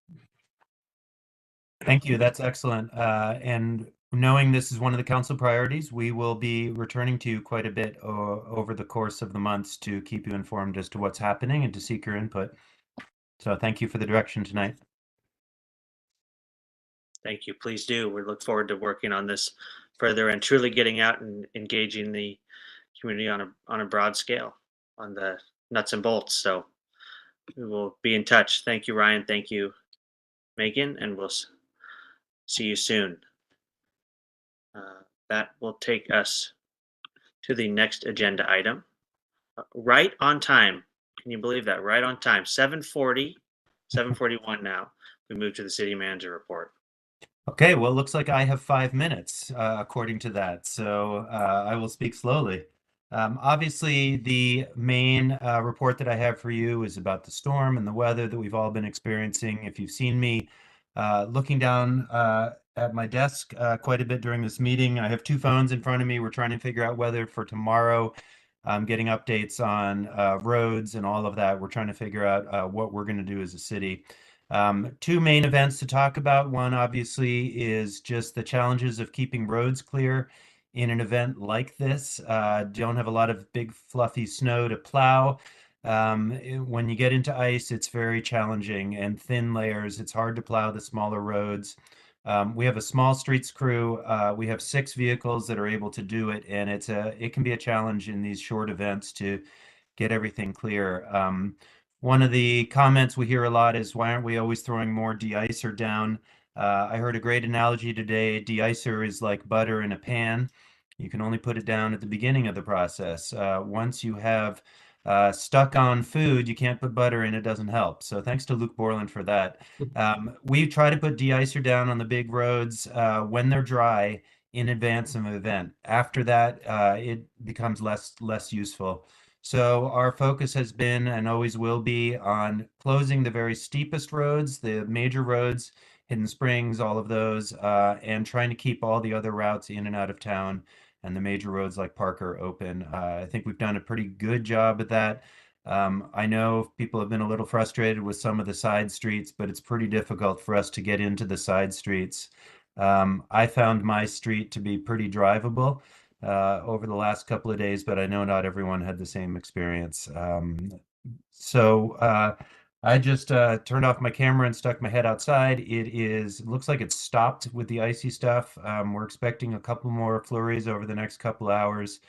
Thank you. That's excellent. And knowing this is one of the council priorities, we will be returning to you quite a bit over the course of the months to keep you informed as to what's happening and to seek your input. So thank you for the direction tonight.
Thank you. Please do. We look forward to working on this further and truly getting out and engaging the community on a broad scale on the nuts and bolts. So we will be in touch. Thank you, Ryan. Thank you, Megan, and we'll see you soon. That will take us to the next agenda item. Right on time. Can you believe that? Right on time. 7:40, 7:41 now. We move to the city manager report.
Okay, well, it looks like I have 5 minutes, according to that. So I will speak slowly. Obviously, the main report that I have for you is about the storm and the weather that we've all been experiencing. If you've seen me looking down at my desk quite a bit during this meeting, I have 2 phones in front of me. We're trying to figure out weather for tomorrow. I'm getting updates on roads and all of that. We're trying to figure out what we're going to do as a city. 2 main events to talk about. One, obviously, is just the challenges of keeping roads clear in an event like this. Don't have a lot of big fluffy snow to plow. When you get into ice, it's very challenging, and thin layers. It's hard to plow the smaller roads. We have a small streets crew. We have 6 vehicles that are able to do it, and it can be a challenge in these short events to get everything clear. One of the comments we hear a lot is, why aren't we always throwing more de-icer down? I heard a great analogy today. De-icer is like butter in a pan. You can only put it down at the beginning of the process. Once you have stuck on food, you can't put butter in, it doesn't help. So thanks to Luke Borland for that. We try to put de-icer down on the big roads when they're dry in advance of an event. After that, it becomes less useful. So our focus has been and always will be on closing the very steepest roads, the major roads, Hidden Springs, all of those, and trying to keep all the other routes in and out of town and the major roads like Parker open. I think we've done a pretty good job at that. I know people have been a little frustrated with some of the side streets, but it's pretty difficult for us to get into the side streets. I found my street to be pretty drivable over the last couple of days, but I know not everyone had the same experience. I just turned off my camera and stuck my head outside. It looks like it's stopped with the icy stuff. We're expecting a couple more flurries over the next couple hours.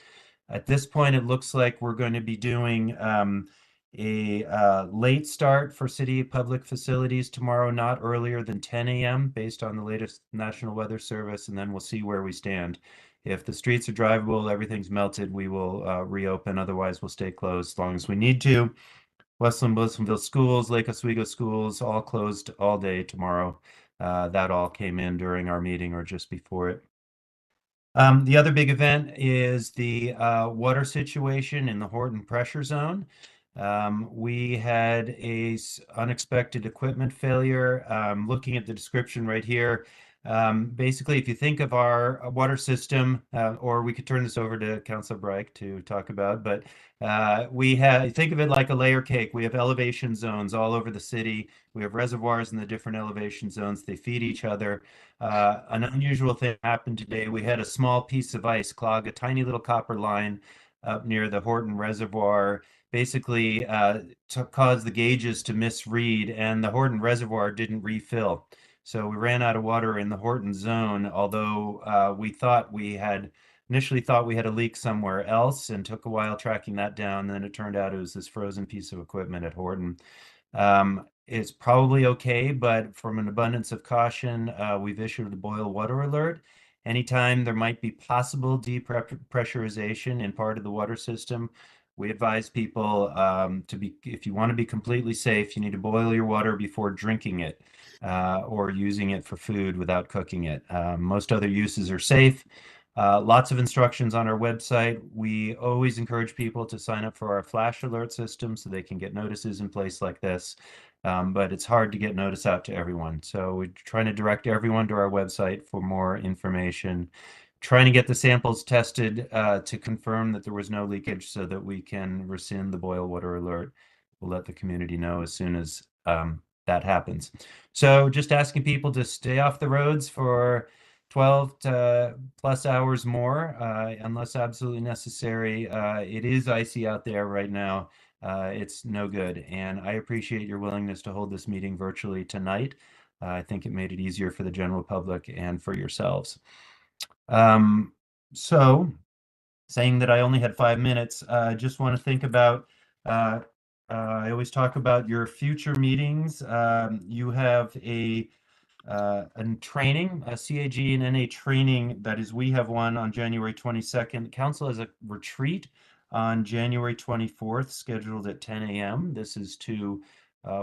At this point, it looks like we're going to be doing a late start for city public facilities tomorrow, not earlier than 10 a.m. based on the latest National Weather Service, and then we'll see where we stand. If the streets are drivable, everything's melted, we will reopen. Otherwise, we'll stay closed as long as we need to. Westland Wilsonville schools, Lake Oswego schools, all closed all day tomorrow. That all came in during our meeting or just before it. The other big event is the water situation in the Horton pressure zone. We had a unexpected equipment failure. Looking at the description right here, Basically, if you think of our water system, or we could turn this over to Councilor Breich to talk about, but think of it like a layer cake. We have elevation zones all over the city. We have reservoirs in the different elevation zones. They feed each other. An unusual thing happened today. We had a small piece of ice clog a tiny little copper line up near the Horton Reservoir, basically to cause the gauges to misread, and the Horton Reservoir didn't refill. So we ran out of water in the Horton zone, although we initially thought we had a leak somewhere else, and took a while tracking that down. And then it turned out it was this frozen piece of equipment at Horton. It's probably okay, but from an abundance of caution, we've issued a boil water alert. Anytime there might be possible depressurization in part of the water system, we advise people if you want to be completely safe, you need to boil your water before drinking it or using it for food without cooking it. Most other uses are safe. Lots of instructions on our website. We always encourage people to sign up for our flash alert system so they can get notices in place like this. But it's hard to get notice out to everyone. So we're trying to direct everyone to our website for more information. Trying to get the samples tested to confirm that there was no leakage so that we can rescind the boil water alert. We'll let the community know as soon as that happens. So just asking people to stay off the roads for 12 to plus hours more, unless absolutely necessary. It is icy out there right now. It's no good. And I appreciate your willingness to hold this meeting virtually tonight. I think it made it easier for the general public and for yourselves. So saying that I only had 5 minutes, I just want to think about, I always talk about your future meetings. You have a training, a CAG and NA training. That is, we have one on January 22nd. Council has a retreat on January 24th, scheduled at 10 a.m. This is to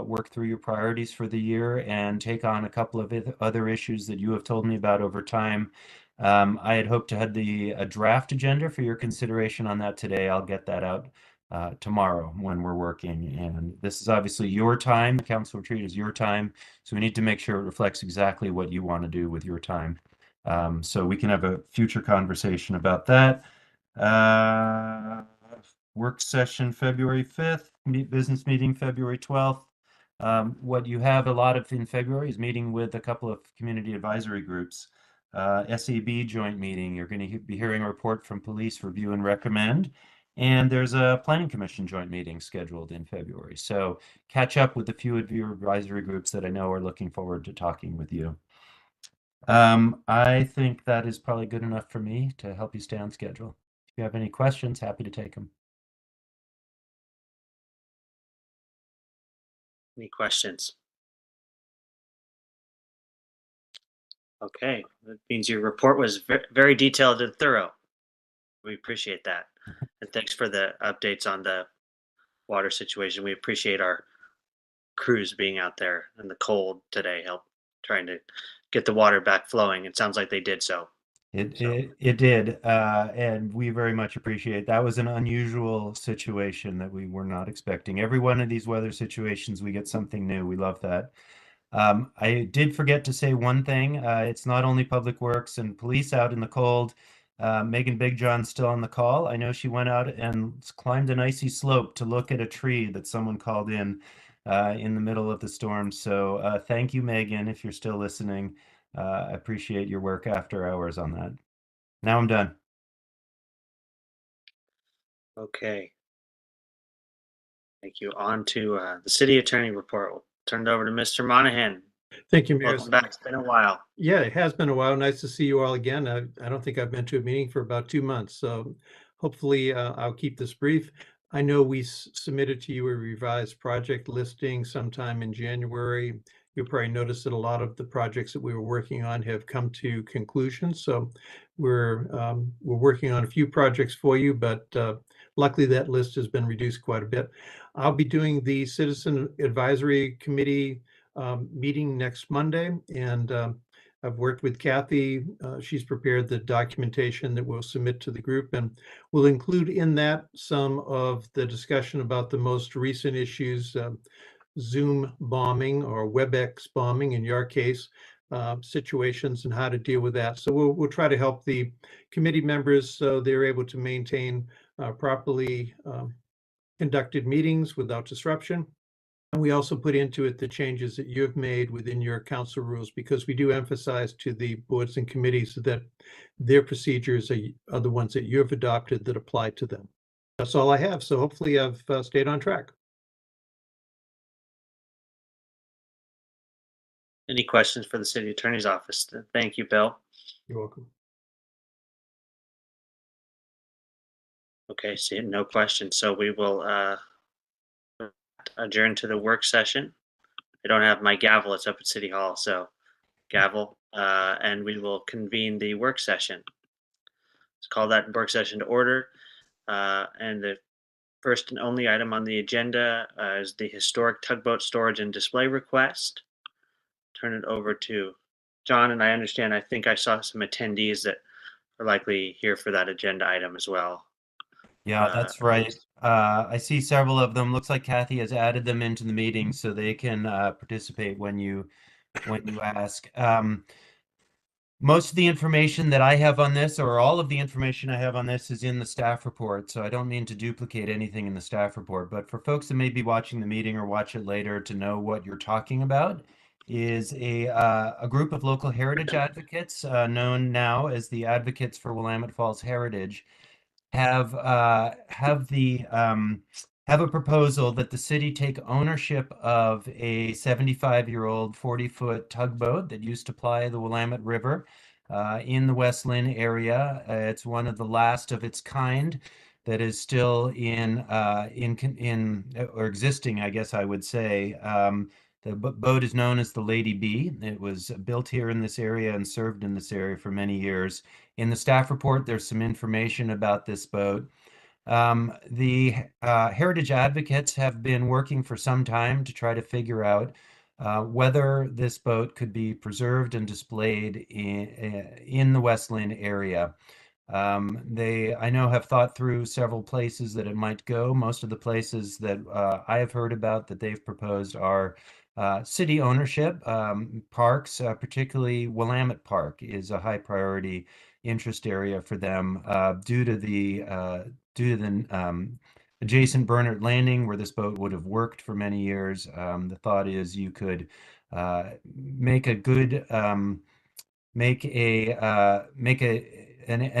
work through your priorities for the year and take on a couple of other issues that you have told me about over time. I had hoped to have a draft agenda for your consideration on that today. I'll get that out tomorrow when we're working. And this is obviously your time. The council retreat is your time. So we need to make sure it reflects exactly what you want to do with your time. So we can have a future conversation about that. Work session February 5th, business meeting February 12th. What you have a lot of in February is meeting with a couple of community advisory groups. SAB joint meeting, you're going to be hearing a report from police, review and recommend. And there's a planning commission joint meeting scheduled in February. So catch up with a few of your advisory groups that I know are looking forward to talking with you. I think that is probably good enough for me to help you stay on schedule. If you have any questions, happy to take them.
Any questions? Okay, that means your report was very detailed and thorough. We appreciate that. And thanks for the updates on the water situation. We appreciate our crews being out there in the cold today, trying to get the water back flowing. It sounds like they did so.
It did, and we very much appreciate. That was an unusual situation that we were not expecting. Every one of these weather situations, we get something new. We love that. I did forget to say one thing. It's not only Public Works and police out in the cold. Megan Big John's still on the call. I know she went out and climbed an icy slope to look at a tree that someone called in the middle of the storm. So thank you, Megan, if you're still listening. I appreciate your work after hours on that. Now I'm done.
Okay. Thank you. On to the city attorney report. We'll turn it over to Mr. Monahan.
Thank you, Mayor.
Welcome back. It's been a while.
Yeah, it has been a while. Nice to see you all again. I don't think I've been to a meeting for about 2 months, so hopefully I'll keep this brief. I know we submitted to you a revised project listing sometime in January. You'll probably notice that a lot of the projects that we were working on have come to conclusion. So we're working on a few projects for you, but luckily that list has been reduced quite a bit. I'll be doing the Citizen Advisory Committee meeting next Monday, and I've worked with Kathy. She's prepared the documentation that we'll submit to the group, and we'll include in that some of the discussion about the most recent issues, Zoom bombing or WebEx bombing in your case, situations and how to deal with that. So we'll try to help the committee members so they're able to maintain properly conducted meetings without disruption. And we also put into it the changes that you have made within your council rules, because we do emphasize to the boards and committees that their procedures are the ones that you have adopted that apply to them. That's all I have. So hopefully I've stayed on track.
Any questions for the city attorney's office? Thank you, Bill.
You're welcome.
Okay, see, no questions. So we will adjourn to the work session. I don't have my gavel. It's up at City Hall, so gavel, and we will convene the work session. Let's call that work session to order. And the first and only item on the agenda is the historic tugboat storage and display request. Turn it over to John, and I think I saw some attendees that are likely here for that agenda item as well.
Yeah, that's right. I see several of them. Looks like Kathy has added them into the meeting so they can participate when you ask. Most of the information that I have on this, or all of the information I have on this, is in the staff report, so I don't mean to duplicate anything in the staff report. But for folks that may be watching the meeting or watch it later to know what you're talking about, is a group of local heritage advocates known now as the Advocates for Willamette Falls Heritage have a proposal that the city take ownership of a 75-year-old 40-foot tugboat that used to ply the Willamette River in the West Linn area. It's one of the last of its kind that is still in or existing, I guess I would say. The boat is known as the Lady B. It was built here in this area and served in this area for many years. In the staff report, there's some information about this boat. The Heritage Advocates have been working for some time to try to figure out whether this boat could be preserved and displayed in the West Linn area. They, I know, have thought through several places that it might go. Most of the places that I have heard about that they've proposed are city ownership. Parks, particularly Willamette Park, is a high priority interest area for them due to the adjacent Bernard Landing where this boat would have worked for many years. The thought is you could make a good an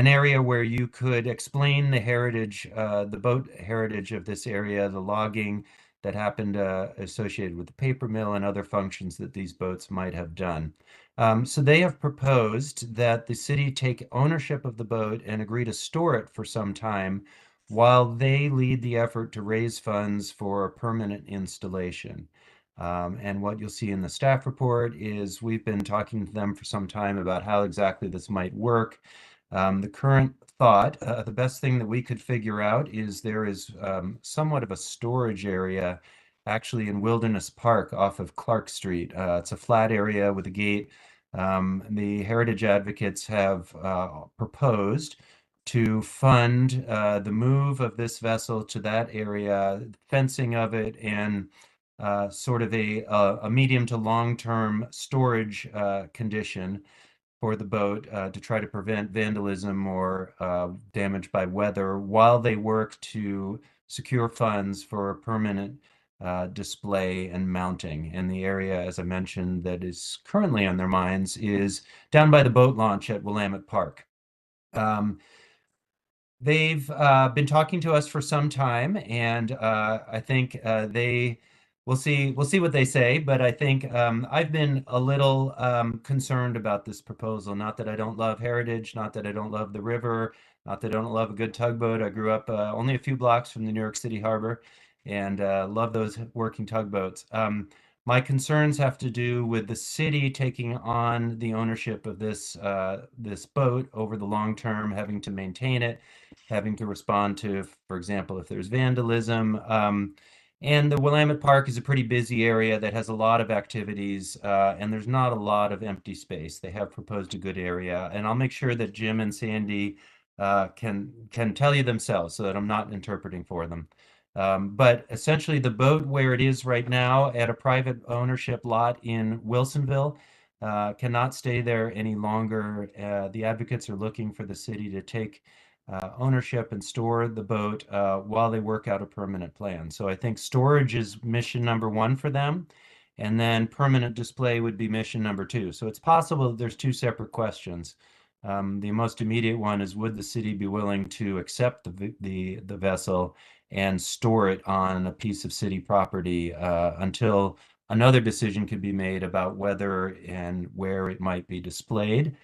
area where you could explain the heritage, the boat heritage of this area, the logging that happened associated with the paper mill and other functions that these boats might have done. So they have proposed that the city take ownership of the boat and agree to store it for some time while they lead the effort to raise funds for a permanent installation. And what you'll see in the staff report is we've been talking to them for some time about how exactly this might work. The current thought, the best thing that we could figure out is there is somewhat of a storage area actually in Wilderness Park off of Clark Street. It's a flat area with a gate. The Heritage Advocates have proposed to fund the move of this vessel to that area, fencing of it, and sort of a medium to long-term storage condition for the boat to try to prevent vandalism or damage by weather while they work to secure funds for a permanent display and mounting. And the area, as I mentioned, that is currently on their minds is down by the boat launch at Willamette Park. They've been talking to us for some time, and I think we'll see what they say. But I think I've been a little concerned about this proposal. Not that I don't love heritage, not that I don't love the river, not that I don't love a good tugboat. I grew up only a few blocks from the New York City harbor, and love those working tugboats. My concerns have to do with the city taking on the ownership of this boat over the long term, having to maintain it, having to respond to, for example, if there's vandalism. And the Willamette Park is a pretty busy area that has a lot of activities, and there's not a lot of empty space. They have proposed a good area, and I'll make sure that Jim and Sandy can tell you themselves so that I'm not interpreting for them. But essentially the boat where it is right now at a private ownership lot in Wilsonville, cannot stay there any longer. The advocates are looking for the city to take ownership and store the boat while they work out a permanent plan. So I think storage is mission number one for them, and then permanent display would be mission number two. So it's possible that there's two separate questions. The most immediate one is, would the city be willing to accept the vessel and store it on a piece of city property until another decision could be made about whether and where it might be displayed.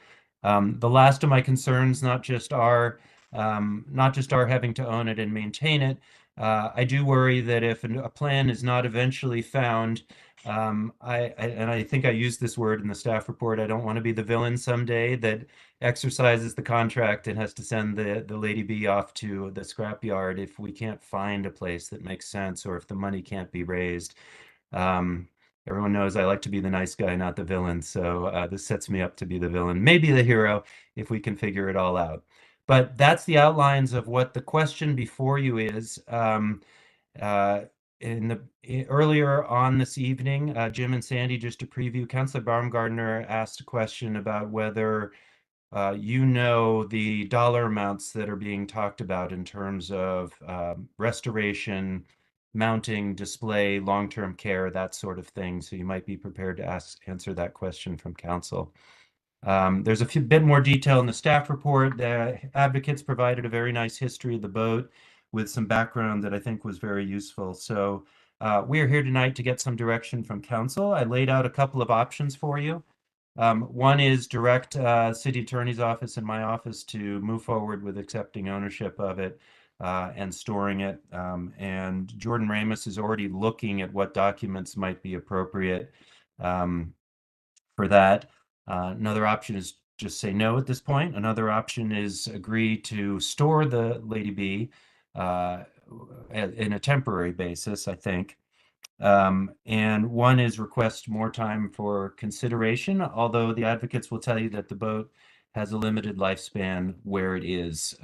The last of my concerns, not just our having to own it and maintain it. I do worry that if a plan is not eventually found, I think I used this word in the staff report, I don't want to be the villain someday that exercises the contract and has to send the Lady B off to the scrapyard if we can't find a place that makes sense or if the money can't be raised. Everyone knows I like to be the nice guy, not the villain. So this sets me up to be the villain, maybe the hero, if we can figure it all out. But that's the outlines of what the question before you is. Earlier on this evening, Jim and Sandy, just to preview, Councillor Baumgartner asked a question about whether you know the dollar amounts that are being talked about in terms of restoration, mounting, display, long-term care, that sort of thing. So you might be prepared to answer that question from council. There's a bit more detail in the staff report. The advocates provided a very nice history of the boat with some background that I think was very useful. So we are here tonight to get some direction from council. I laid out a couple of options for you. One is direct city attorney's office and my office to move forward with accepting ownership of it and storing it. And Jordan Ramos is already looking at what documents might be appropriate for that. Another option is just say no at this point. Another option is agree to store the Lady B in a temporary basis, I think. And one is request more time for consideration, although the advocates will tell you that the boat has a limited lifespan where it is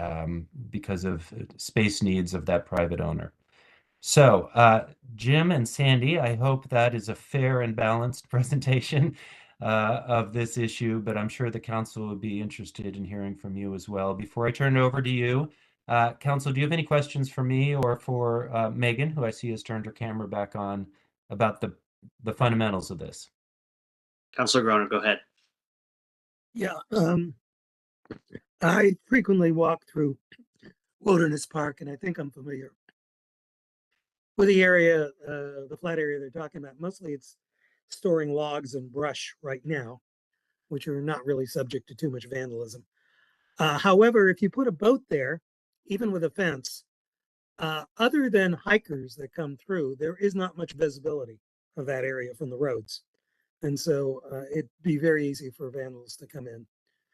because of space needs of that private owner. So, Jim and Sandy, I hope that is a fair and balanced presentation of this issue, but I'm sure the council would be interested in hearing from you as well. Before I turn it over to you, council, do you have any questions for me or for Megan, who I see has turned her camera back on, about the fundamentals of this?
Councillor Groner, go ahead.
Yeah, I frequently walk through Wilderness Park, and I think I'm familiar with the area, the flat area they're talking about. Mostly it's storing logs and brush right now, which are not really subject to too much vandalism. However, if you put a boat there, even with a fence, other than hikers that come through, there is not much visibility of that area from the roads. And so it'd be very easy for vandals to come in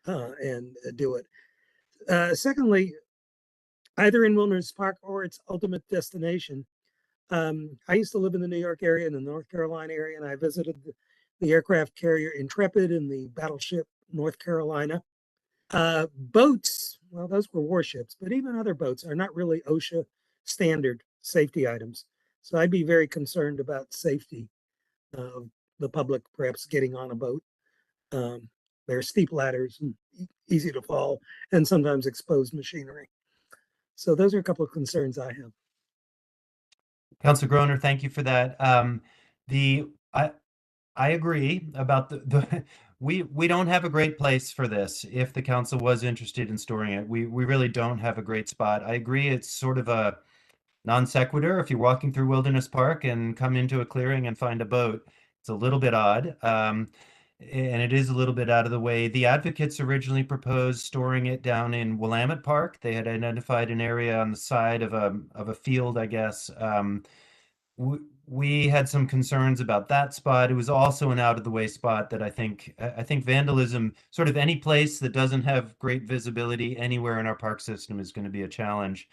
and do it. Secondly, either in Wilderness Park or its ultimate destination, I used to live in the New York area and the North Carolina area, and I visited the aircraft carrier Intrepid and the battleship North Carolina. Boats, well, those were warships, but even other boats are not really OSHA standard safety items. So I'd be very concerned about safety of the public perhaps getting on a boat. There are steep ladders and easy to fall and sometimes exposed machinery. So those are a couple of concerns I have.
Councilor Groner, thank you for that. I agree about we don't have a great place for this. If the council was interested in storing it, we really don't have a great spot. I agree, it's sort of a non sequitur. If you're walking through Wilderness Park and come into a clearing and find a boat, it's a little bit odd. And it is a little bit out of the way. The advocates originally proposed storing it down in Willamette Park. They had identified an area on the side of a field, I guess. We had some concerns about that spot. It was also an out of the way spot that I think vandalism, sort of any place that doesn't have great visibility anywhere in our park system, is going to be a challenge.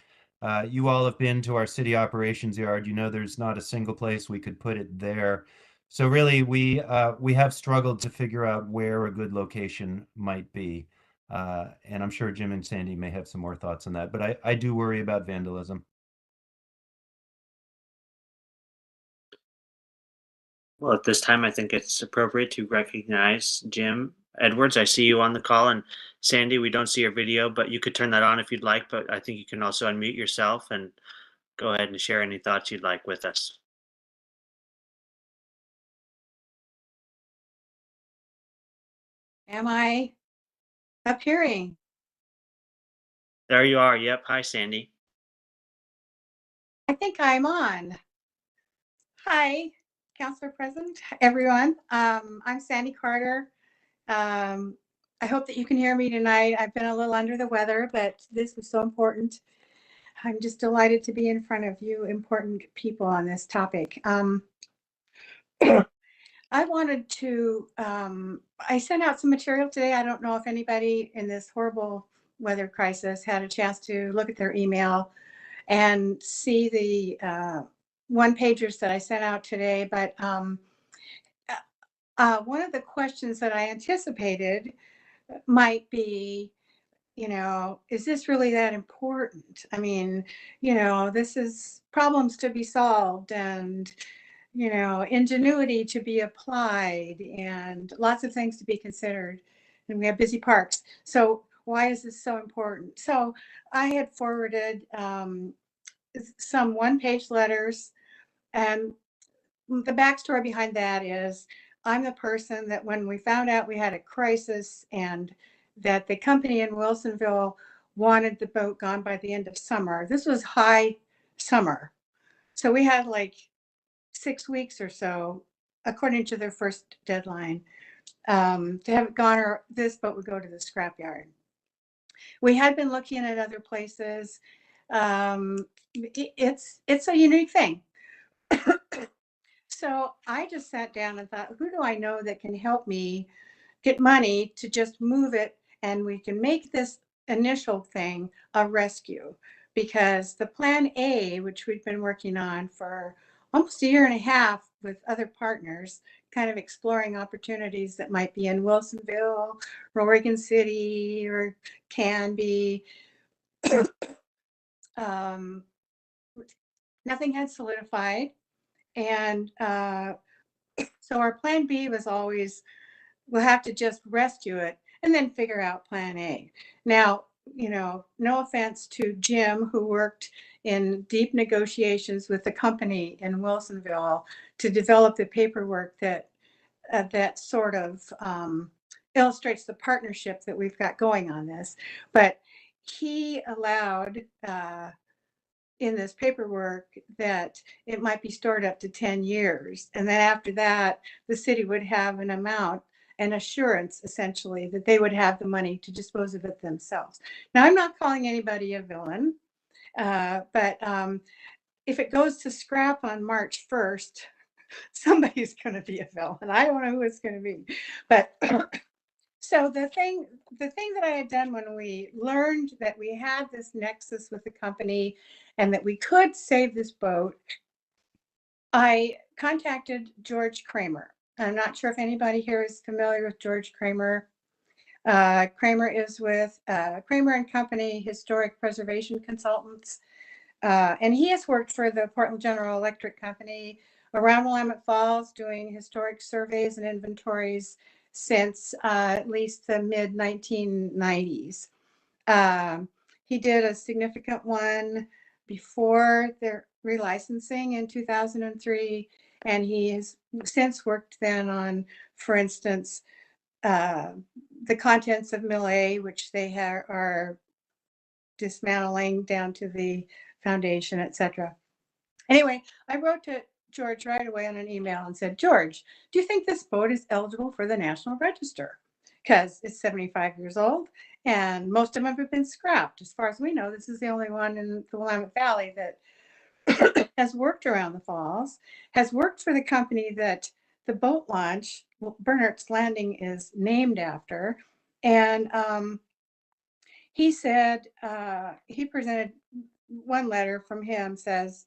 You all have been to our city operations yard. You know there's not a single place we could put it there. So really, we have struggled to figure out where a good location might be. And I'm sure Jim and Sandy may have some more thoughts on that, but I do worry about vandalism.
Well, at this time, I think it's appropriate to recognize Jim Edwards. I see you on the call, and Sandy, we don't see your video, but you could turn that on if you'd like, but I think you can also unmute yourself and go ahead and share any thoughts you'd like with us.
Am I appearing?
There you are. Yep. Hi, Sandy.
I think I'm on. Hi, Councilor President, everyone. I'm Sandy Carter. I hope that you can hear me tonight. I've been a little under the weather, but this was so important. I'm just delighted to be in front of you, important people on this topic. I wanted to, I sent out some material today. I don't know if anybody in this horrible weather crisis had a chance to look at their email and see the one pagers that I sent out today. But one of the questions that I anticipated might be, you know, is this really that important? I mean, you know, this is problems to be solved and, you know, ingenuity to be applied and lots of things to be considered. And we have busy parks. So why is this so important? So I had forwarded some one-page letters, and the backstory behind that is I'm the person that when we found out we had a crisis and that the company in Wilsonville wanted the boat gone by the end of summer. This was high summer. So we had like 6 weeks or so, according to their first deadline, to have it gone, or this boat would go to the scrapyard. We had been looking at other places. It's a unique thing. So I just sat down and thought, who do I know that can help me get money to just move it, and we can make this initial thing a rescue? Because the plan A, which we've been working on for almost a year and a half with other partners, kind of exploring opportunities that might be in Wilsonville or Oregon City or Canby. Nothing had solidified. And so our plan B was always, we'll have to just rescue it and then figure out plan A. Now, you know, no offense to Jim, who worked in deep negotiations with the company in Wilsonville to develop the paperwork that that sort of illustrates the partnership that we've got going on this. But he allowed in this paperwork that it might be stored up to 10 years. And then after that, the city would have an amount, an assurance essentially, that they would have the money to dispose of it themselves. Now, I'm not calling anybody a villain, but if it goes to scrap on March 1st, somebody's going to be a villain. I don't know who it's going to be, but so the thing that I had done when we learned that we had this nexus with the company and that we could save this boat, I contacted George Kramer. I'm not sure if anybody here is familiar with George Kramer. Kramer is with Kramer and Company Historic Preservation Consultants. And he has worked for the Portland General Electric Company around Willamette Falls doing historic surveys and inventories since at least the mid 1990s. He did a significant one before their relicensing in 2003, and he has since worked then on, for instance, the contents of Mill A, which they are dismantling down to the foundation, etc. Anyway, I wrote to George right away on an email and said, George, do you think this boat is eligible for the National Register? Because it's 75 years old and most of them have been scrapped. As far as we know, this is the only one in the Willamette Valley that has worked around the falls, has worked for the company that the boat launch, Bernard's Landing, is named after. And he said, he presented one letter from him, says,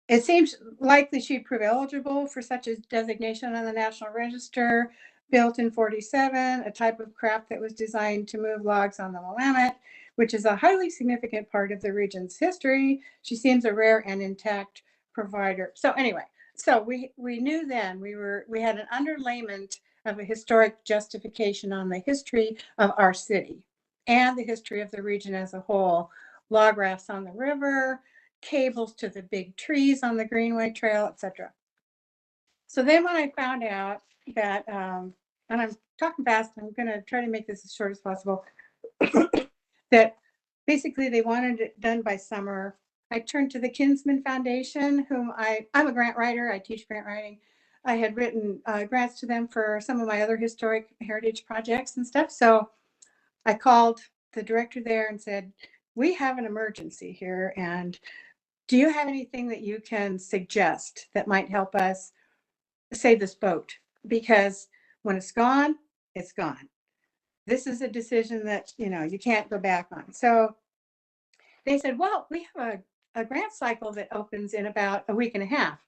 it seems likely she'd prove eligible for such a designation on the National Register. Built in 47, a type of craft that was designed to move logs on the Willamette, which is a highly significant part of the region's history. She seems a rare and intact provider. So anyway, so we knew then we had an underlayment of a historic justification on the history of our city and the history of the region as a whole. Log rafts on the river, cables to the big trees on the Greenway Trail, etc. So then when I found out that, and I'm talking fast, I'm going to try to make this as short as possible, that basically they wanted it done by summer. I turned to the Kinsman Foundation, whom I'm a grant writer. I teach grant writing. I had written grants to them for some of my other historic heritage projects and stuff. So I called the director there and said, we have an emergency here. And do you have anything that you can suggest that might help us save this boat? Because when it's gone, it's gone. This is a decision that, you can't go back on. So they said, well, we have a grant cycle that opens in about a week and a half.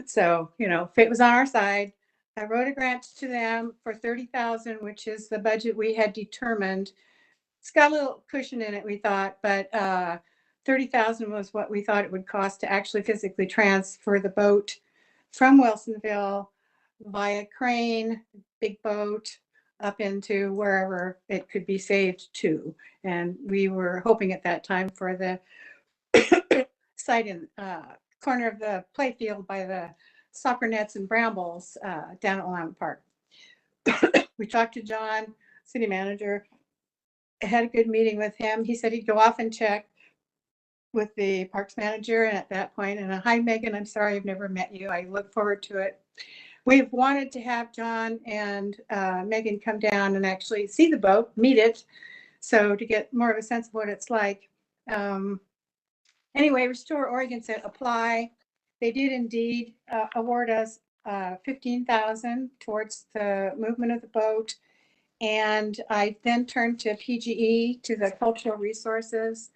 So, if it was on our side, I wrote a grant to them for $30,000, which is the budget we had determined. It's got a little cushion in it, we thought, but $30,000 was what we thought it would cost to actually physically transfer the boat from Wilsonville via crane, big boat, up into wherever it could be saved to. And we were hoping at that time for the site in corner of the playfield by the soccer nets and brambles down at Willamette Park. We talked to John, city manager, had a good meeting with him. He said he'd go off and check with the parks manager. And at that point, and hi, Megan, I'm sorry I've never met you. I look forward to it. We've wanted to have John and Megan come down and actually see the boat, meet it, so to get more of a sense of what it's like. Anyway, Restore Oregon said apply. They did indeed award us $15,000 towards the movement of the boat. And I then turned to PGE, to the cultural resources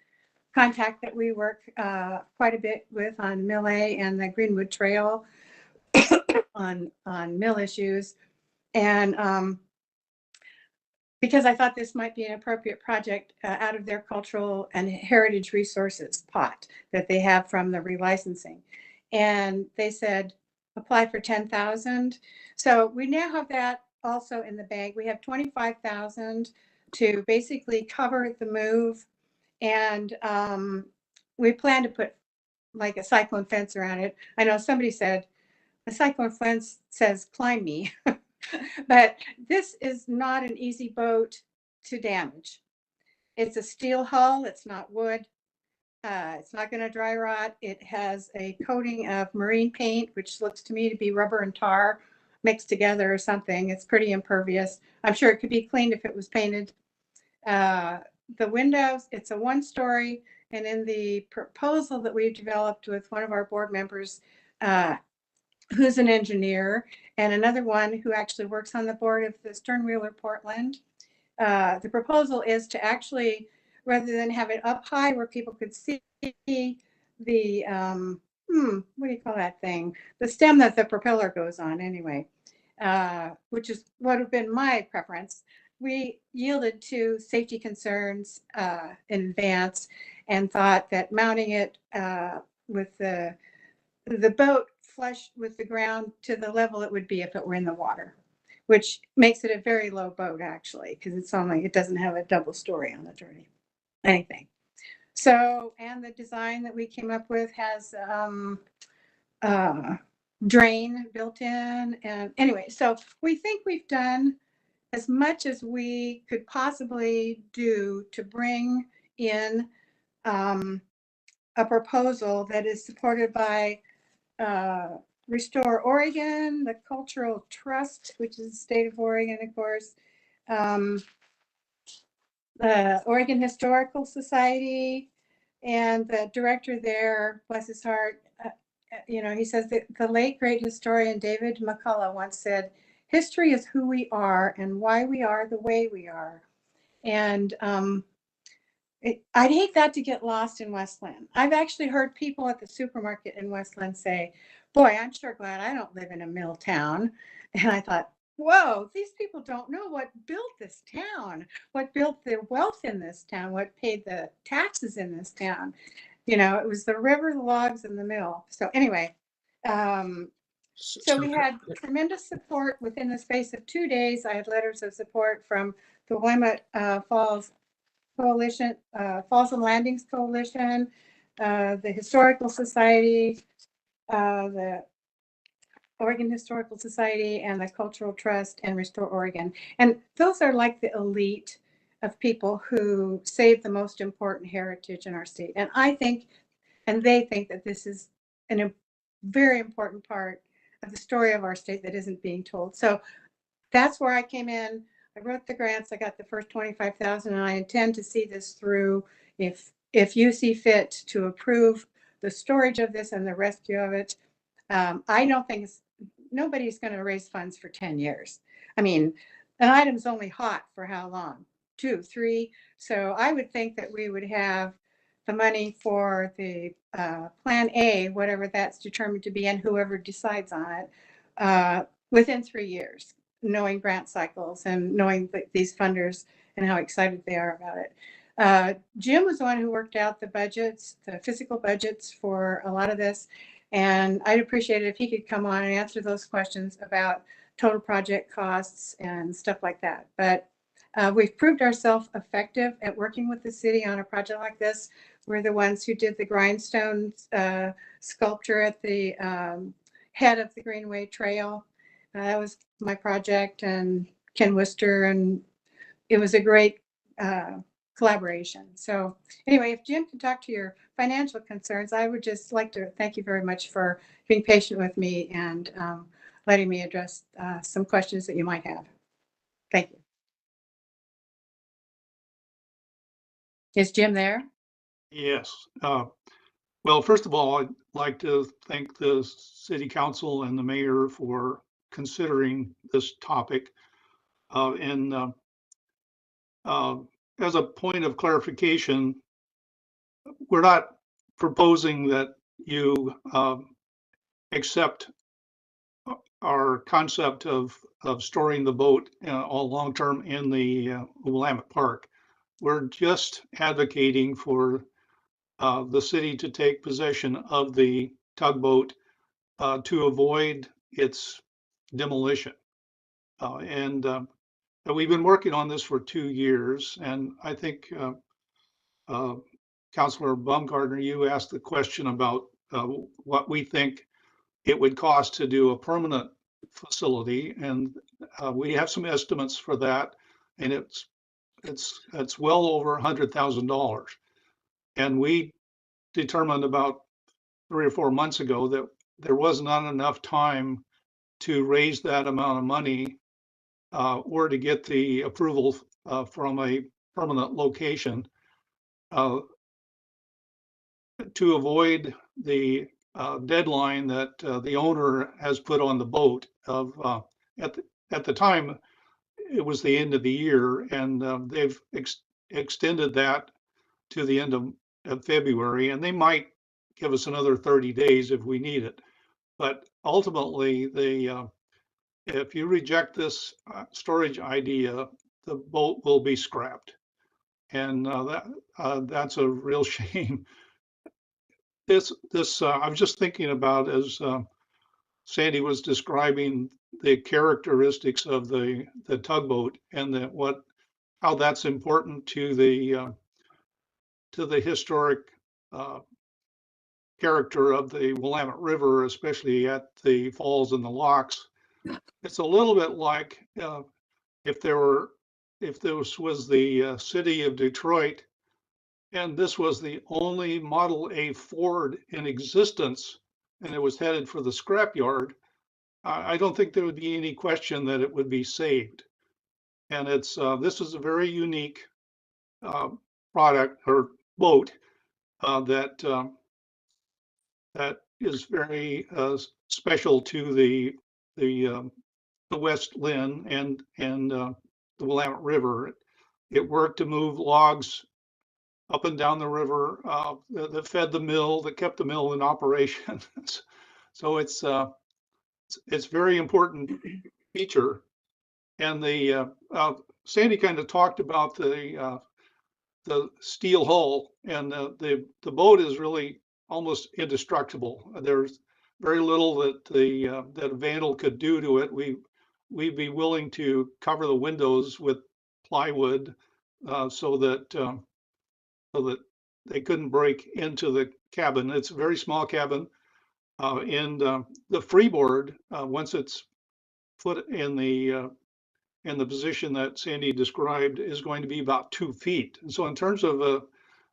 contact that we work quite a bit with on Mill A and the Greenwood Trail on mill issues. And because I thought this might be an appropriate project out of their cultural and heritage resources pot that they have from the relicensing. And they said, apply for 10,000. So we now have that also in the bank. We have 25,000 to basically cover the move. And we plan to put like a cyclone fence around it. I know somebody said, a cyclone fence says climb me. But this is not an easy boat to damage. It's a steel hull. It's not wood. It's not going to dry rot. It has a coating of marine paint, which looks to me to be rubber and tar mixed together or something. It's pretty impervious. I'm sure it could be cleaned if it was painted. The windows, it's a one-story. And in the proposal that we've developed with one of our board members, who's an engineer, and another one who actually works on the board of the Sternwheeler Portland. The proposal is to actually, rather than have it up high where people could see the, what do you call that thing? The stem that the propeller goes on anyway, which is what would have been my preference. We yielded to safety concerns in advance and thought that mounting it with the boat flush with the ground to the level it would be if it were in the water, which makes it a very low boat actually, because it doesn't have a double story on it or anything. So, and the design that we came up with has drain built in. And anyway, so we think we've done as much as we could possibly do to bring in a proposal that is supported by Restore Oregon, the Cultural Trust, which is the state of Oregon, of course, the Oregon Historical Society, and the director there, bless his heart, he says that the late great historian David McCullough once said, history is who we are and why we are the way we are. And I'd hate that to get lost in West Linn. I've actually heard people at the supermarket in West Linn say, boy, I'm sure glad I don't live in a mill town. And I thought, whoa, these people don't know what built this town, what built the wealth in this town, what paid the taxes in this town. You know, it was the river, the logs, and the mill. So anyway, so we had tremendous support within the space of 2 days. I had letters of support from the Willamette Falls Coalition, Falls and Landings Coalition, the Historical Society, the Oregon Historical Society, and the Cultural Trust, and Restore Oregon. And those are like the elite of people who save the most important heritage in our state. And I think, and they think, that this is a very important part of the story of our state that isn't being told. So that's where I came in. I wrote the grants. I got the first 25,000, and I intend to see this through if you see fit to approve the storage of this and the rescue of it. I don't think nobody's going to raise funds for 10 years. I mean, an item's only hot for how long? 2, 3. So I would think that we would have the money for the Plan A, whatever that's determined to be, and whoever decides on it, within 3 years, knowing grant cycles and knowing these funders and how excited they are about it. Jim was the one who worked out the budgets, the physical budgets for a lot of this. And I'd appreciate it if he could come on and answer those questions about total project costs and stuff like that. But we've proved ourselves effective at working with the city on a project like this. We're the ones who did the grindstone sculpture at the head of the Greenway Trail. That was my project, and Ken Worcester, and it was a great collaboration. So anyway, if Jim can talk to your financial concerns, I would just like to thank you very much for being patient with me and letting me address some questions that you might have. Thank you. Is Jim there?
Yes. Well, first of all, I'd like to thank the city council and the mayor for considering this topic. As a point of clarification, we're not proposing that you accept our concept of storing the boat all long-term in the Willamette Park. We're just advocating for the city to take possession of the tugboat to avoid its demolition. And we've been working on this for 2 years, and I think Councilor Baumgartner, you asked the question about what we think it would cost to do a permanent facility, and we have some estimates for that, and it's well over $100,000. And we determined about 3 or 4 months ago that there was not enough time to raise that amount of money or to get the approval from a permanent location to avoid the deadline that the owner has put on the boat of at the time it was the end of the year, and they've extended that to the end of February, and they might give us another 30 days if we need it. But ultimately, if you reject this storage idea, the boat will be scrapped, and that's a real shame. I was just thinking about, as Sandy was describing the characteristics of the tugboat and how that's important to the historic character of the Willamette River, especially at the falls and the locks. It's a little bit like if this was the city of Detroit, and this was the only Model A Ford in existence, and it was headed for the scrapyard, I don't think there would be any question that it would be saved. And this is a very unique product or boat that is very special to the West Linn and the Willamette River. It worked to move logs up and down the river that fed the mill, that kept the mill in operation. So it's very important feature. And Sandy kind of talked about the the steel hull, and the boat is really almost indestructible. There's very little that that a vandal could do to it. We'd be willing to cover the windows with plywood so that they couldn't break into the cabin. It's a very small cabin, and the freeboard, once it's put in the position that Sandy described, is going to be about 2 feet. And so in terms of a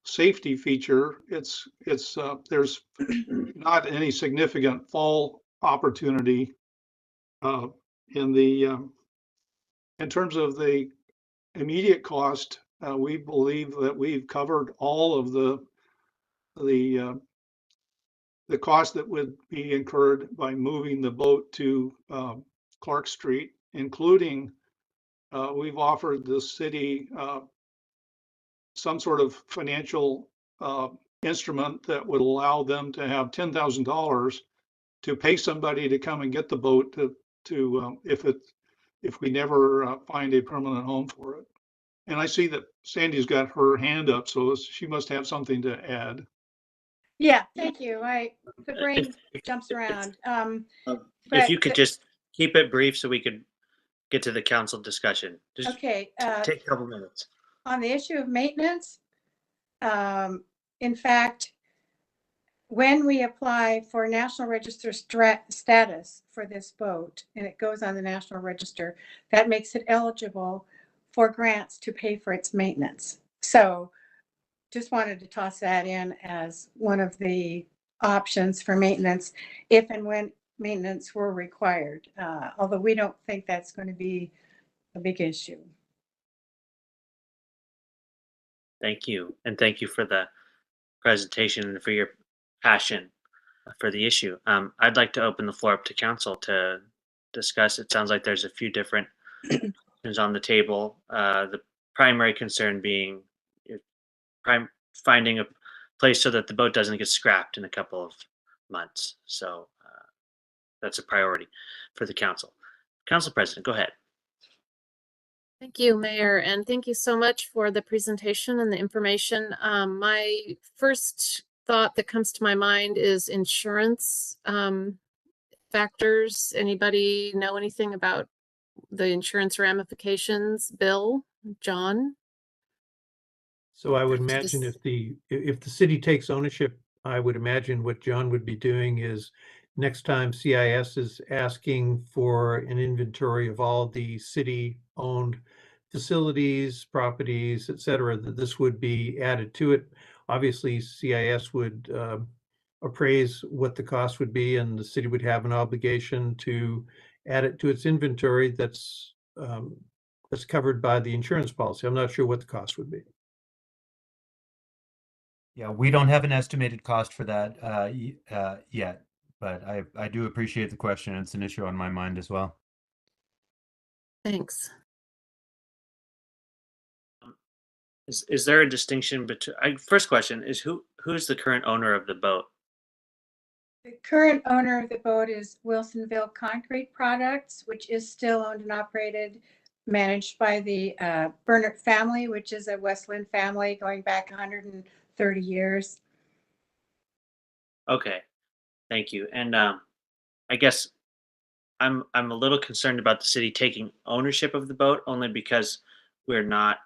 safety feature, it's there's not any significant fall opportunity in terms of the immediate cost. We believe that we've covered all of the cost that would be incurred by moving the boat to Clark Street, including we've offered the city some sort of financial instrument that would allow them to have $10,000 to pay somebody to come and get the boat if we never find a permanent home for it. And I see that Sandy's got her hand up, so she must have something to add.
Yeah, thank you. The brain jumps around.
If you could just keep it brief so we could get to the council discussion. Just
okay.
Take a couple minutes.
On the issue of maintenance, in fact, when we apply for National Register status for this boat, and it goes on the National Register, that makes it eligible for grants to pay for its maintenance. So just wanted to toss that in as one of the options for maintenance, if and when maintenance were required, although we don't think that's going to be a big issue.
Thank you. And thank you for the presentation and for your passion for the issue. I'd like to open the floor up to council to discuss. It sounds like there's a few different things on the table. The primary concern being finding a place so that the boat doesn't get scrapped in a couple of months. So that's a priority for the council. Council President, go ahead.
Thank you, Mayor, and thank you so much for the presentation and the information. My first thought that comes to my mind is insurance factors. Anybody know anything about the insurance ramifications? Bill, John?
So I would imagine if the city takes ownership, I would imagine what John would be doing is next time CIS is asking for an inventory of all the city-owned facilities, properties, et cetera, that this would be added to it. Obviously, CIS would appraise what the cost would be, and the city would have an obligation to add it to its inventory that's covered by the insurance policy. I'm not sure what the cost would be.
Yeah, we don't have an estimated cost for that yet, but I do appreciate the question. It's an issue on my mind as well.
Thanks.
Is there a distinction between? First question is who's the current owner of the boat?
The current owner of the boat is Wilsonville Concrete Products, which is still owned and operated, managed by the Burnett family, which is a West Linn family going back 130 years.
Okay, thank you. And I guess I'm a little concerned about the city taking ownership of the boat, only because we're not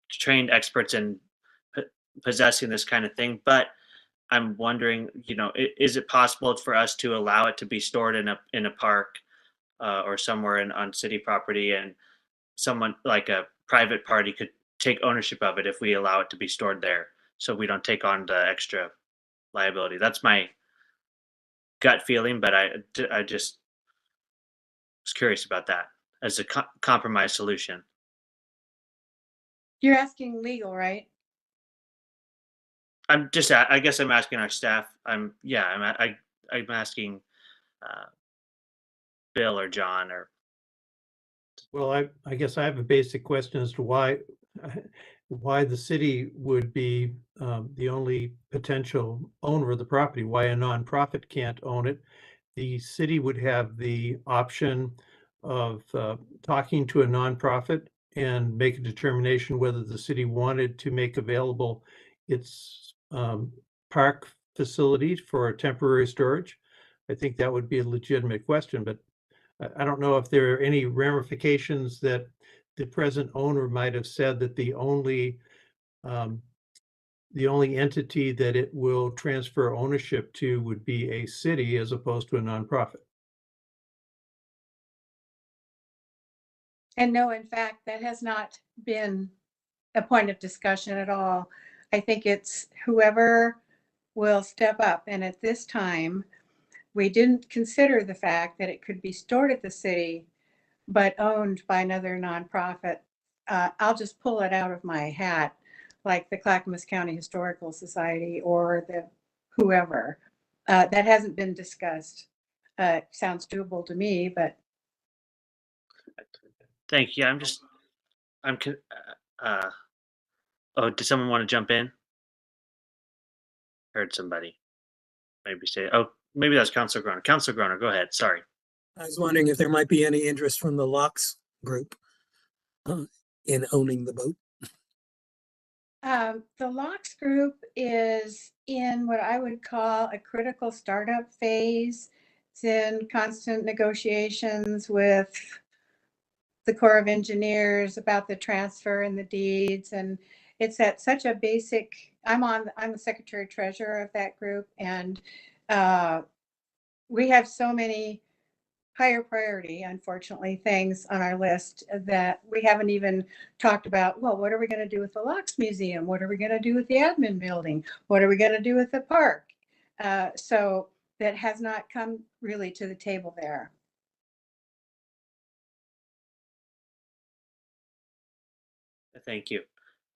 trained experts in possessing this kind of thing. But I'm wondering, is it possible for us to allow it to be stored in a park or somewhere on city property, and someone like a private party could take ownership of it if we allow it to be stored there, so we don't take on the extra liability? That's my gut feeling, but I just was curious about that as a compromise solution.
You're asking legal, right?
I guess I'm asking our staff. I'm asking Bill or John or.
Well, I guess I have a basic question as to why the city would be the only potential owner of the property, why a nonprofit can't own it. The city would have the option of talking to a nonprofit and make a determination whether the city wanted to make available its park facility for temporary storage. I think that would be a legitimate question, but I don't know if there are any ramifications that the present owner might have said that the only entity that it will transfer ownership to would be a city as opposed to a nonprofit.
And no, in fact, that has not been a point of discussion at all. I think it's whoever will step up. And at this time, we didn't consider the fact that it could be stored at the city, but owned by another nonprofit. I'll just pull it out of my hat, like the Clackamas County Historical Society or the whoever. That hasn't been discussed. Sounds doable to me, but
Thank you. Oh, did someone want to jump in? Heard somebody. Maybe say, oh, maybe that's Councilor Groner. Councilor Groner, go ahead. Sorry.
I was wondering if there might be any interest from the Locks group in owning the boat.
the Locks group is in what I would call a critical startup phase. It's in constant negotiations with the Corps of Engineers about the transfer and the deeds. And it's at such a basic, I'm the secretary treasurer of that group. And we have so many higher priority, unfortunately, things on our list that we haven't even talked about. Well, what are we going to do with the Locks Museum? What are we going to do with the admin building? What are we going to do with the park? So that has not come really to the table there.
Thank you.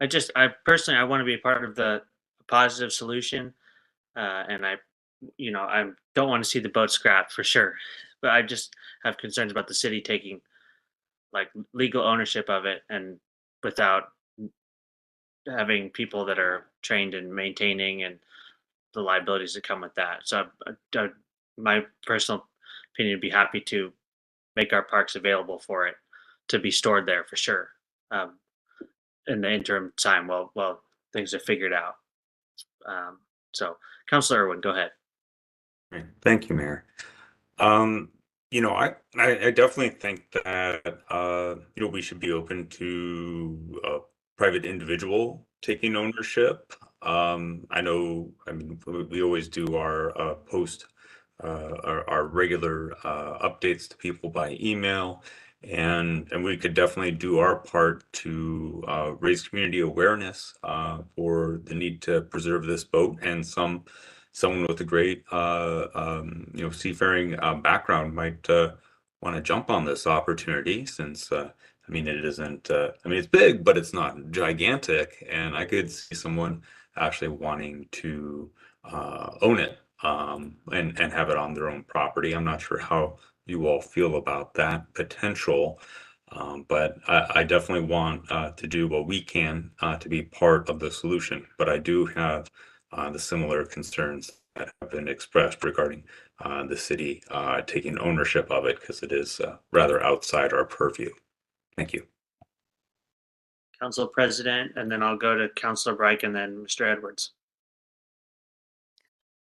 I personally, I want to be a part of the positive solution. And I don't want to see the boat scrapped for sure, but I just have concerns about the city taking like legal ownership of it and without having people that are trained in maintaining and the liabilities that come with that. So my personal opinion would be happy to make our parks available for it to be stored there for sure. In the interim time while things are figured out. So Councilor Irwin, go ahead.
Right. Thank you, Mayor. I definitely think that we should be open to a private individual taking ownership. I mean, we always do our our regular updates to people by email, and we could definitely do our part to raise community awareness for the need to preserve this boat. And someone with a great seafaring background might want to jump on this opportunity, since I mean, it isn't I mean, it's big, but it's not gigantic, and I could see someone actually wanting to own it and have it on their own property. I'm not sure how you all feel about that potential, but I definitely want to do what we can to be part of the solution. But I do have the similar concerns that have been expressed regarding the city taking ownership of it, because it is rather outside our purview. Thank you.
Council President, and then I'll go to Councilor Reich and then Mr. Edwards.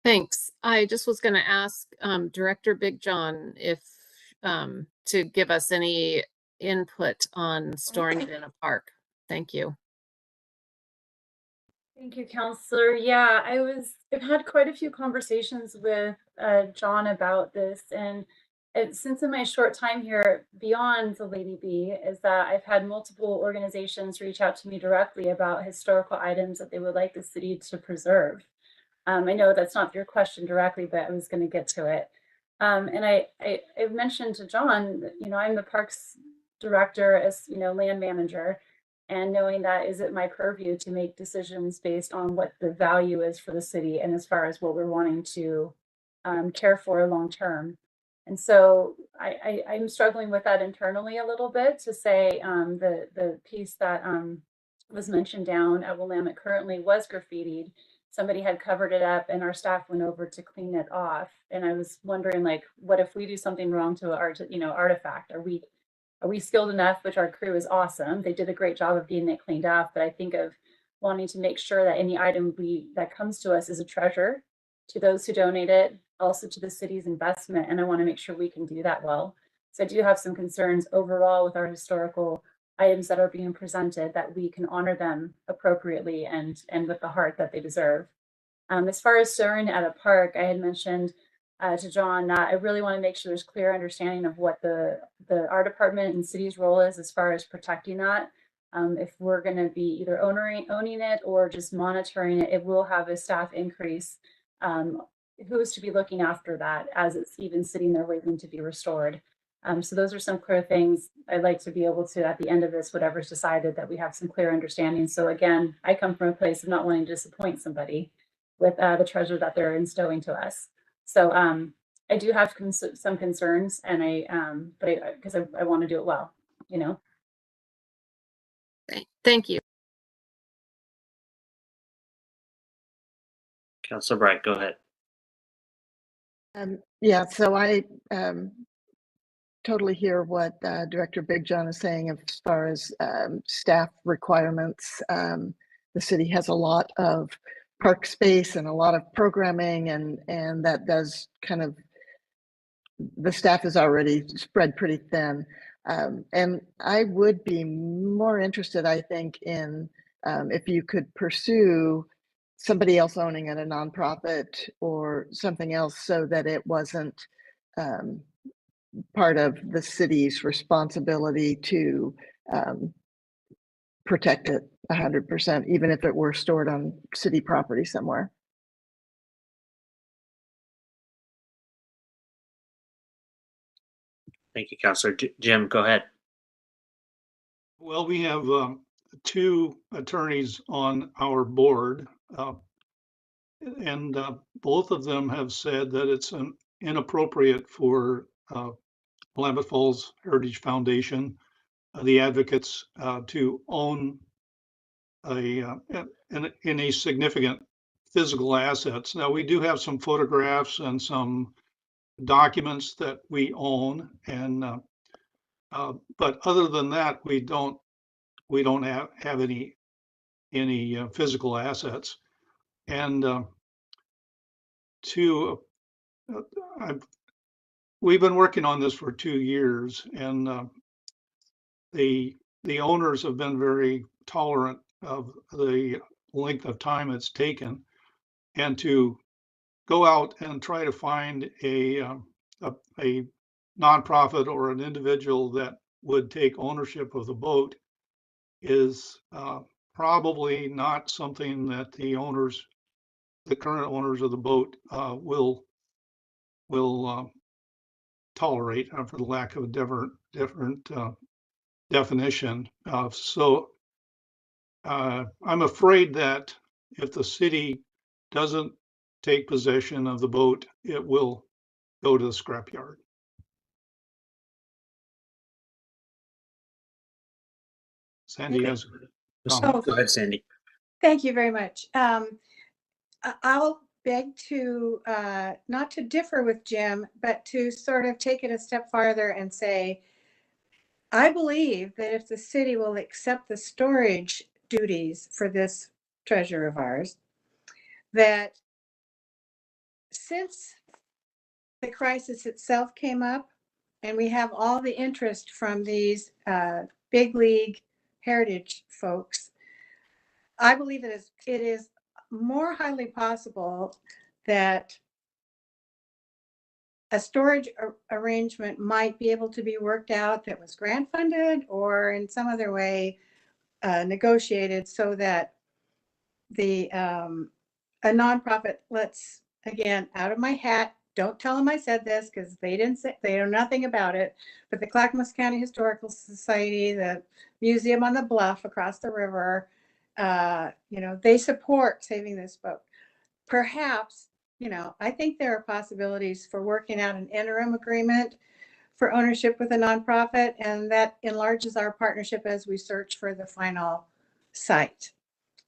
Thanks. I just was going to ask Director Big John if to give us any input on storing it in a park. Thank you.
Thank you, Counselor. Yeah, I've had quite a few conversations with John about this, and since in my short time here, beyond the Lady B, is that I've had multiple organizations reach out to me directly about historical items that they would like the city to preserve. I know that's not your question directly, but I was going to get to it. And I've mentioned to John, I'm the parks director as, land manager, and knowing that, is it my purview to make decisions based on what the value is for the city and as far as what we're wanting to care for long term. And so I'm struggling with that internally a little bit to say the piece that was mentioned down at Willamette currently was graffitied. Somebody had covered it up and our staff went over to clean it off. And I was wondering, like, what if we do something wrong to our, artifact? Are we Are we skilled enough? Which our crew is awesome. They did a great job of getting it cleaned up. But I think of wanting to make sure that any item that comes to us is a treasure to those who donate it, also to the city's investment. And I want to make sure we can do that well. So I do have some concerns overall with our historical items that are being presented, that we can honor them appropriately and with the heart that they deserve. As far as storing at a park, I had mentioned to John that I really want to make sure there's clear understanding of what the art department and city's role is as far as protecting that. If we're going to be either owning it or just monitoring it, it will have a staff increase. Who is to be looking after that as it's even sitting there waiting to be restored? So those are some clear things I'd like to be able to, at the end of this, whatever's decided, that we have some clear understanding. So again, I come from a place of not wanting to disappoint somebody with the treasure that they're instilling to us. So I do have some concerns, and because I want to do it well, you know.
Thank you.
Councilor Bright, go ahead.
Yeah, so I totally hear what Director Big John is saying as far as staff requirements. The city has a lot of park space and a lot of programming, and that does kind of, the staff is already spread pretty thin. And I would be more interested, I think, in if you could pursue somebody else owning it, a nonprofit or something else, so that it wasn't part of the city's responsibility to protect it 100%, even if it were stored on city property somewhere.
Thank you, Councilor. Jim, go ahead.
Well, we have two attorneys on our board, and both of them have said that it's inappropriate for Willamette Falls Heritage Foundation, the advocates, to own any significant physical assets. Now, we do have some photographs and some documents that we own, and but other than that, we don't have any physical assets. And we've been working on this for 2 years, and the owners have been very tolerant of the length of time it's taken, and to go out and try to find a nonprofit or an individual that would take ownership of the boat is probably not something that the current owners of the boat will tolerate, for the lack of a different definition. So I'm afraid that if the city doesn't take possession of the boat, it will go to the scrapyard. Sandy has a comment.
Go ahead, Sandy.
Thank you very much. I'll beg to not to differ with Jim, but to sort of take it a step farther and say, I believe that if the city will accept the storage duties for this treasure of ours, that since the crisis itself came up and we have all the interest from these big league heritage folks, I believe that it is more highly possible that a storage arrangement might be able to be worked out that was grant funded or in some other way negotiated, so that the a nonprofit, let's, again, out of my hat, don't tell them I said this because they didn't say, they know nothing about it, but the Clackamas County Historical Society, the museum on the bluff across the river, they support saving this boat. Perhaps, I think there are possibilities for working out an interim agreement for ownership with a nonprofit, and that enlarges our partnership as we search for the final site.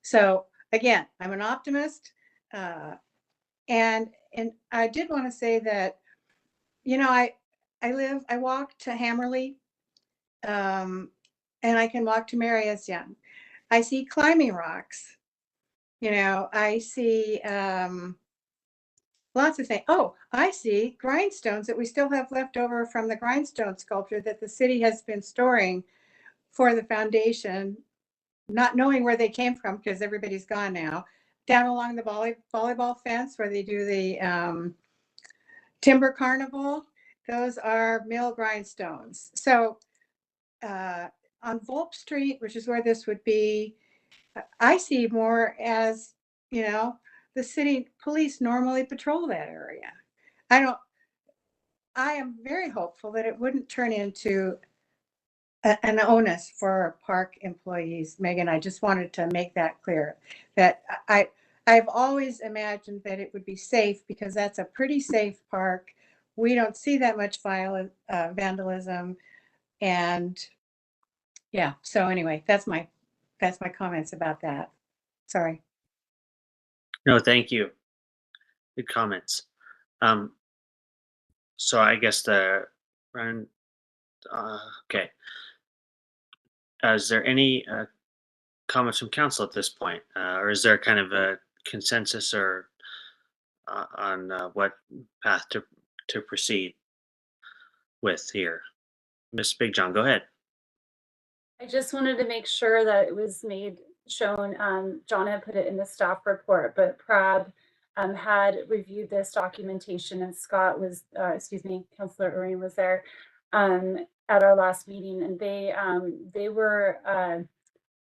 So again, I'm an optimist, and I did want to say that, I walk to Hammerley and I can walk to Maria's Young. I see climbing rocks. You know, I see lots of things. Oh, I see grindstones that we still have left over from the grindstone sculpture that the city has been storing for the foundation, not knowing where they came from because everybody's gone now. Down along the volleyball fence where they do the timber carnival, those are mill grindstones. So on Volp Street, which is where this would be, I see more as, you know, the city police normally patrol that area. I am very hopeful that it wouldn't turn into an onus for park employees. Megan, I just wanted to make that clear, that I've always imagined that it would be safe because that's a pretty safe park. We don't see that much vandalism. And yeah, so anyway, that's my comments about that. Sorry.
No, thank you. Good comments. So I guess okay. Is there any comments from council at this point? Or is there kind of a consensus or on what path to proceed with here? Ms. Big John, go ahead.
I just wanted to make sure that it was shown. John had put it in the staff report, but Prab had reviewed this documentation, and Scott was, Councillor Uring was there at our last meeting, and they were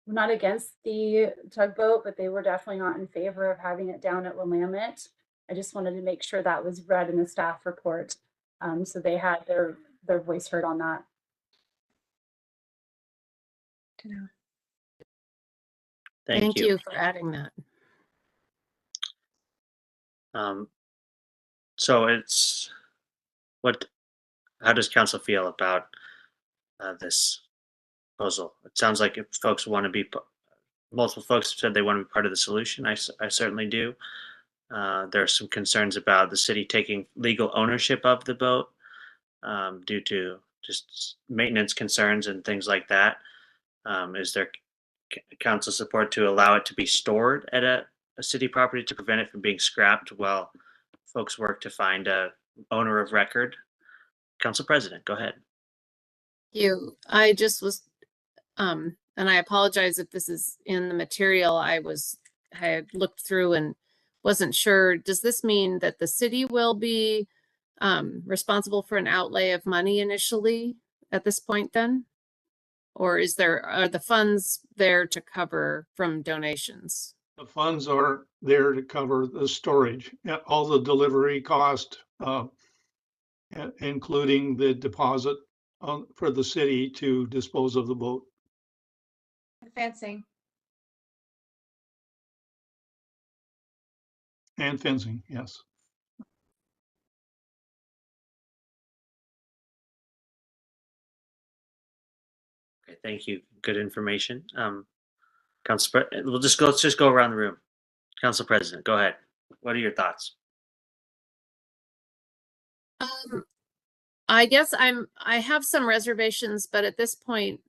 not against the tugboat, but they were definitely not in favor of having it down at Willamette. I just wanted to make sure that was read in the staff report, so they had their voice heard on that.
Thank you.
you for adding that.
So how does council feel about this proposal? It sounds like if folks want to be, multiple folks have said they want to be part of the solution. I certainly do. There are some concerns about the city taking legal ownership of the boat due to just maintenance concerns and things like that. Is there council support to allow it to be stored at a city property to prevent it from being scrapped while folks work to find a owner of record? Council President, go ahead.
I just was, and I apologize if this is in the material. I had looked through and wasn't sure. Does this mean that the city will be responsible for an outlay of money initially at this point then? Or are the funds there to cover from donations?
The funds are there to cover the storage, all the delivery cost, including the deposit for the city to dispose of the boat.
Fencing.
And fencing, yes.
Okay, thank you. Good information. Let's just go around the room. Council President, go ahead. What are your thoughts?
I guess I have some reservations, but at this point,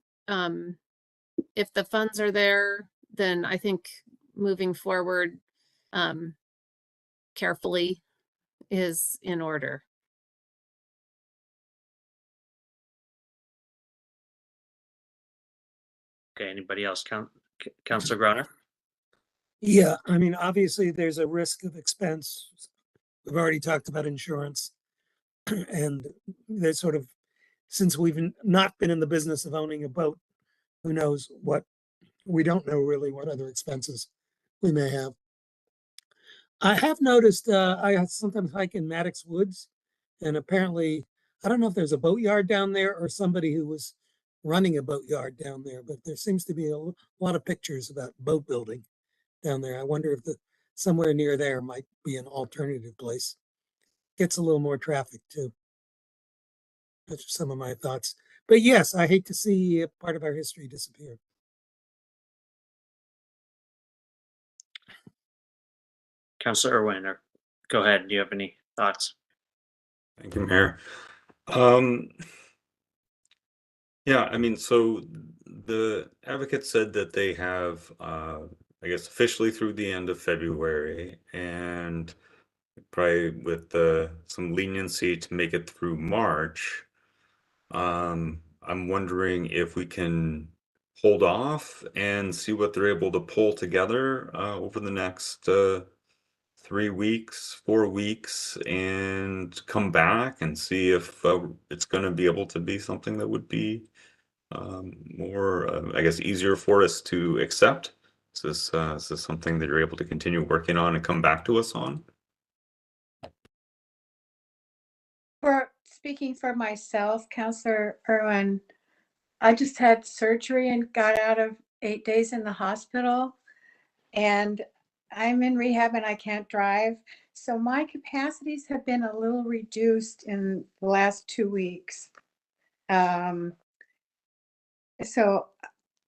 if the funds are there, then I think moving forward carefully is in order.
Okay, anybody else? Councilor Groner?
Yeah, I mean, obviously there's a risk of expense. We've already talked about insurance. And there's sort of, since we've not been in the business of owning a boat, who knows we don't know really what other expenses we may have. I have noticed, I sometimes hike in Maddox Woods, and apparently, I don't know if there's a boatyard down there or somebody who was running a boatyard down there, but there seems to be a lot of pictures about boat building down there. I wonder if somewhere near there might be an alternative place. Gets a little more traffic too. Those are some of my thoughts. But yes, I hate to see a part of our history disappear.
Councilor Irwin, go ahead. Do you have any thoughts?
Thank you, Mayor. Yeah, I mean, so the advocate said that they have, I guess, officially through the end of February, and probably with some leniency to make it through March. I'm wondering if we can hold off and see what they're able to pull together over the next 3 weeks, 4 weeks, and come back and see if it's going to be able to be something that would be more, I guess, easier for us to accept. Is this something that you're able to continue working on and come back to us on?
For speaking for myself, Counselor Irwin, I just had surgery and got out of 8 days in the hospital, and I'm in rehab and I can't drive. So my capacities have been a little reduced in the last 2 weeks. So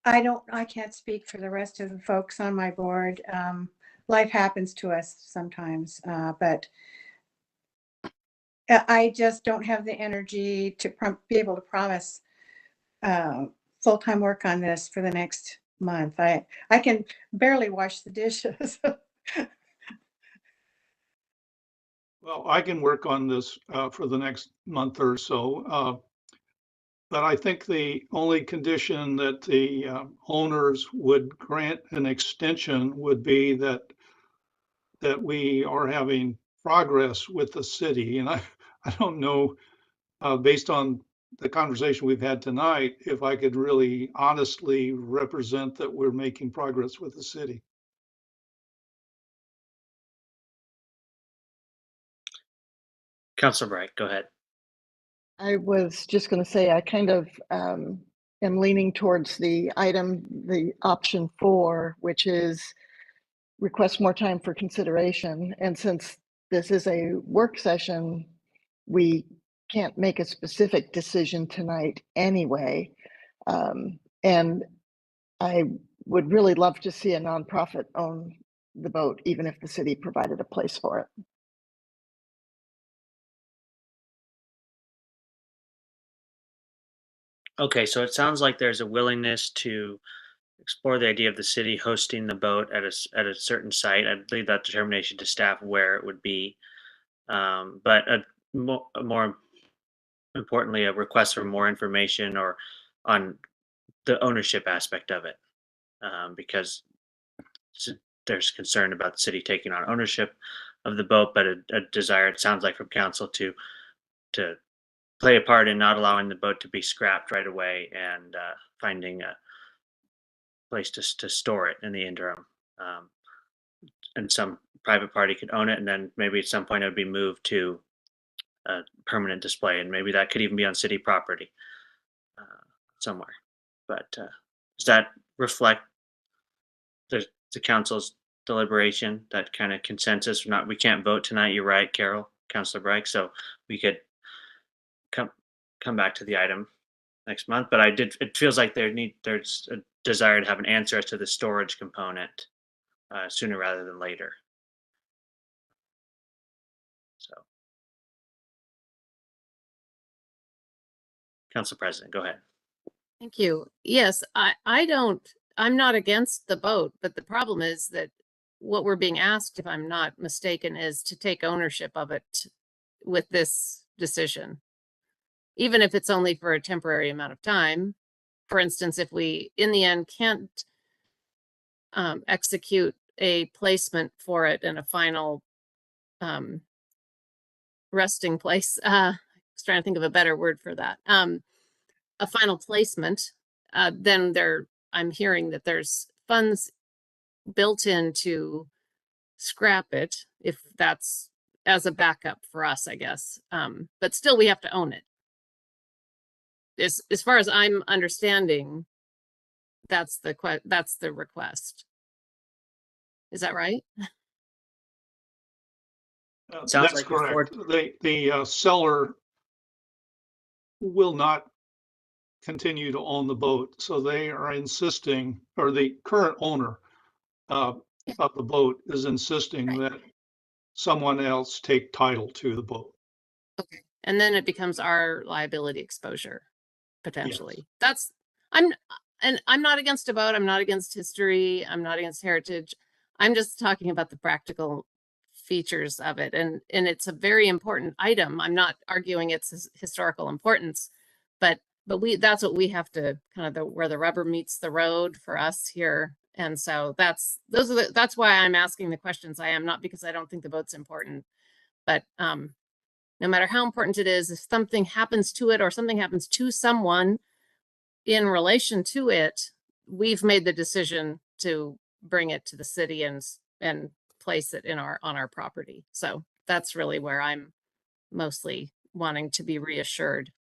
I can't speak for the rest of the folks on my board. Life happens to us sometimes, but I just don't have the energy to be able to promise full-time work on this for the next month. I can barely wash the dishes.
Well, I can work on this for the next month or so. But I think the only condition that the owners would grant an extension would be that we are having progress with the city. And I don't know, based on the conversation we've had tonight, if I could really honestly represent that we're making progress with the city.
Councilor Bright, go ahead.
I was just going to say, I kind of am leaning towards the option 4, which is request more time for consideration. And since this is a work session, we can't make a specific decision tonight anyway. And I would really love to see a nonprofit own the boat, even if the city provided a place for it.
Okay, so it sounds like there's a willingness to explore the idea of the city hosting the boat at a certain site. I'd leave that determination to staff where it would be. But more importantly, a request for more information or on the ownership aspect of it, because there's concern about the city taking on ownership of the boat, but a desire, it sounds like, from council to play a part in not allowing the boat to be scrapped right away and finding a place to store it in the interim. And some private party could own it, and then maybe at some point it would be moved to a permanent display, and maybe that could even be on city property somewhere. But does that reflect the council's deliberation, that kind of consensus? Not, we can't vote tonight. You're right, Carol, Councilor Bright. So we could come back to the item next month. But it feels like there's a desire to have an answer as to the storage component sooner rather than later. So, Council President, go ahead.
Thank you. Yes, I'm not against the boat, but the problem is that what we're being asked, if I'm not mistaken, is to take ownership of it with this decision. Even if it's only for a temporary amount of time. For instance, if we, in the end, can't execute a placement for it in a final resting place, I was trying to think of a better word for that, a final placement, then I'm hearing that there's funds built in to scrap it, if that's as a backup for us, I guess. But still, we have to own it. As far as I'm understanding, that's the request. Is that right?
Sounds
That's
like
correct. The seller will not continue to own the boat, so they are insisting, or the current owner of the boat is insisting that someone else take title to the boat.
Okay. And then it becomes our liability exposure. potentially. I'm not against a boat. I'm not against history. I'm not against heritage. I'm just talking about the practical features of it. And it's a very important item. I'm not arguing its historical importance, but that's what we have to kind of where the rubber meets the road for us here. And so that's why I'm asking the questions I am, not because I don't think the boat's important, but no matter how important it is, if something happens to it or something happens to someone in relation to it, we've made the decision to bring it to the city and place it on our property. So that's really where I'm mostly wanting to be reassured.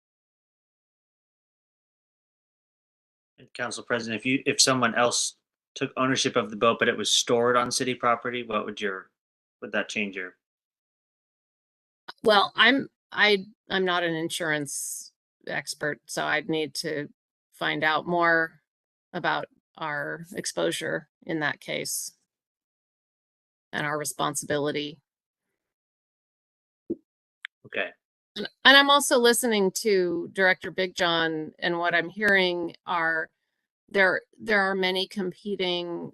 Council President, if someone else took ownership of the boat, but it was stored on city property, would that change your?
Well, I'm not an insurance expert, so I'd need to find out more about our exposure in that case and our responsibility.
Okay.
And I'm also listening to Director Big John, and what I'm hearing are there are many competing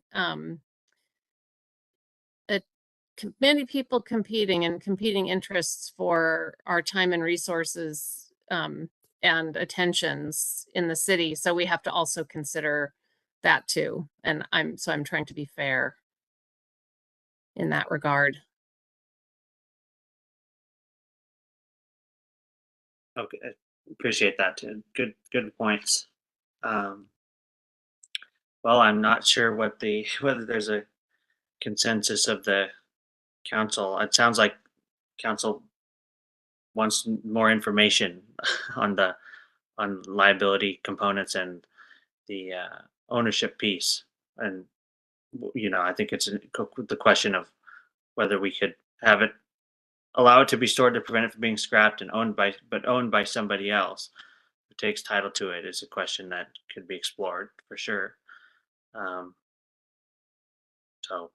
many people competing and competing interests for our time and resources and attentions in the city. So we have to also consider that too. And I'm trying to be fair in that regard.
Okay, appreciate that too. Good points. Well, I'm not sure whether there's a consensus of the council. It sounds like council wants more information on liability components and the ownership piece. And I think it's the question of whether we could allow it to be stored to prevent it from being scrapped and owned by somebody else who takes title to it is a question that could be explored for sure. So,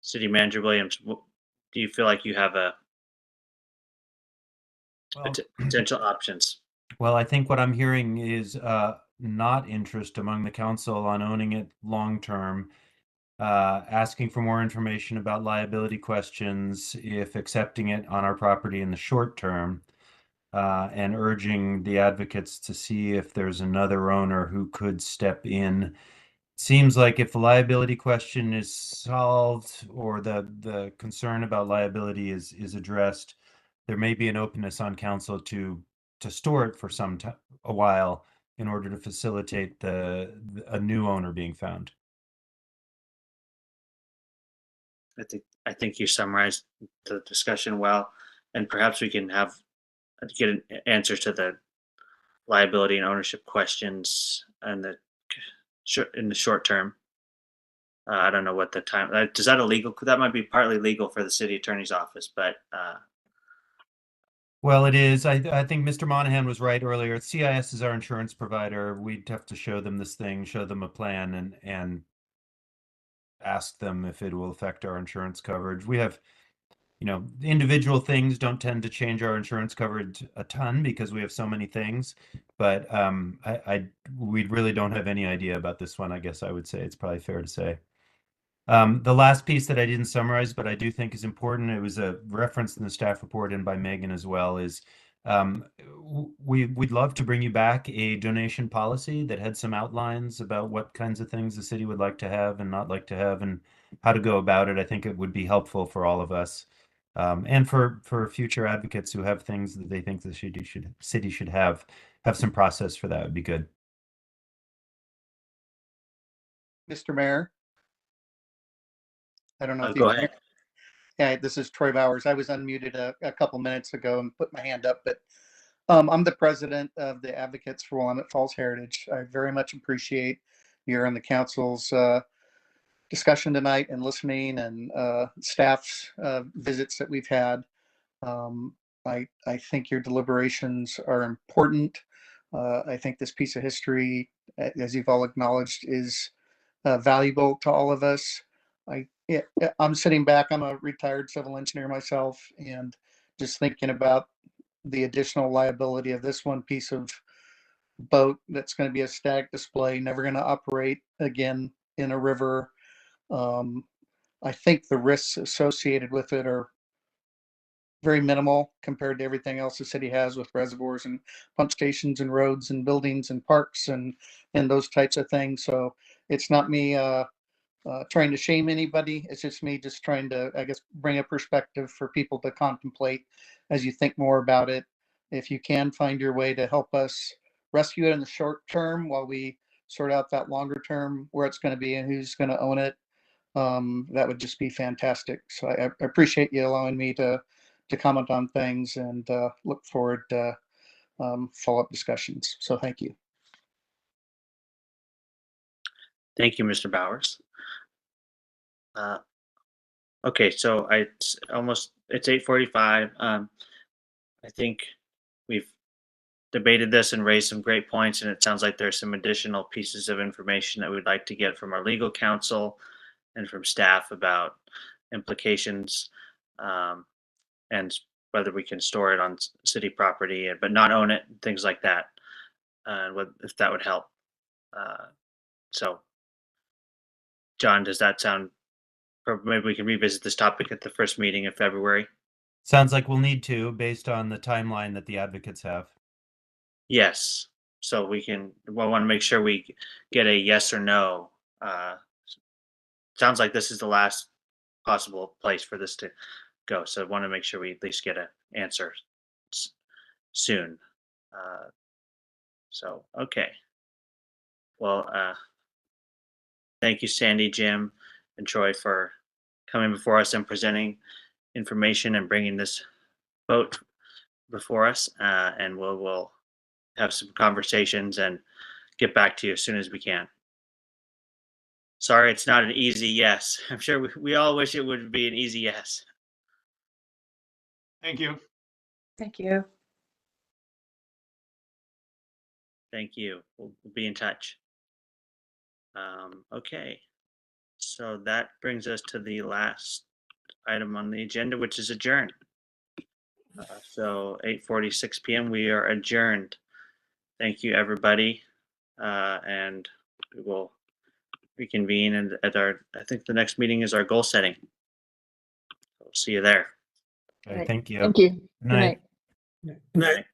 City Manager Williams, do you feel like you have potential options?
Well, I think what I'm hearing is not interest among the council on owning it long term, asking for more information about liability questions if accepting it on our property in the short term, and urging the advocates to see if there's another owner who could step in. Seems like if the liability question is solved or the concern about liability is addressed, there may be an openness on council to store it for a while in order to facilitate a new owner being found.
I think you summarized the discussion well, and perhaps we can get answers to the liability and ownership questions in the short term. I don't know what the time. Is that illegal? That might be partly legal for the city attorney's office, but.
Well, it is. I think Mr. Monahan was right earlier. CIS is our insurance provider. We'd have to show them this thing, show them a plan, and ask them if it will affect our insurance coverage. We have, individual things don't tend to change our insurance coverage a ton because we have so many things. But we really don't have any idea about this one. I guess I would say it's probably fair to say. The last piece that I didn't summarize, but I do think is important, it was a reference in the staff report and by Megan as well, is we'd love to bring you back a donation policy that had some outlines about what kinds of things the city would like to have and not like to have and how to go about it. I think it would be helpful for all of us. And for future advocates who have things that they think the city should have some process for that would be good.
Mr. Mayor. I don't know if
Go ahead.
Yeah, this is Troy Bowers. I was unmuted a couple minutes ago and put my hand up, but I'm the president of the Advocates for Willamette Falls Heritage. I very much appreciate your and the council's discussion tonight and listening and staff's visits that we've had. I think your deliberations are important. I think this piece of history, as you've all acknowledged, is valuable to all of us. I'm sitting back. I'm a retired civil engineer myself, and just thinking about the additional liability of this one piece of boat that's going to be a static display, never going to operate again in a river. I think the risks associated with it are very minimal compared to everything else the city has with reservoirs and pump stations and roads and buildings and parks and those types of things. So it's not me trying to shame anybody. It's just me just trying to, I guess, bring a perspective for people to contemplate as you think more about it. If you can find your way to help us rescue it in the short term while we sort out that longer term where it's going to be and who's going to own it, that would just be fantastic. So I appreciate you allowing me to comment on things and look forward to follow-up discussions. So thank you.
Thank you, Mr. Bowers. Okay, so it's 8:45. I think we've debated this and raised some great points, and it sounds like there's some additional pieces of information that we'd like to get from our legal counsel and from staff about implications, and whether we can store it on city property but not own it, things like that, and if that would help. So, John, does that sound? Or maybe we can revisit this topic at the first meeting in February.
Sounds like we'll need to, based on the timeline that the advocates have.
Yes. So we want to make sure we get a yes or no. Sounds like this is the last possible place for this to go. So I want to make sure we at least get an answer soon. Okay. Well, thank you, Sandy, Jim, and Troy for coming before us and presenting information and bringing this vote before us. And we'll have some conversations and get back to you as soon as we can. Sorry, it's not an easy yes. I'm sure we all wish it would be an easy yes.
Thank you.
Thank you.
Thank you. We'll be in touch. Okay. So that brings us to the last item on the agenda, which is adjourn. So 8:46 p.m. we are adjourned. Thank you, everybody. And we will reconvene and I think the next meeting is our goal setting. We'll see you there.
Okay, thank you.
Thank you.
Good night.
Good night.